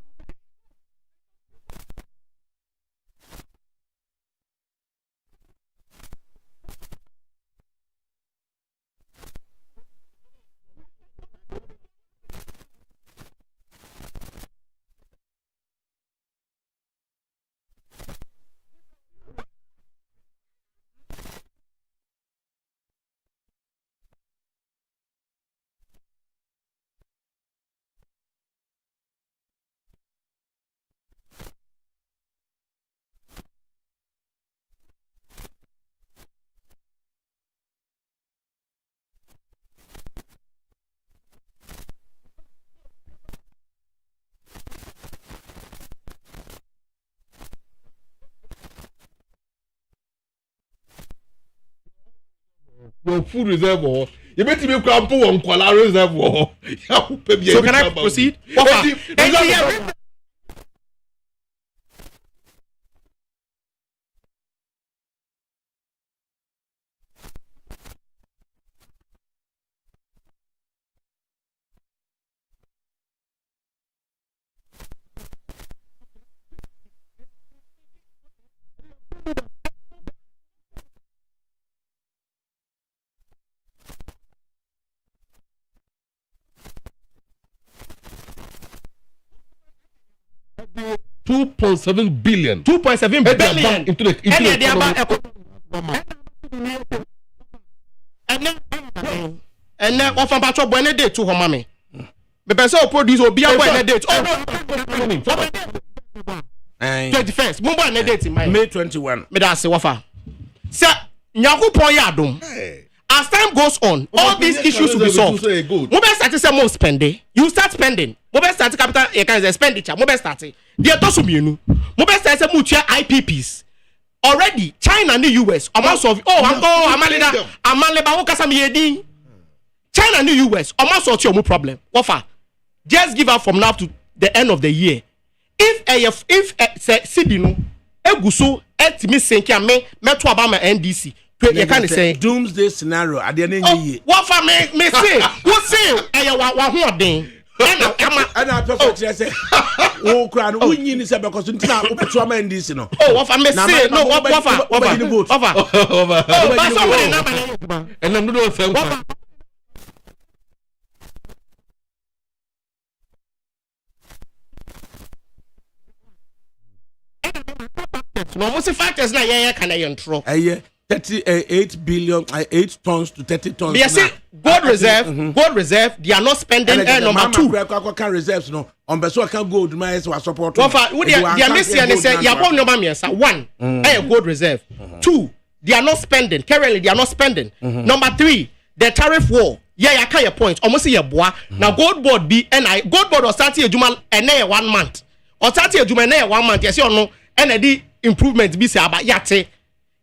Speaker 5: Your food reserve or you bet me crampo on Kuala reserve or
Speaker 8: so can I proceed?
Speaker 5: 2.7 billion.
Speaker 8: 2.7 billion
Speaker 5: into the
Speaker 8: and then often patch when a day to her mommy. The person produce will be a date. 21st. Mobile date in
Speaker 1: May 21.
Speaker 8: Me da se wafa. Sir, Nyankopon ya adom. As time goes on, all these issues will be solved. Mobile start say more spending. You start spending. Mobile start capital expenditure. Mobile start. Dia to sumienu. Mobile start say mutua IPPs. Already China and the US almost of amaleba wo kasa me yedin. China and the US almost sort your problem. Wafa. Just give up from now to the end of the year. If Sidi no eguso etimi senki ame meto aba ma NDC you can say
Speaker 1: doomsday scenario ade na enye
Speaker 8: what for me say who say wa ho odin
Speaker 1: ana perfect say wo kra no unyi ni say because ntina opeto ama NDC no
Speaker 8: what for me say no what
Speaker 5: and I'm not saying
Speaker 8: no most factors na can I intro
Speaker 1: 38 billion 8 tons to 30 tons.
Speaker 8: Yes, gold reserve they are not spending number 2
Speaker 1: reserves no on beso can gold my support.
Speaker 8: They missing and say ya number 1 gold reserve. 2 they are not spending currently they are not spending. Number 3 the tariff war ya can your point almost your boa now gold board be and I gold board was starting ejuma and 1 month or starting ejuma na 1 month yes or no and the improvement be say about yate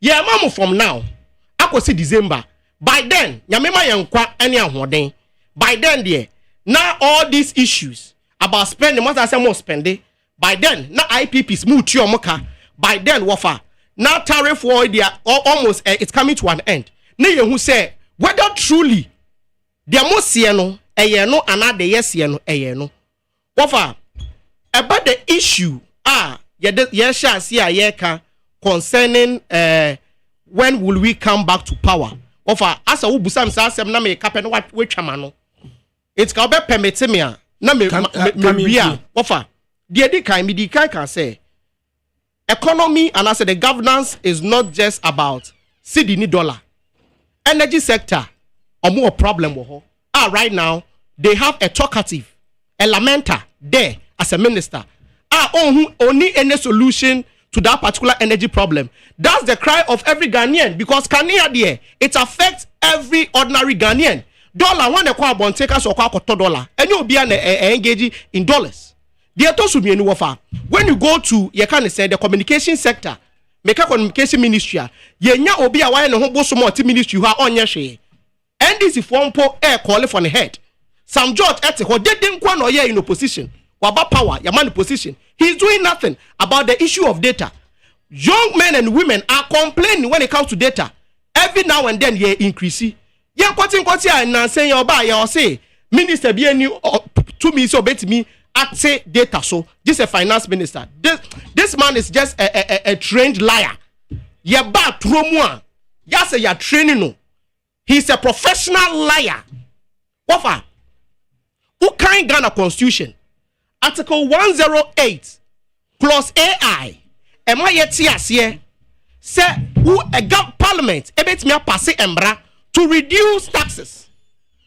Speaker 8: yeah mama from now akosi December by then nyamema yankwa any ahoden by then there now all these issues about spending what I say more spending by then now IPPs move to omoka by then wafa now tariff war they are almost it's coming to an end na ye who say whether truly they must see no no another yes no no wafa about the issue concerning when will we come back to power? Offer as a ubusam sasem na me kapen what which amano. It's ka be permit me na me bia offer. The can say economy and I say the governance is not just about cedi dollar. Energy sector or more problem right now they have a talkative lamenter there as a minister. Only any solution to that particular energy problem. That's the cry of every Ghanaian because Kenya there it affects every ordinary Ghanaian. Dollar one kwa bon take us or kwa $1 and you'll be engaging in dollars. There to be any wafa. When you go to you can say the communication sector, make a communication ministry, ye nya obi a why no ho so more ministry you are on your share. And this is one po air call for the head. Sam George Etiko didn't kwa no in opposition. Waba power, your man position. He's doing nothing about the issue of data. Young men and women are complaining when it comes to data. Every now and then, ye increase. Yeah, kwati and saying your buy or say minister be any to me so bet me at say data. So this is a finance minister. This man is just a trained liar. Yeah, ba tromwa. Yeah, say you're training no. He's a professional liar. Wafa. Who can Ghana Constitution? Article 108 plus AI. Am I yet here? Say who a parliament ebet me pass embra to reduce taxes.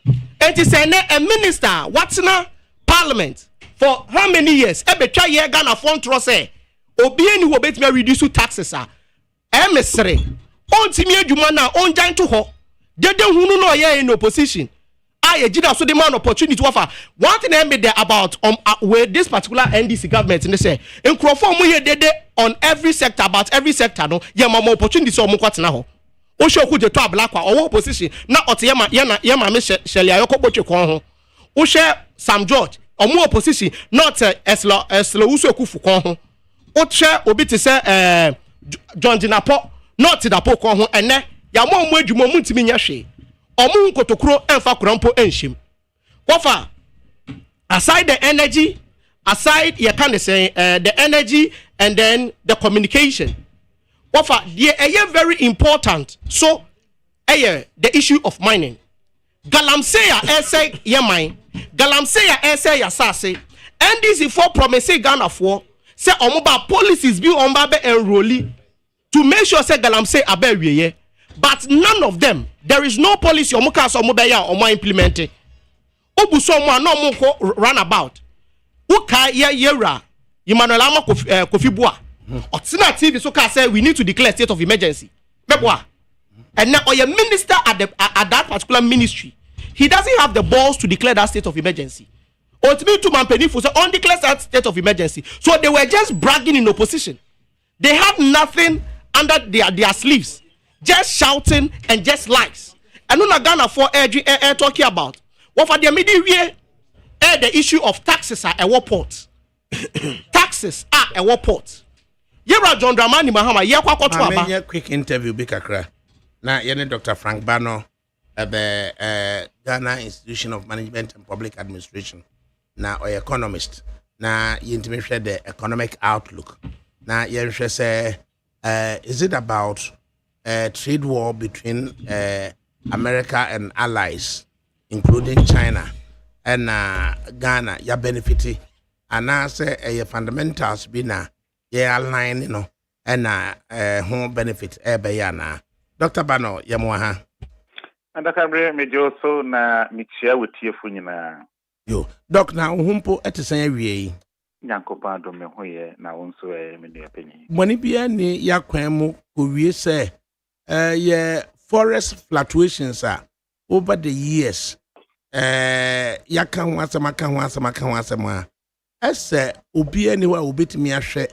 Speaker 8: And it say a minister what's na parliament for how many years? Ebetwa ye Ghana fund trust say obi eni wo bet me reduce taxes ah. Emesre ontimi adwuma na onjan to ho. Dede hunu no ye in opposition. I so the man opportunity to offer. One thing I made there about where this particular NDC government and they say in Crawford on every sector about every sector no yeah more opportunity so mo kwatena ho. O show ku je to black or opposition na otiyama yema me shele ayoko boche kon ho. O share Sam George or more opposition not eslo uso kufu kon ho. O share obi te say John Dinapo not Dapo kon ho ene ya mo adwuma mu ntimi nya hwe. Omu nkotokro emfa kurampo enhim. Wafa aside the energy, aside you can say the energy and then the communication. Wafa they are very important. So the issue of mining. Galamseya essay ye mine. Galamseya essay ya sase. NDC for promise Ghana for say omoba policies be on ba be enrollee to make sure say galamsey abe wiye. But none of them, there is no policy omuka so omoba ya omo implementing. Obu so mo no mo ko run about. Uka yera Emmanuel Ama Kofi Boa. Otina TV so ka say we need to declare state of emergency. Meboa. And now your minister at that particular ministry, he doesn't have the balls to declare that state of emergency. Ultimately, to man penny for say undeclared that state of emergency. So they were just bragging in opposition. They had nothing under their sleeves, just shouting and just lies. And no Ghana for air talking about what for the media the issue of taxes at a port. Taxes at a port. Yera John Dramani Mahama yakwa kwa tuaba.
Speaker 1: Quick interview bikakra. Na yene Dr. Frank Bano the Ghana Institution of Management and Public Administration. Na or economist. Na yintimate the economic outlook. Na yenshe say is it about trade war between America and allies, including China and Ghana, ya benefit, and I say fundamentals be na ya align, you know, and home benefit bayana. Dr. Bano, Yamoha.
Speaker 9: And ADAKABRI me also na michia with na.
Speaker 1: Yo, Doc, now humpo at the same way.
Speaker 9: Nyankopa do me hoye na unso me ne penny.
Speaker 1: Monibia ni ya kwemu kuwie say forex fluctuations are over the years. Yaka wasama ese obi anywhere obetimi ahwe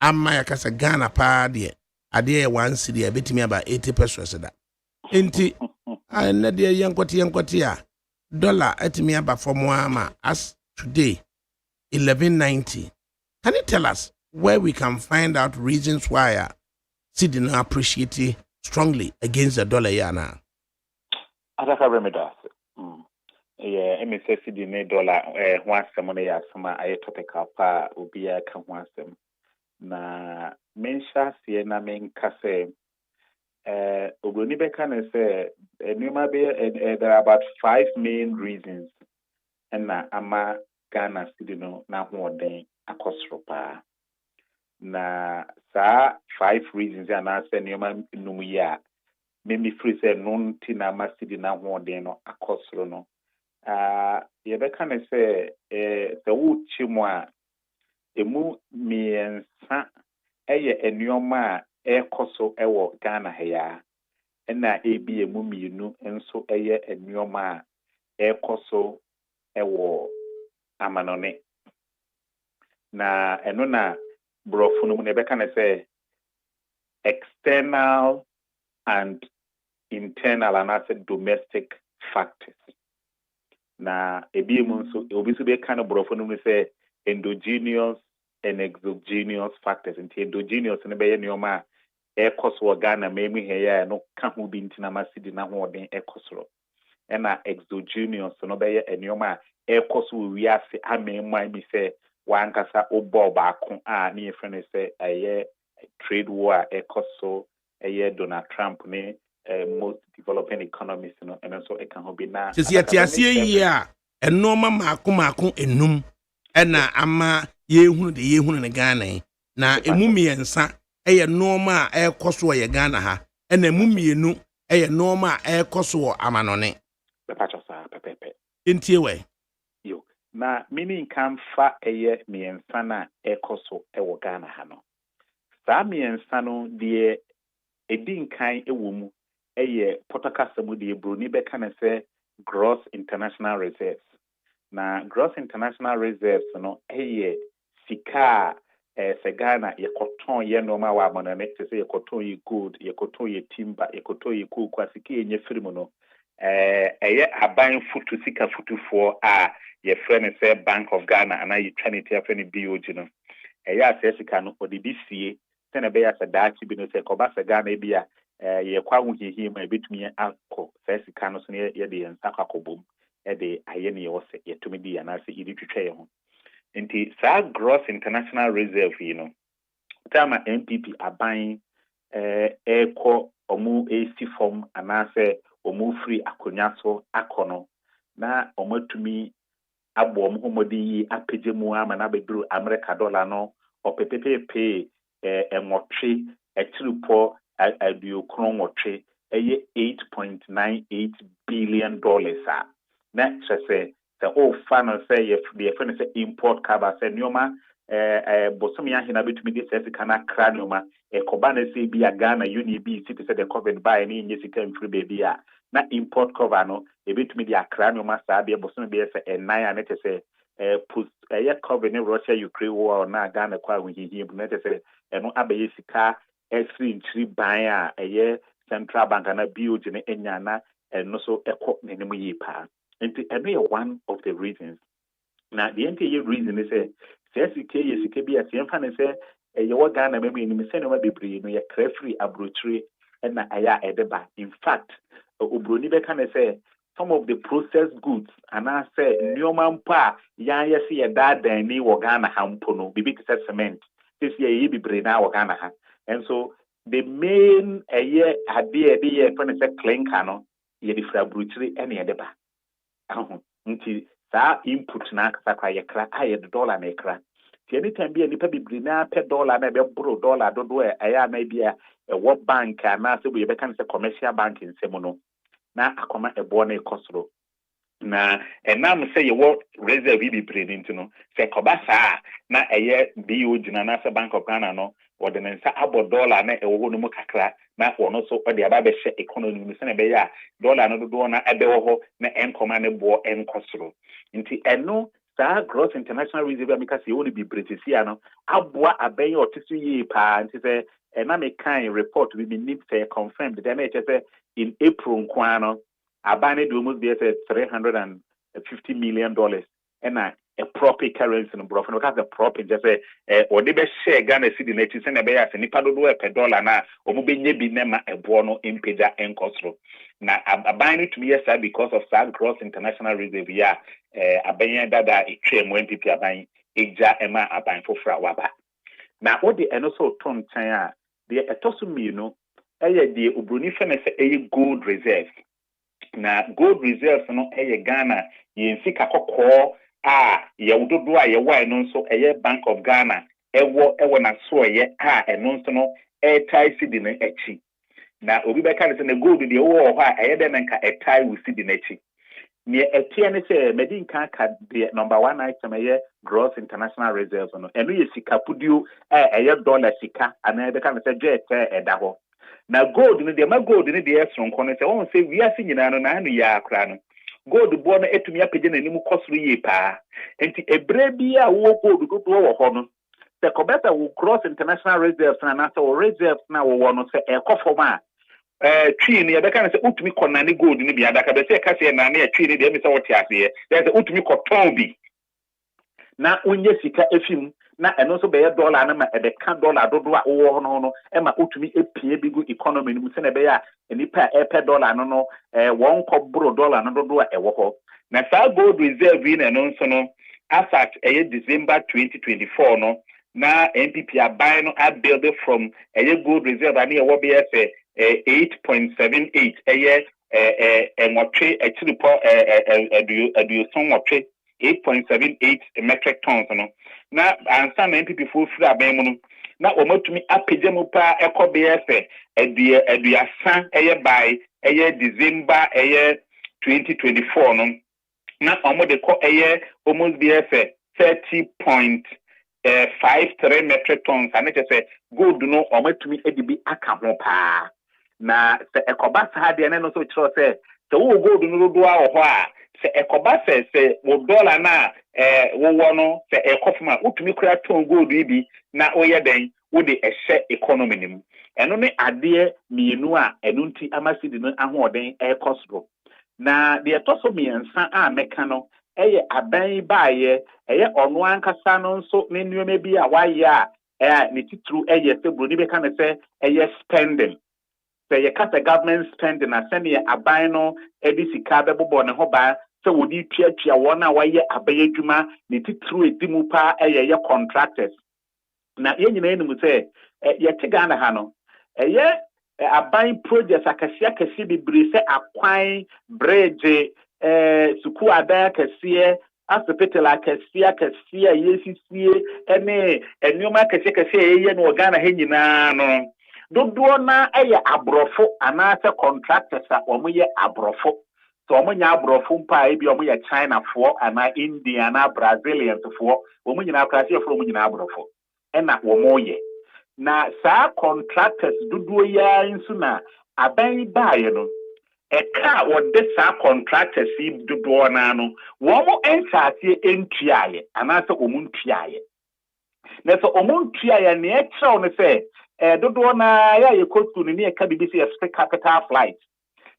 Speaker 1: ama yakasa Ghana pa de ade 1 cedi abetimi about 80 pesos da enti na de yankoti a dollar etimi aba from ama as today 1190. Can you tell us where we can find out reasons why cedi no appreciate strongly against the dollar yana?
Speaker 9: ADAKABRI me das. MSC di dollar wasem na ya sama aye topical pa obi ya ka wasem na mensha sie na menka se obroni beka na se enuma be there are about 5 main reasons and na ama Ghana cedi no na hoden akosro pa na sa 5 reasons and say enuma num ya me free say non ti na ama cedi na hoden no akosro no yebeka na se wuchi mu a emu miensa eye enuoma ekoso ewo Ghana heya na ebi emu mienu enso eye enuoma ekoso ewo amanone na eno na brofo no mu nebeka na se external and internal and also domestic factors. Na ebi munso obi so be kind of brofo no say endogenous and exogenous factors. And endogenous ne be nyoma e koso Ghana memi heya no ka ho bi ntina masidi na ho den e kosoro. And na exogenous no be nyoma e koso wi ase amemma bi say wankasa obo baako a ne yefrene say aye trade war e koso aye Donald Trump ne most developing economies, you know, and also it can be now.
Speaker 1: Since year and normal maku enum and na ama yehunu de Ghana na emumi ensa eye normal e koso ye Ghana ha and emumi enu eye normal e koso amanone.
Speaker 9: Pepe.
Speaker 1: Intiewe.
Speaker 9: Yo. Na meaning can fa eye mi ensa na e koso e wo Ghana ha no. Sa mi ensa no de edin kan ewo mu eye potakasamu de broni beka na se gross international reserves. Na gross international reserves no eye sika se Ghana ye koton ye normal wa monane se ye koton ye gold ye koton ye timber ye koton ye coal kwa sika ye nyefiri no eye aban futu sika futu for ye friend say Bank of Ghana and you Trinity friend BOG no eye ase sika no odi sie se na be ya sadachi bi no se ko ba se Ghana bia ye kwa hu hihi ma betumi akọ se sika no so ye de nsaka kobom e de aye ne yo se yetumi di ya na se iri twetwe ye ho nti sa gross international reserve you know tama NPP aban eko omu AC form anase omu free akonya so akono na omatumi abo omu homodi yi apejemu ama na bedru America dollar no ɔpepepepe ɛnwɔtwe ɛtiripo aduokron nwɔtwe ɛyɛ $8.98 billion a na kyerɛ sɛ ɔfa no sɛ yɛfrɛ no sɛ import cover sɛ nneɔma bosom yɛahena bɛtumi de sɛ sika no akra nneɔma ɛkɔba no sɛ bi a Ghana uni bi si te sɛ the covid bae ne nyɛ sika mfiri baabi a na import cover no ɛbɛtumi de akra nneɔma saa deɛ bosom bɛyɛ sɛ ɛnan a ne te sɛ ɛyɛ covid ne Russia Ukraine war na Ghana kɔ ahohihia mu ne te sɛ ɛno abɛyɛ sika ɛfiri nkyiri ban a ɛyɛ central bank na BOD ne enya na ɛno so ɛkɔ n'anim yie paa nti ɛno yɛ one of the reasons na deɛ nti yɛ reason ne sɛ sika yɛ sika bi a sɛmfa ne sɛ ɛyɛ wɔ Ghana mɛmu anim sɛ nneɛma bebree no yɛ kra firi aburokyire ɛna ɛyɛ a ɛde ba in fact obroni bɛka ne sɛ some of the processed goods anaasɛ nneɛma mpo a yɛayɛ sɛ yɛdaadan ne wɔ Ghana ha mpo no bibi te sɛ cement sisi yɛyɛ bebree na wɔ Ghana ha and so the main adeɛ ɛde yɛ fɛ ne sɛ clinker no yɛde firi aburokyire ɛna yɛde ba nti saa input na akasa kora yɛkra a yɛde dollar na yɛkra nti anytime bi a nipa bebree na pɛ dollar na ɛbɛboro dollar dodoɔ ɛyɛ ana bi a ɛwɔ bank anaasɛ bo yɛbɛka no sɛ commercial bank nsɛm no na akɔma ɛboɔ no ɛkɔ soro na ɛnam sɛ yɛwɔ reserve bi bebree no nti no sɛ kɔba saa na ɛyɛ BOD na anaasɛ Bank of Ghana no wɔde ne nsa abɔ dollar na ɛwɔ hɔ no mu kakra na wɔno so ɔde aba bɛhyɛ economy no sɛnɛ ɛbɛyɛ a dollar no dodoɔ na ɛbɛwɔ hɔ na ɛnkɔma ne boɔ ɛnkɔ soro nti ɛno saa gross international reserve a meka sɛ yɛwɔ no bebree sisi a no aboa abɛn a ɔte so yie paa nti sɛ ɛna mekan report bi menim sɛ confirmed dɛ na ɛkyɛ sɛ in April nkoa no aban no de almost be sɛ $350 million ɛna a proper currency no brɔfo no because the proper just say ɔde bɛhyɛ Ghana cedi n'akyi sɛ na ɛbɛyɛ asɛ nipa dodoɔ ɛpɛ dollar na ɔmo bɛnya bi na ma ɛboɔ no mpagya ɛnkɔ soro na aban no tumi yɛ saa because of saa gross international reserve yi a abɛnyɛ dada etwa mu NPP aban egya ɛma aban foforɔ a waba na wɔde ɛno so to nkyɛn a deɛ ɛtɔ so mmienu ɛyɛ deɛ obroni fɛ no sɛ ɛyɛ gold reserve na gold reserves no ɛyɛ Ghana yɛn sika kɔkɔɔ a yɛwo dodo a yɛwɔ ɛno nso ɛyɛ Bank of Ghana ɛwɔ na so ɛyɛ a ɛno nso no ɛtai cedi no akyi na obi bɛka ne sɛ na gold deɛ ɛwɔ hɔ a ɛyɛ dɛ na nka ɛtai wo cedi no akyi nea ɛteɛ ne sɛ mɛdi nka ka deɛ number 1 item ɛyɛ gross international reserves no ɛno yɛ sika pudio ɛyɛ dollar sika anaa bɛka ne sɛ jet ɛda hɔ na gold no deɛ ma gold no deɛ ɛsoronko no sɛ wɔn sɛ wiase nyinaa no na ano yɛ akora no gold boɔ no etumi apagye n'anim kɔ soro yie paa nti ebere bi a wo gold dodoɔ wɔ hɔ no sɛ kɔbɛsa wo gross international reserves na anaasɛ wo reserves na wɔwɔ no sɛ ɛkɔ fam a twi no yɛbɛka no sɛ wotumi kɔ nane gold no bi adaka bɛ sɛ ɛka sɛ nane atwi no deɛ ɛmi sɛ wɔte aseɛ yɛ sɛ wotumi kɔtɔn bi na wonyɛ sika efim na ɛno nso bɛyɛ dollar no ma ɛbɛka dollar dodoɔ a wowɔ hɔ no ɛma wotumi epie bi gu economy no mu sɛ na ɛbɛyɛ a nipa a ɛpɛ dollar no wɔn kɔboro dollar no dodoɔ a ɛwɔ hɔ na saa gold reserve yi na ɛno nso no asat ɛyɛ December 2024 no na NPP aban no abuild from ɛyɛ gold reserve ani ɛwɔ bɛyɛ sɛ 8.78 ɛyɛ ɛnwɔtwe ɛkyiripɔ aduoson nwɔtwe 8.78 metric tons no na ansa na NPP fo firi aban mu no na wɔmatumi apagya mu paa ɛkɔ bɛyɛ sɛ aduasa ɛyɛ by ɛyɛ December ɛyɛ 2024 no na wɔn de kɔ ɛyɛ almost bɛyɛ sɛ 30.53 metric tons ane kyerɛ sɛ gold no wɔmatumi de bi aka ho paa na sɛ ɛkɔba saa deɛ no nso kyerɛ sɛ wo gold no dodoɔ wɔ hɔ a sɛ ɛkɔba sɛ wo dollar na wowɔ no sɛ ɛkɔ fam a wotumi kura tɔn gold yi bi na woyɛ den wode ɛhyɛ economy no mu ɛno ne adeɛ mmienu a ɛno nti ama cedi no ahoɔden ɛkɔ soro na deɛ ɛtɔ so mmiɛnsa a mɛka no ɛyɛ aban baayɛ ɛyɛ ɔno ankasa no nso ne nneɛma bi a wayɛ a ne titiri ɛyɛ sɛ buroni bɛka ne sɛ ɛyɛ spending sɛ yɛka sɛ government spending na sɛneɛ aban no de sika bɛbobɔ ne ho baa sɛ wɔde tuatua wɔn a wɔyɛ aban adwuma ne titiri edi mu paa ɛyɛ contractors na yɛn nyinaa anim sɛ yɛte Ghana ha no ɛyɛ aban projects akɛseɛ bebree sɛ akwan bridge sukuu adan akɛseɛ hospital akɛseɛ yɛsisie ɛne nneɛma akɛseɛ yɛyɛ no Ghana ha nyinaa no dodoɔ na ɛyɛ aborɔfo anaasɛ contractors a wɔyɛ aborɔfo so wɔnya aborɔfo mpa ebi wɔyɛ Chinafoɔ ana India ana Braziliansfoɔ wɔn nyinaa klaseɛfoɔ wɔn nyinaa aborɔfo ɛna wɔyɛ na saa contractors dodoɔ ya nso na aban baayɛ no ɛka wɔde saa contractors yi dodoɔ na no wɔn nsaase ntuaeɛ anaasɛ wɔn ntuaeɛ na sɛ wɔn ntuaeɛ ne ɛkyerɛw no sɛ dodoɔ na yɛ kostu ne ɛka bibi sɛ yɛ capital flight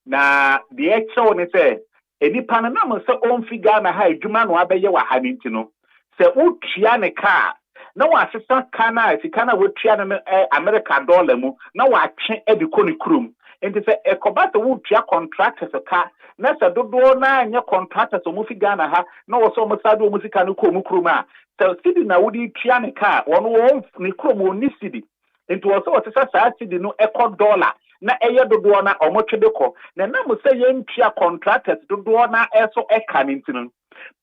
Speaker 9: na deɛ ɛkyerɛw no sɛ enipa no nam sɛ ɔmfi Ghana ha adwuma no abɛyɛ wɔ ha ne nti no sɛ wotua ne kaa na wasesa kana sika na wotua no America dollar mu na watwe adi kɔ ne kurom nti sɛ ɛkɔba sɛ wotua contractors ka na sɛ dodoɔ na nyɛ contractors ɔmo fi Ghana ha na wɔsɛ ɔmo sade ɔmo sika no kɔ ɔmo kurom a sɛ sidi na wodi tua ne kaa wɔn ne kurom wɔn ni sidi nti wɔsɛ saa sidi no ɛkɔ dollar na ɛyɛ dodoɔ na ɔmo twe de kɔ na nam sɛ yɛntua contractors dodoɔ na ɛso ɛka ne nti no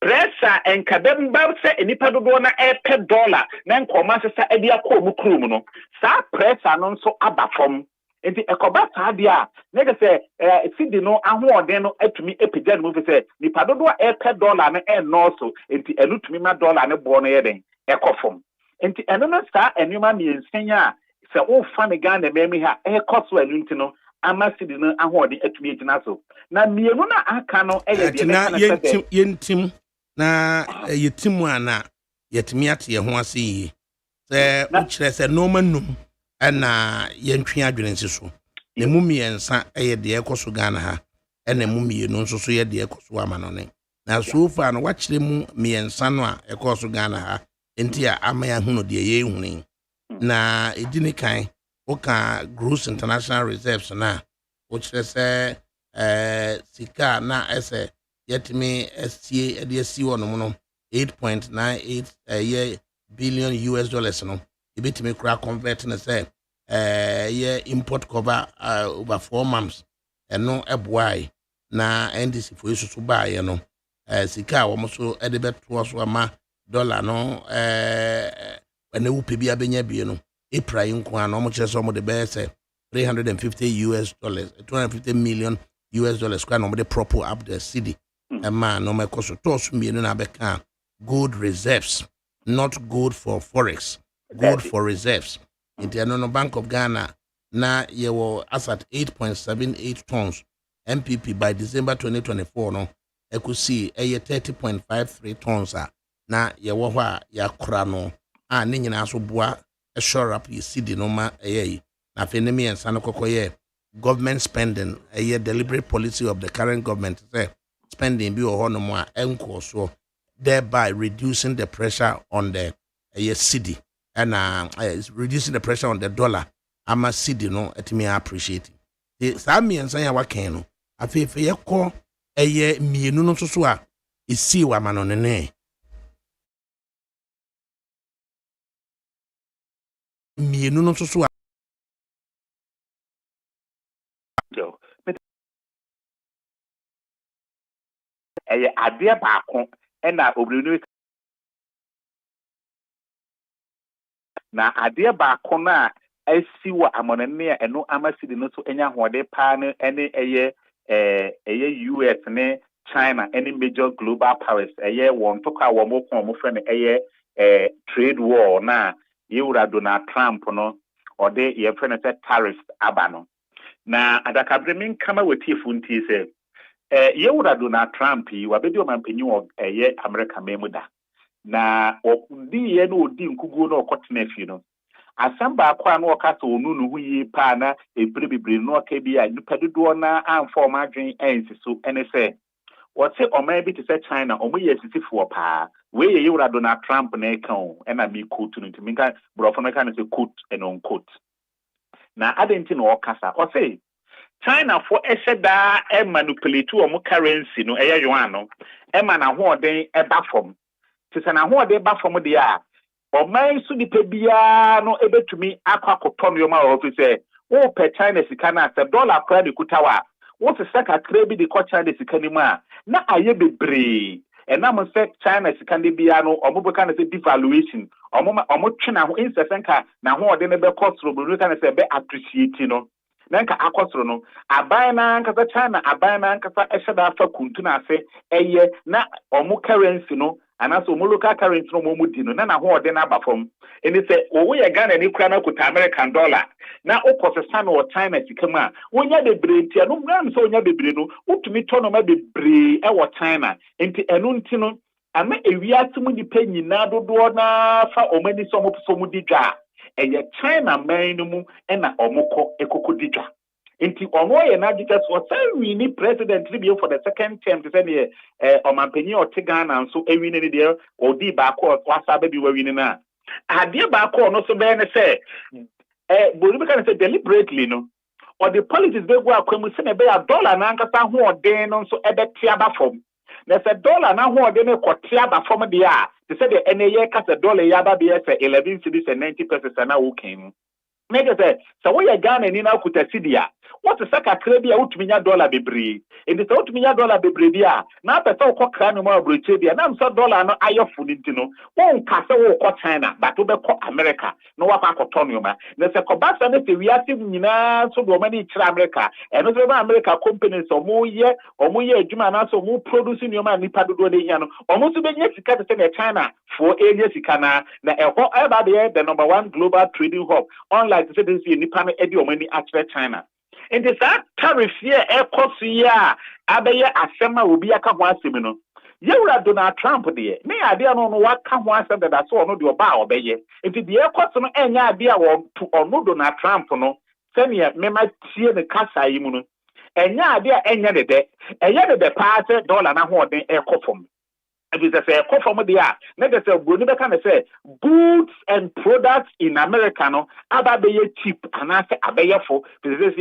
Speaker 9: pressure enkadem ba sɛ nipa dodoɔ na ɛpɛ dollar na nkɔma sesa ɛde akɔ ɔmo kurom no saa pressure no nso aba fam nti ɛkɔba saa deɛ a ne de sɛ sidi no ahoɔden no atumi epagya no mu fi sɛ nipa dodoɔ ɛpɛ dollar no ɛnɔɔso nti ɛno tumi ma dollar no boɔ no yɛ den ɛkɔ fam nti ɛno no saa nneɛma mmiɛnsa a sɛ wofa ne Ghana mɛmi ha ɛkɔ so ɛno nti no ama sidi no ahoɔden atumi agyina so na mmienu na aka no ɛyɛ deɛ
Speaker 1: na yɛntim na yɛtim ana yɛtumi ate yɛn ho ase yie sɛ wokyerɛ sɛ nɔɔma num ɛna yɛntwe adwene nsi so na mu mmiɛnsa ɛyɛ deɛ ɛkɔ so Ghana ha ɛna mu mmienu nso so yɛ deɛ ɛkɔ so ama no ne na so far no wakyerɛ mu mmiɛnsa no a ɛkɔ so Ghana ha enti a ama yɛahunu deɛ yɛhunu na ɛdi ne kan woka gross international reserves na wokyerɛ sɛ sika na ɛsɛ yɛtumi asie ɛde asi wɔ no mu no 8.98 billion US dollars no ebetimi kura convert na say ye import cover over 4 months eno eboai na NDC for yesu so ba ye no sika wo so e de beto so ama dollar no ene wo pebi abenya bie no epra yinko an o kire so mo de be say 350 US dollars 250 million US dollars kwa no mo de proper up the city e ma no me koso to so mienu na be kan gold reserves not gold for forex gold for reserves. In the Bank of Ghana, now you were as at 8.78 tons. MPP by December 2024, no, I could see a 30.53 tons. Now you were ya crano, and Ningen also bois a shore up you see the noma a na fenemy and Sanokoye government spending a year deliberate policy of the current government spending be or no more enco so thereby reducing the pressure on the city. And reducing the pressure on the dollar. I'm a city, no, at me appreciate it. Sami and Saya Wakano. I feel for your call a year, me no so swa. Is see what man on the name. Me no so swa.
Speaker 9: A idea back and I will na adeɛ baako na asi wɔ amonane a ɛno amasidi no so enya hoɔde paa no ɛne ɛyɛ US ne China any major global powers ɛyɛ wɔn toko a wɔn ko wɔn frɛ no ɛyɛ trade war na yɛwura Donald Trump no ɔde yɛfrɛ no sɛ tariff aba no na adakabere min kama wɔtiefo nti sɛ yɛwura Donald Trump yi wabɛdi ɔmampanyin wɔ ɛyɛ America memu da na odi ye no odi nkuguo no okotena afi no asamba akwa no okasa onu no huyi pa na ebrebebre no oka bi a nipa dodo na amfo madwen ensi so ene se wote oman bi te se China omo ye sisifo pa we ye yura Donald Trump na kan ena mi quote no ntimi kan brofo no kan se quote and on quote na adenti no okasa o say China for eseda e manipulate o currency no eye yuan no e ma na hoɔden e ba fom tisa na hoɔden ba fom de a ɔman so nipa bia no ebetumi akwakoto no ma o fi sɛ wo pe China sika na sɛ dollar kwa de kutawa wo se saka kra bi de ko China sika ni mu a na aye bebre and I'm say China can be no or mobile kind of devaluation or China who in Senka now who are then a cost of can say be appreciate nanka akosoro no aban na nkasa China aban na nkasa eheda afa kuntuna ase eye na omo currency no anaso omo local currency no omo di no na ho ode na aba fam eni se owo ye Ghana ni kura na kuta American dollar na okosesa no China sikama wonya bebre ntia no mram so wonya bebre no utumi to no ma bebre e wo China enti enu nti no ama ewiase mu nipa nyina dodo na fa omani so mo di dwa eye China man no mu na omoko ekokodidwa enti ono ye na just what we need president to be for the second term to say omanpanyi Ghana nso ewini ne de odi ba ko wasa ba bi wawini na ade ba ko no so be ne say bolu be kan say deliberately no or the politics be go akwemu se ne be ya dollar na nkasa ho oden no so ebe tia ba fom na say dollar na ho oden ko tia ba fom de a they say the NAA kasa dollar ya ba be say 11 cedis and 90% na wo kan make say so we Ghana ni na kuta sidia what is saka krabia utminya dollar bebre and the utminya dollar bebre dia na pesa ko kra no ma broche dia na so dollar no ayofu ni ntino won kasa wo ko China but wo be ko America no wa kwa kotonyo ma na se ko basa na se wiase nyina so do mani kira America and no so ba America companies omo ye adwuma na so mo produce nyoma nipa dodo de hia no omo so be nya sika te se China for area sika na eho eba de the number 1 global trading hub unlike to say this nipa no edi omo ni actual China. And this tariff here, cost here, abeye asema obi aka ho asemi no. Yewura Donald Trump de, me ade no no waka ho asem that so no de oba obeye. Nti de cost no enya ade a wo to ono Donald Trump no, sene me ma tie ne kasa yi mu no. Enya ade a enya de, eye de part dollar na ho den ekofom. If it's a conform there, let us say goods and products in America no ababe cheap and I say abaye for because this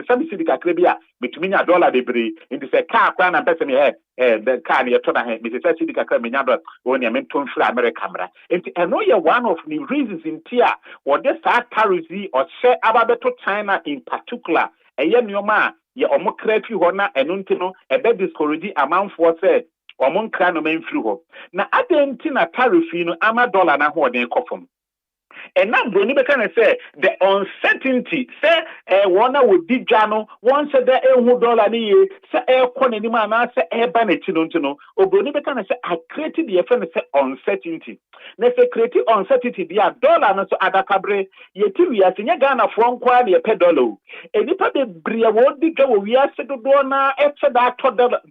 Speaker 9: some city Caribbean between $1 debre in the car plan and person the car near to the Mrs. City Caribbean when you meant to fly America camera. And know you one of the reasons in Tia or this currency or share ababe to China in particular. A young yoma ye omokrati hona enuntino a bed discourage amount for say omon kra no menfiri ho na adenti na tariff no ama dollar na ho den kofom and now broni be can say the uncertainty say wona wo digwa no won say the ehu dollar ni ye say ekọ ni ma na say eba na ti no ntino obroni be can say I created the effect say uncertainty na say create uncertainty dia dollar no so adakabre ye ti wi asenye Ghana fo nkwa na ye pe dollar enipa be bria wo digwa wo wi ase dodo na eche da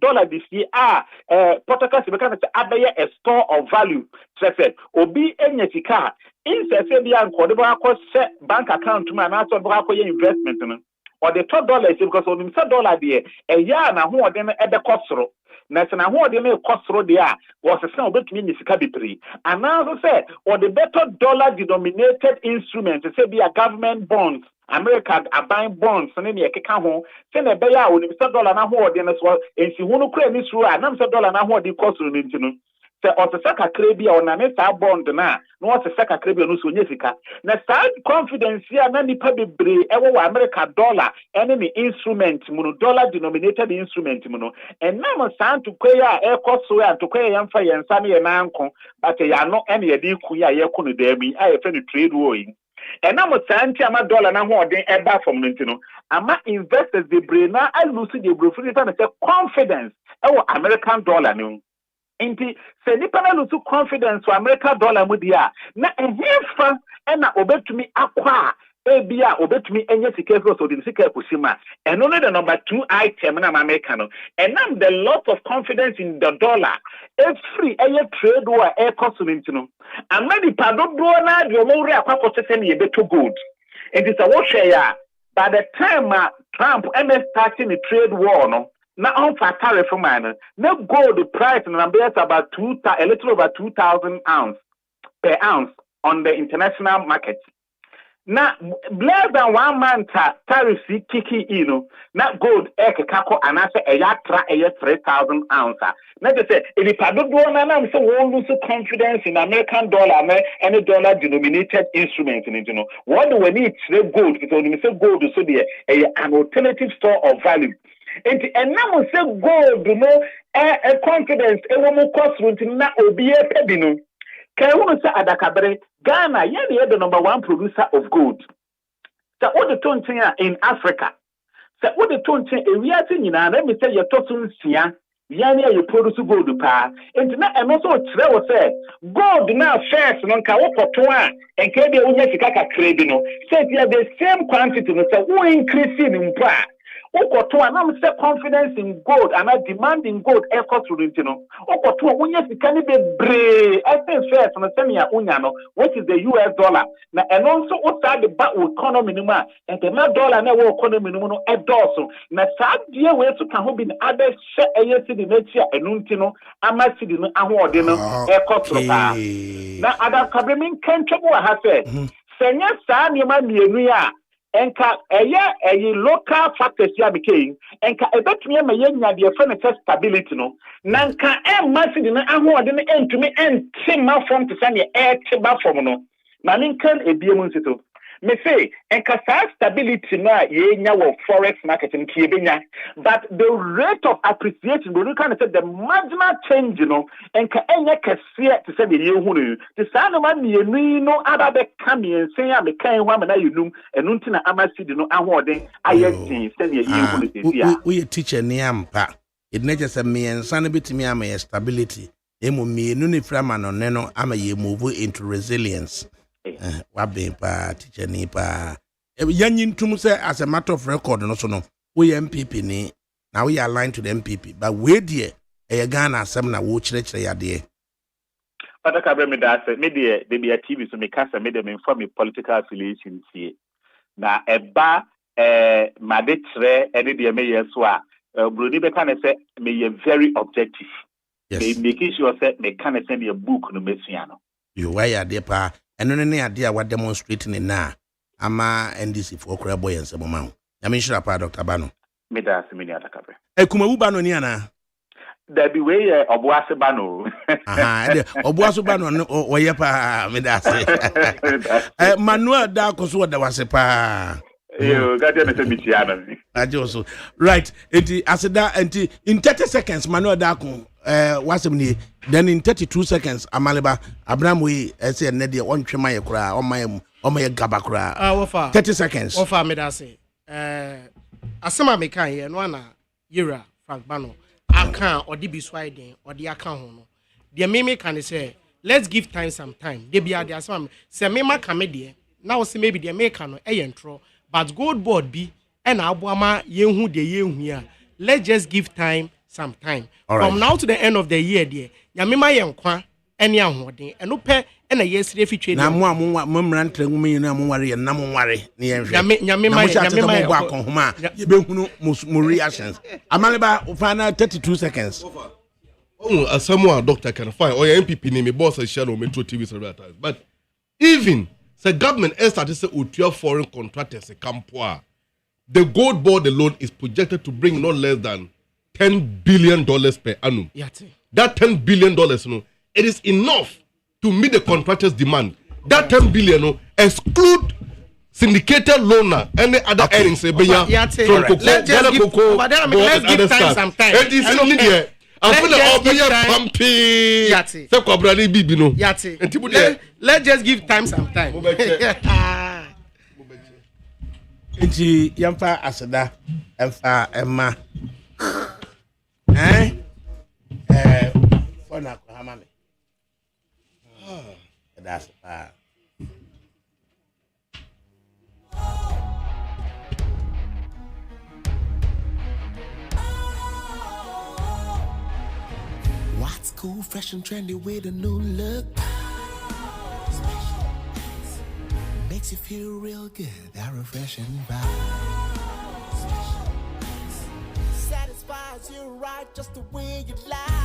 Speaker 9: dollar this year podcast be can say abaye a store of value say obi enya sika insese bia nkode ba akọ bank account ma na so ba akọ investment no or the $2 because on the dollar there eya na ho ode no ebe kosoro na se na ho ode no kosoro there a was say obetumi nyi sika bipri and now say or the better dollar denominated instrument say be a government bonds America are buying bonds and any keka ho say na be ya oni $1 na ho ode no so ensi hu no kura ni suru a na $1 na ho ode kosoro ni ntino se otesaka krabia ona ne sa bond na no otesaka krabia no so nyesika na sa confidence ya na nipa bebre ewo wa America dollar any instrument muno dollar denominated instrument muno and na mo san to kwaya ekoso ya to kwaya yamfa yensa ne ye nanko but ya no ene ye di ku ya ye ku no da bi aye fe no trade war yi and na mo san ti ama dollar na ho odin eba from no ntino ama investors bebre na alusi de brofri na say confidence ewo American dollar no inti se nipa na lusu confidence for American dollar mu dia na ehefa na obetumi akwa ebia obetumi enye sika so de sika kusima and only the number 2 item na America no and now the lot of confidence in the dollar every trade war cost no and many pado do na de omori akwa sese na yebeto gold it is a what share by the time Trump starting the trade war no na on for tariff man na gold price na be about a little over 2,000 ounce per ounce on the international market. Na less than 1 month tariff kiki na gold ekekako anase eyatra 3,000 ounce. Na they say if you do na am say won lose confidence in American dollar any dollar denominated instrument what do we need trade gold because when we say gold so there an alternative store of value. enti enna mo say gold no confidence ewo mo cost rent na obi epe no kai wonu say adakabre Ghana ye the number 1 producer of gold so what the tontin in Africa so what the tontin ewiase nyina na me say ye tosun sia yani you produce gold pa enti na eno so kire wo say gold na first no nka wo koto a enka de wonya sika kakra bi no say the same quantity no say wo increase in mpa Okoto anam say confidence in gold and a demand in gold echo to the no. Okoto wonya sika ni bebre. I think first na say me unya no, which is the US dollar. Na and also outside the back economy no ma, and the dollar na wo economy no e doso. Na sad die we to kan ho bi other share ayesi di next year enunti no, ama sidi no ahode no echo to pa. Na adakabre min kentwo ha say. Senya sa niema mienu ya enka eye local factors ya became enka ebetumi ma yenya de friend stability no nanka massive na ahode no entumi entima from to sane etiba from no na ninkan ebiem nsito me say enka stability na yenya wo forex market nki ebenya but the rate of appreciation we can say the marginal change no enka enye kese to say the yehunu the sane ma mienu no ababe kamiensen ya mekan ho amana yunum enu nti na amasidi no ahoden ayetin say the yehunu tisia
Speaker 1: we teacher ni ampa it nature say miensan na betimi ama ye stability emu mienu ni frama no ne no ama ye move into resilience wabe pa teacher ni pa yanyin tum say as a matter of record no so no we MPP ni now we aligned to the MPP but we there e Ghana asem na wo kire ya de
Speaker 9: Adakabre me da say me de be a TV so me kasa me de me inform political affiliation tie na eba ma de kire ene de me yeso a brodi be kan say me very objective.
Speaker 1: Yes.
Speaker 9: Me making sure say me can send a book no mesua no
Speaker 1: you why ya de pa eno ne ade a wa demonstrate ni na ama NDC for okra boy ensem ma ho ya me shira pa Dr. Bano
Speaker 9: me da say me ni Adakabre
Speaker 1: Kumawu Bano ni ana
Speaker 9: there be way obuase Bano
Speaker 1: aha obuase Bano no oye pa me da say Manuel da koso da wase pa
Speaker 9: yo gade me say mitiana mi
Speaker 1: ajoso right enti aseda enti in 30 seconds Manuel da ko wasem ni then in 32 seconds amaleba Abraham we say ne de ontwema ye kura omaye gaba kura 30 seconds
Speaker 8: ofa me da say asema me kan ye no ana yera Frank Bano aka odi bi so iden odi aka ho no de me kan say let's give time some time de bia de asema say me maka me de na wo say maybe de me kan no e yentro but gold board bi e na aboama yehu de yehu a let's just give time some time from now to the end of the year there nyamema yenkwa ene ahoden eno pe na yesire fitwe
Speaker 1: na mo mrantre ngum yin na mo ware ye na mo ware ne yen hwe
Speaker 8: nyamema
Speaker 1: mo gwa konhoma ye behunu mo reactions amaleba final 32 seconds
Speaker 5: someone doctor can find or your MPP name boss a share no metro TV several times but even the government started to say utua foreign contractors campoa the gold board alone is projected to bring not less than $10 billion per annum. That $10 billion, no, it is enough to meet the contractors' demand. That $10 billion no, exclude syndicated loaner and the other earnings.
Speaker 8: Let's give time some time. Let's just give time some time.
Speaker 1: Enti yamfa aseda emfa emma fona ko hama me that's
Speaker 10: what's cool, fresh and trendy with a new look. Makes you feel real good, that refreshing vibe. Satisfies you right just the way you like.